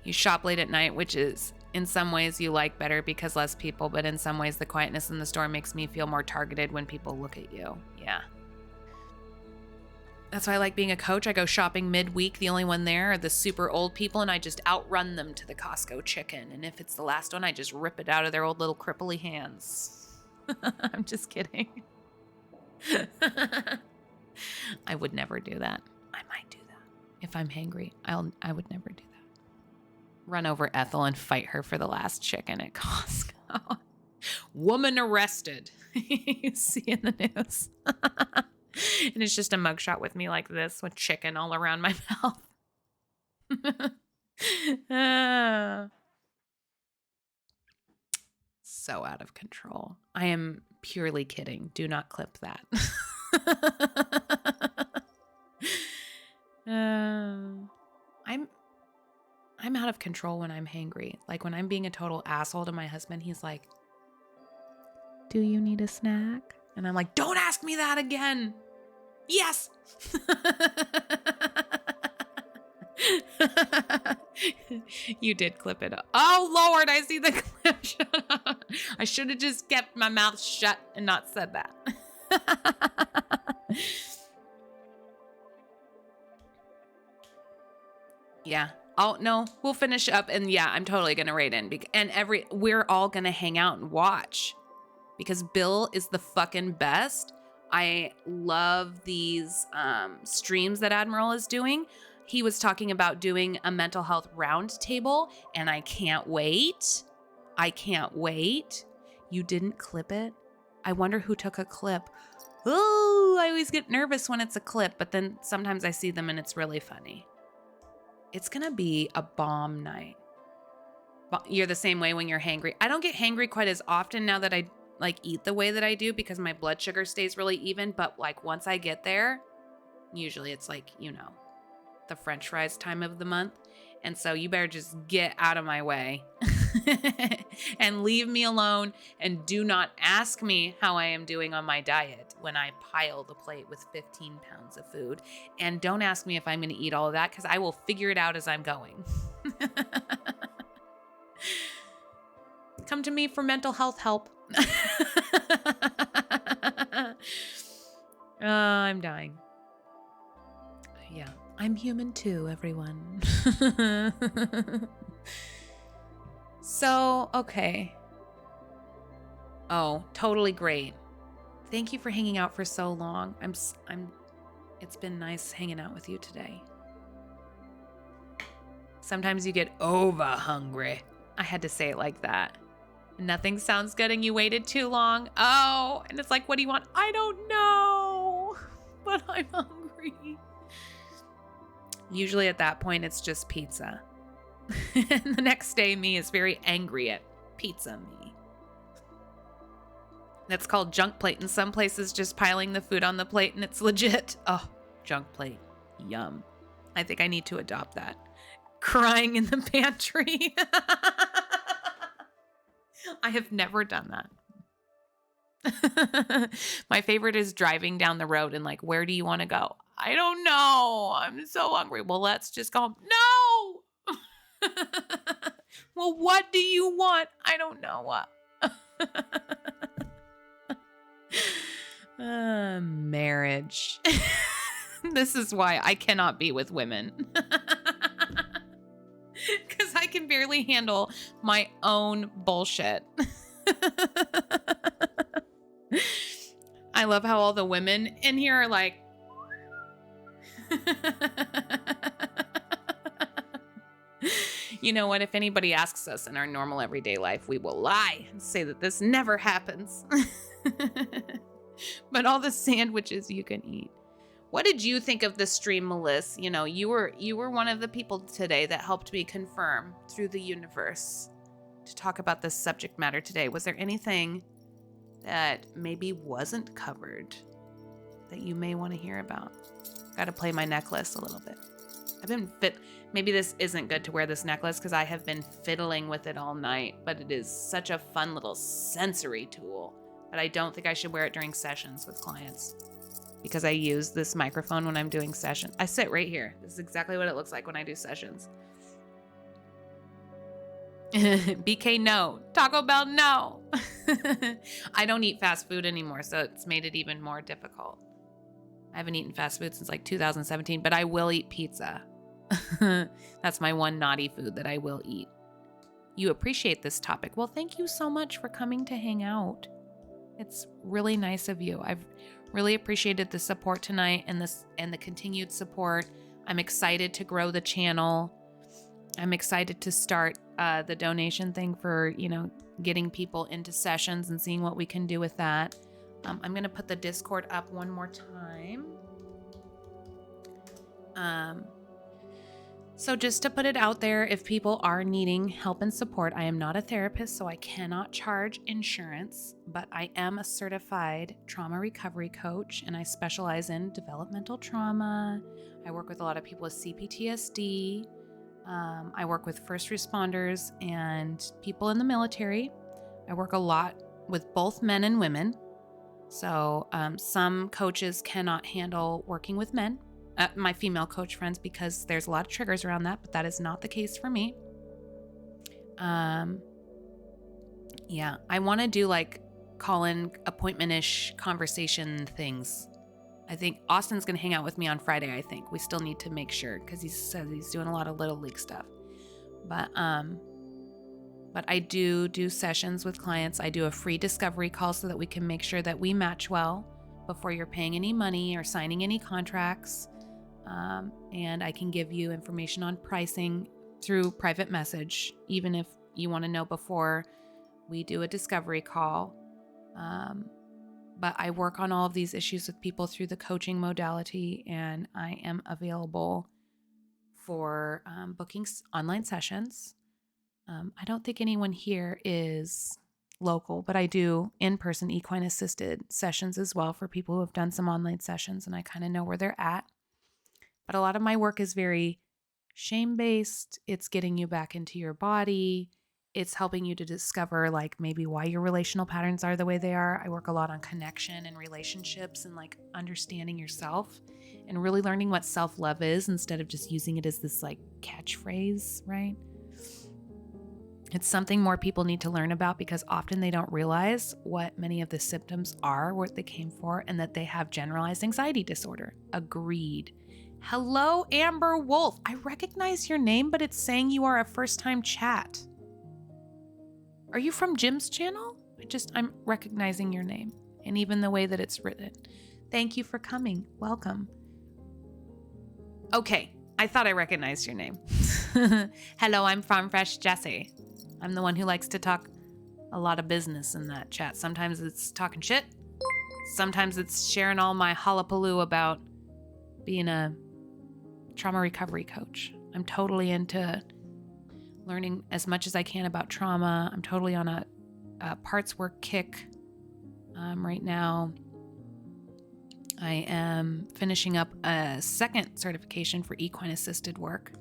You shop late at night, which is in some ways you like better because less people, but in some ways the quietness in the store makes me feel more targeted when people look at you. Yeah. That's why I like being a coach. I go shopping midweek. The only one there are the super old people, and I just outrun them to the Costco chicken. And if it's the last one, I just rip it out of their old little cripply hands. I'm just kidding. I would never do that. I might do that. If I'm hangry, I would never do that. Run over Ethel and fight her for the last chicken at Costco. Woman arrested. You see in the news. And it's just a mugshot with me like this with chicken all around my mouth. So out of control. I am purely kidding. Do not clip that. I'm out of control when I'm hangry. Like when I'm being a total asshole to my husband, he's like, "Do you need a snack?" And I'm like, "Don't ask me that again." Yes. You did clip it up. Oh, Lord, I see the clip. Shut up. I should have just kept my mouth shut and not said that. Yeah. Oh, no, we'll finish up. And yeah, I'm totally going to rate in. And we're all going to hang out and watch because Bill is the fucking best. I love these streams that Admiral is doing. He was talking about doing a mental health roundtable, and I can't wait. I can't wait. You didn't clip it? I wonder who took a clip. Oh, I always get nervous when it's a clip, but then sometimes I see them and it's really funny. It's going to be a bomb night. You're the same way when you're hangry. I don't get hangry quite as often now that I like eat the way that I do because my blood sugar stays really even. But like once I get there, usually it's like, you know, the French fries time of the month. And so you better just get out of my way and leave me alone. And do not ask me how I am doing on my diet when I pile the plate with 15 pounds of food. And don't ask me if I'm going to eat all of that because I will figure it out as I'm going. Come to me for mental health help. I'm dying. Yeah, I'm human too, everyone. So, okay. Oh, totally great. Thank you for hanging out for so long. It's been nice hanging out with you today. Sometimes you get over hungry. I had to say it like that. Nothing sounds good and you waited too long. Oh, and it's like, what do you want? I don't know, but I'm hungry. Usually at that point, it's just pizza. And the next day, me is very angry at pizza me. That's called junk plate. In some places, just piling the food on the plate and it's legit. Oh, junk plate. Yum. I think I need to adopt that. Crying in the pantry. I have never done that. My favorite is driving down the road and like, where do you want to go? I don't know. I'm so hungry. Well, let's just go home. No! Well, what do you want? I don't know what. Marriage. This is why I cannot be with women. Because I can barely handle my own bullshit. I love how all the women in here are like, you know what? If anybody asks us in our normal everyday life, we will lie and say that this never happens. But all the sandwiches you can eat. What did you think of the stream, Melissa? You know, you were one of the people today that helped me confirm through the universe to talk about this subject matter today. Was there anything that maybe wasn't covered that you may want to hear about? Got to play my necklace a little bit. Maybe this isn't good to wear this necklace because I have been fiddling with it all night, but it is such a fun little sensory tool. But I don't think I should wear it during sessions with clients because I use this microphone when I'm doing sessions. I sit right here. This is exactly what it looks like when I do sessions. BK, no. Taco Bell, no. I don't eat fast food anymore, so it's made it even more difficult. I haven't eaten fast food since like 2017, but I will eat pizza. That's my one naughty food that I will eat. You appreciate this topic. Well, thank you so much for coming to hang out. It's really nice of you. I've really appreciated the support tonight and the continued support. I'm excited to grow the channel. I'm excited to start the donation thing for, getting people into sessions and seeing what we can do with that. I'm going to put the Discord up one more time. So just to put it out there, if people are needing help and support, I am not a therapist, so I cannot charge insurance, but I am a certified trauma recovery coach, and I specialize in developmental trauma. I work with a lot of people with cPTSD. I work with first responders and people in the military. I work a lot with both men and women. So some coaches cannot handle working with men. My female coach friends, because there's a lot of triggers around that, but that is not the case for me. I want to do like call-in appointment-ish conversation things. I think Austin's going to hang out with me on Friday, I think. We still need to make sure because he says he's doing a lot of Little League stuff. But I do sessions with clients. I do a free discovery call so that we can make sure that we match well before you're paying any money or signing any contracts. And I can give you information on pricing through private message, even if you want to know before we do a discovery call. But I work on all of these issues with people through the coaching modality, and I am available for booking online sessions. I don't think anyone here is local, but I do in-person equine assisted sessions as well for people who have done some online sessions, and I kind of know where they're at. But a lot of my work is very shame-based. It's getting you back into your body. It's helping you to discover like maybe why your relational patterns are the way they are. I work a lot on connection and relationships and like understanding yourself and really learning what self-love is instead of just using it as this like catchphrase, right? It's something more people need to learn about because often they don't realize what many of the symptoms are, what they came for, and that they have generalized anxiety disorder. Agreed. Hello, Amber Wolf. I recognize your name, but it's saying you are a first-time chat. Are you from Jim's channel? I'm recognizing your name and even the way that it's written. Thank you for coming. Welcome. Okay, I thought I recognized your name. Hello, I'm Farm Fresh Jessie. I'm the one who likes to talk a lot of business in that chat. Sometimes it's talking shit. Sometimes it's sharing all my hullabaloo about being a trauma recovery coach. I'm totally into learning as much as I can about trauma. I'm totally on a parts work kick right now. I am finishing up a second certification for equine assisted work.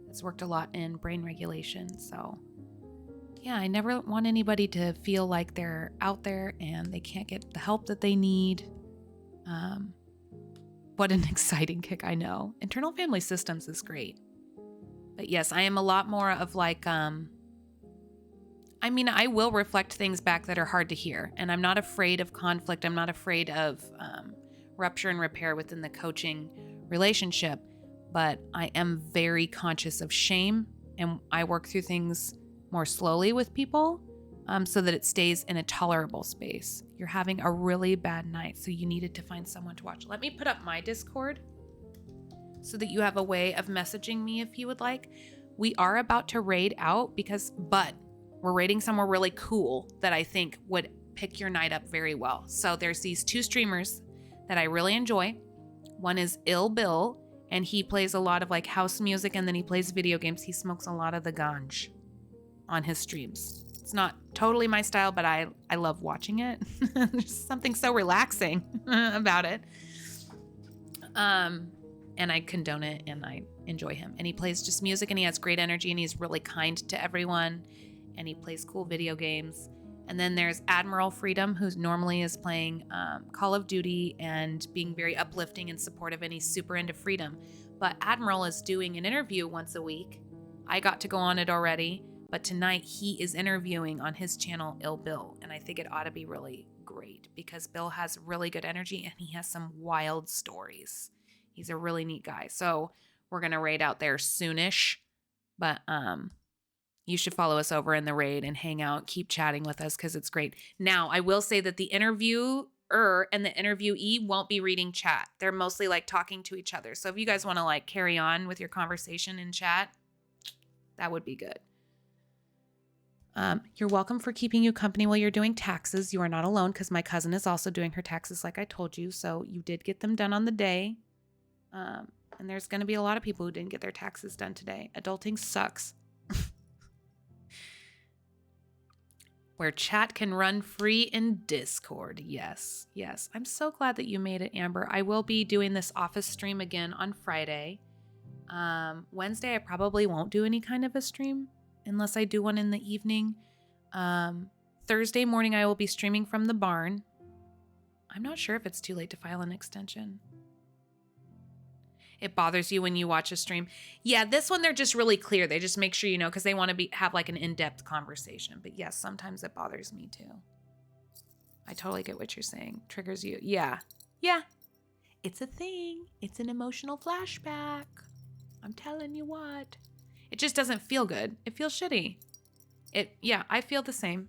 It's worked a lot in brain regulation. So yeah, I never want anybody to feel like they're out there and they can't get the help that they need. What an exciting kick, I know. Internal family systems is great. But yes, I am a lot more of like, I will reflect things back that are hard to hear. And I'm not afraid of conflict. I'm not afraid of rupture and repair within the coaching relationship. But I am very conscious of shame. And I work through things more slowly with people so that it stays in a tolerable space. You're having a really bad night, so you needed to find someone to watch. Let me put up my Discord so that you have a way of messaging me if you would like. We are about to raid out but we're raiding somewhere really cool that I think would pick your night up very well. So there's these two streamers that I really enjoy. One is Ill Bill, and he plays a lot of like house music, and then he plays video games. He smokes a lot of the ganj on his streams. It's not totally my style, but I love watching it. There's something so relaxing about it. And I condone it and I enjoy him. And he plays just music and he has great energy and he's really kind to everyone. And he plays cool video games. And then there's Admiral Freedom, who normally is playing Call of Duty and being very uplifting and supportive, and he's super into freedom. But Admiral is doing an interview once a week. I got to go on it already. But tonight he is interviewing on his channel, Ill Bill, and I think it ought to be really great because Bill has really good energy and he has some wild stories. He's a really neat guy. So we're going to raid out there soonish, but you should follow us over in the raid and hang out, keep chatting with us because it's great. Now, I will say that the interviewer and the interviewee won't be reading chat. They're mostly like talking to each other. So if you guys want to like carry on with your conversation in chat, that would be good. You're welcome for keeping you company while you're doing taxes. You are not alone because my cousin is also doing her taxes like I told you. So you did get them done on the day. And there's going to be a lot of people who didn't get their taxes done today. Adulting sucks. Where chat can run free in Discord. Yes. I'm so glad that you made it, Amber. I will be doing this office stream again on Friday. Wednesday, I probably won't do any kind of a stream unless I do one in the evening. Thursday morning, I will be streaming from the barn. I'm not sure if it's too late to file an extension. It bothers you when you watch a stream. Yeah, this one, they're just really clear. They just make sure you know because they want to have like an in-depth conversation. But yes, sometimes it bothers me too. I totally get what you're saying. Triggers you. Yeah. It's a thing. It's an emotional flashback. I'm telling you what. It just doesn't feel good. It feels shitty. I feel the same.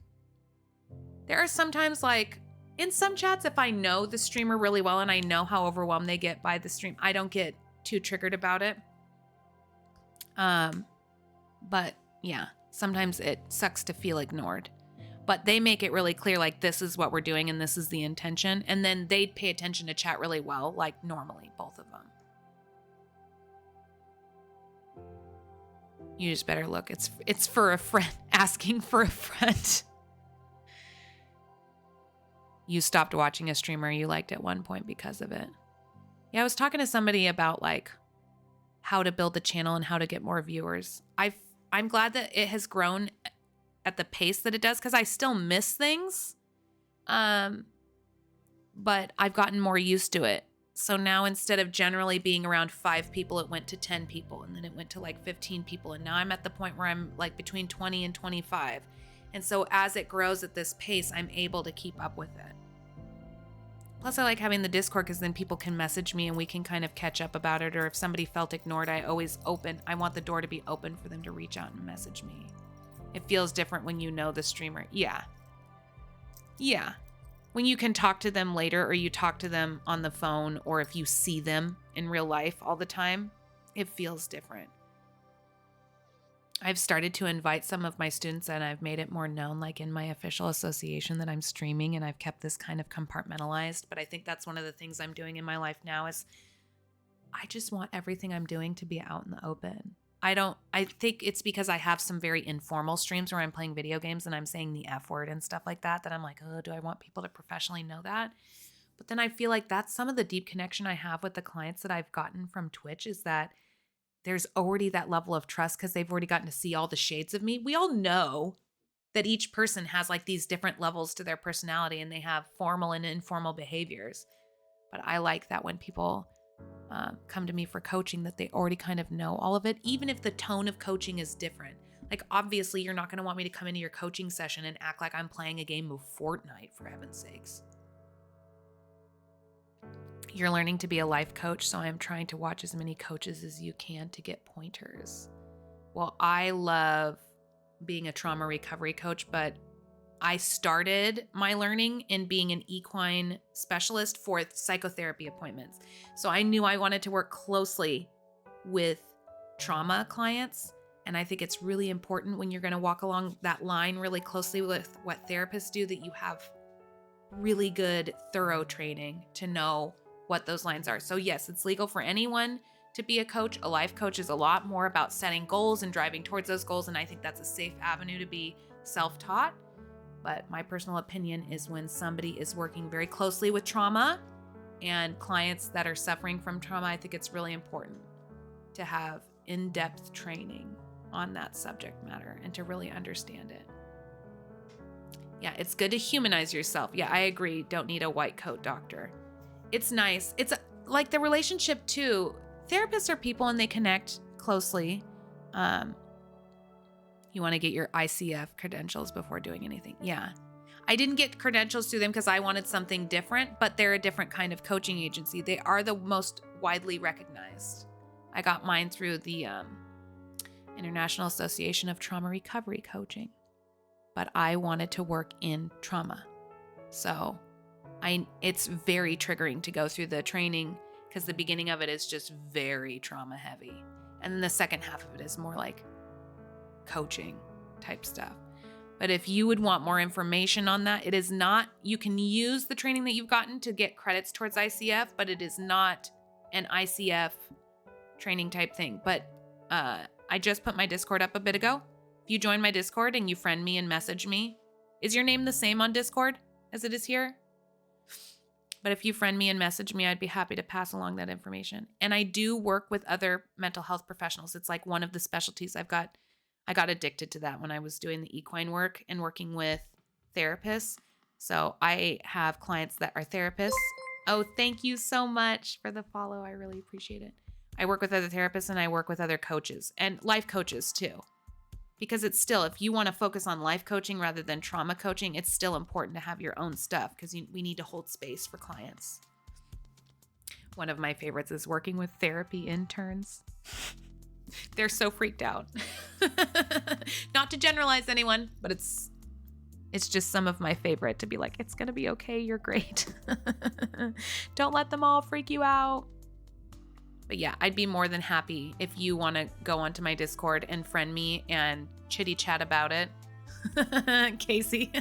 There are sometimes like in some chats, if I know the streamer really well and I know how overwhelmed they get by the stream, I don't get too triggered about it. But yeah, sometimes it sucks to feel ignored. But they make it really clear, like, this is what we're doing and this is the intention. And then they pay attention to chat really well, like normally, both of them. You just better look. It's for a friend, asking for a friend. You stopped watching a streamer you liked at one point because of it. Yeah, I was talking to somebody about like how to build the channel and how to get more viewers. I'm glad that it has grown at the pace that it does because I still miss things. But I've gotten more used to it. So now instead of generally being around 5 people, it went to 10 people and then it went to like 15 people. And now I'm at the point where I'm like between 20 and 25. And so as it grows at this pace, I'm able to keep up with it. Plus, I like having the Discord because then people can message me and we can kind of catch up about it. Or if somebody felt ignored, I want the door to be open for them to reach out and message me. It feels different when you know the streamer. Yeah. When you can talk to them later or you talk to them on the phone or if you see them in real life all the time, it feels different. I've started to invite some of my students and I've made it more known, like in my official association, that I'm streaming, and I've kept this kind of compartmentalized. But I think that's one of the things I'm doing in my life now is I just want everything I'm doing to be out in the open. I think it's because I have some very informal streams where I'm playing video games and I'm saying the F word and stuff like that I'm like, oh, do I want people to professionally know that? But then I feel like that's some of the deep connection I have with the clients that I've gotten from Twitch is that there's already that level of trust because they've already gotten to see all the shades of me. We all know that each person has like these different levels to their personality and they have formal and informal behaviors. But I like that when people come to me for coaching that they already kind of know all of it, even if the tone of coaching is different. Like, obviously, you're not going to want me to come into your coaching session and act like I'm playing a game of Fortnite, for heaven's sakes. You're learning to be a life coach, so I'm trying to watch as many coaches as you can to get pointers. Well, I love being a trauma recovery coach, but I started my learning in being an equine specialist for psychotherapy appointments. So I knew I wanted to work closely with trauma clients. And I think it's really important when you're going to walk along that line really closely with what therapists do, that you have really good, thorough training to know what those lines are. So yes, it's legal for anyone to be a coach. A life coach is a lot more about setting goals and driving towards those goals. And I think that's a safe avenue to be self-taught. But my personal opinion is when somebody is working very closely with trauma and clients that are suffering from trauma, I think it's really important to have in-depth training on that subject matter and to really understand it. Yeah, it's good to humanize yourself. Yeah, I agree. Don't need a white coat doctor. It's nice. It's like the relationship too. Therapists are people and they connect closely. You want to get your ICF credentials before doing anything. Yeah. I didn't get credentials through them because I wanted something different, but they're a different kind of coaching agency. They are the most widely recognized. I got mine through the International Association of Trauma Recovery Coaching, but I wanted to work in trauma. So it's very triggering to go through the training because the beginning of it is just very trauma heavy. And then the second half of it is more like coaching type stuff. But if you would want more information on that, it is not, you can use the training that you've gotten to get credits towards ICF, but it is not an ICF training type thing. But I just put my Discord up a bit ago. If you join my Discord and you friend me and message me, is your name the same on Discord as it is here? But if you friend me and message me, I'd be happy to pass along that information. And I do work with other mental health professionals. It's like one of the specialties I've got. I got addicted to that when I was doing the equine work and working with therapists. So I have clients that are therapists. Oh, thank you so much for the follow. I really appreciate it. I work with other therapists and I work with other coaches and life coaches too. Because it's still, if you want to focus on life coaching rather than trauma coaching, it's still important to have your own stuff because we need to hold space for clients. One of my favorites is working with therapy interns. They're so freaked out. Not to generalize anyone, but it's just some of my favorite to be like, it's going to be okay. You're great. Don't let them all freak you out. But yeah, I'd be more than happy if you want to go onto my Discord and friend me and chitty chat about it. Casey.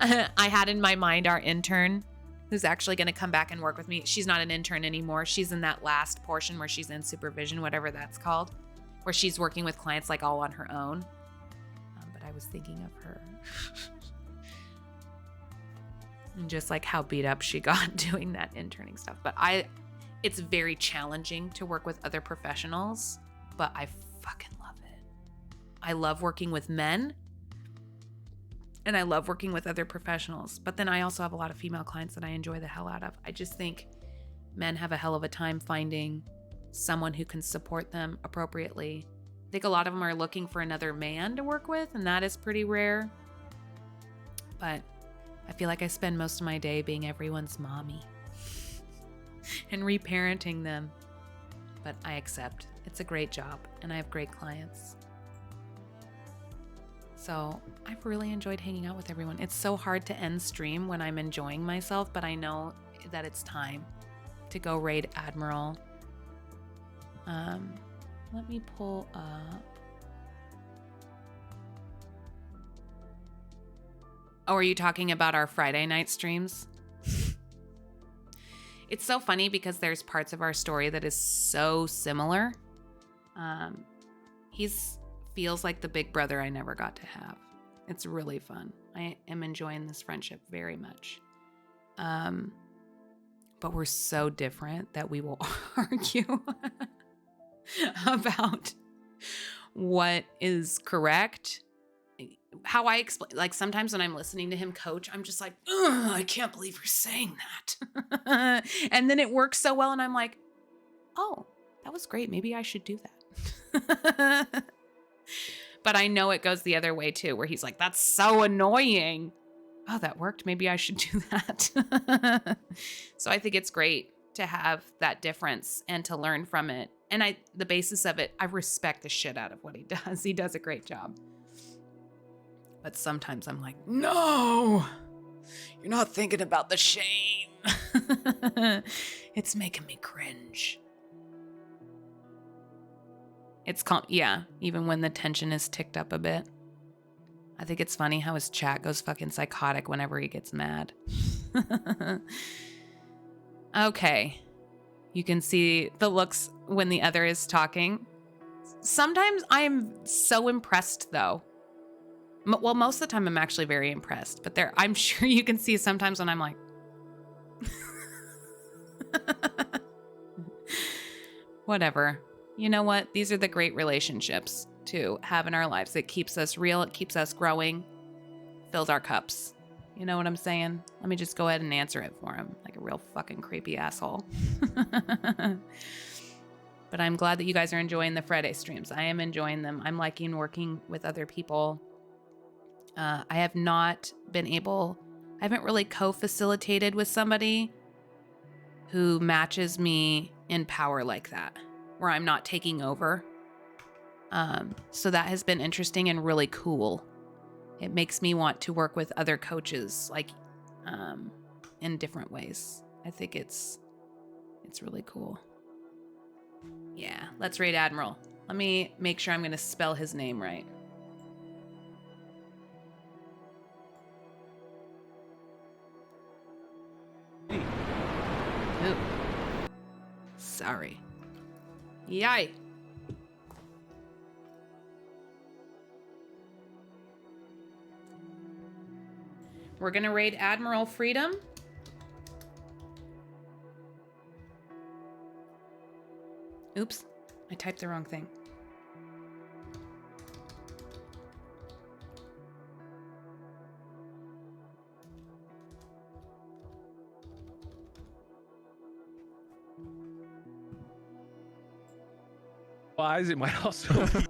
I had in my mind our intern who's actually going to come back and work with me. She's not an intern anymore. She's in that last portion where she's in supervision, whatever that's called, where she's working with clients like all on her own. But I was thinking of her. And just like how beat up she got doing that interning stuff. But it's very challenging to work with other professionals, but I fucking love it. I love working with men. And I love working with other professionals. But then I also have a lot of female clients that I enjoy the hell out of. I just think men have a hell of a time finding someone who can support them appropriately. I think a lot of them are looking for another man to work with, and that is pretty rare. But I feel like I spend most of my day being everyone's mommy and reparenting them. But I accept. It's a great job, and I have great clients. So I've really enjoyed hanging out with everyone. It's so hard to end stream when I'm enjoying myself, but I know that it's time to go raid Admiral. Let me pull up. Oh, are you talking about our Friday night streams? It's so funny because there's parts of our story that is so similar. He's feels like the big brother I never got to have. It's really fun. I am enjoying this friendship very much. But we're so different that we will argue about what is correct. How I explain, like sometimes when I'm listening to him coach, I'm just like, I can't believe you're saying that. And then it works so well. And I'm like, oh, that was great. Maybe I should do that. But I know it goes the other way too, where he's like, that's so annoying. Oh, that worked. Maybe I should do that. So I think it's great to have that difference and to learn from it. And the basis of it, I respect the shit out of what he does. He does a great job. But sometimes I'm like, no, you're not thinking about the shame. It's making me cringe. It's yeah, even when the tension is ticked up a bit. I think it's funny how his chat goes fucking psychotic whenever he gets mad. Okay. You can see the looks when the other is talking. Sometimes I'm so impressed though. Well, most of the time I'm actually very impressed, but I'm sure you can see sometimes when I'm like, whatever. You know what? These are the great relationships to have in our lives. It keeps us real. It keeps us growing. Fills our cups. You know what I'm saying? Let me just go ahead and answer it for him like a real fucking creepy asshole. But I'm glad that you guys are enjoying the Friday streams. I am enjoying them. I'm liking working with other people. I haven't really co-facilitated with somebody who matches me in power like that, where I'm not taking over. So that has been interesting and really cool. It makes me want to work with other coaches, like, in different ways. I think it's really cool. Yeah, let's raid Admiral. Let me make sure I'm going to spell his name right. Ooh. Sorry. Yay. We're going to raid Admiral Freedom. Oops, I typed the wrong thing. It might also be.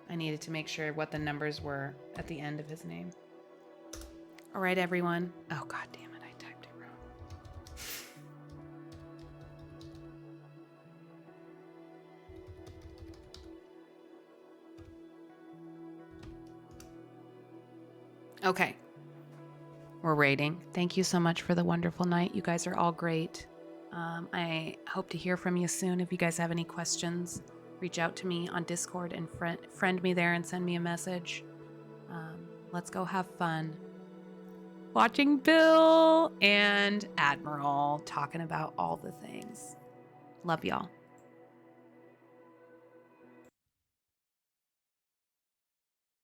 I needed to make sure what the numbers were at the end of his name. All right, everyone. Oh, God damn it, I typed it wrong. Okay. We're raiding. Thank you so much for the wonderful night. You guys are all great. I hope to hear from you soon. If you guys have any questions, reach out to me on Discord and friend me there and send me a message. Let's go have fun. Watching Bill and Admiral talking about all the things. Love y'all.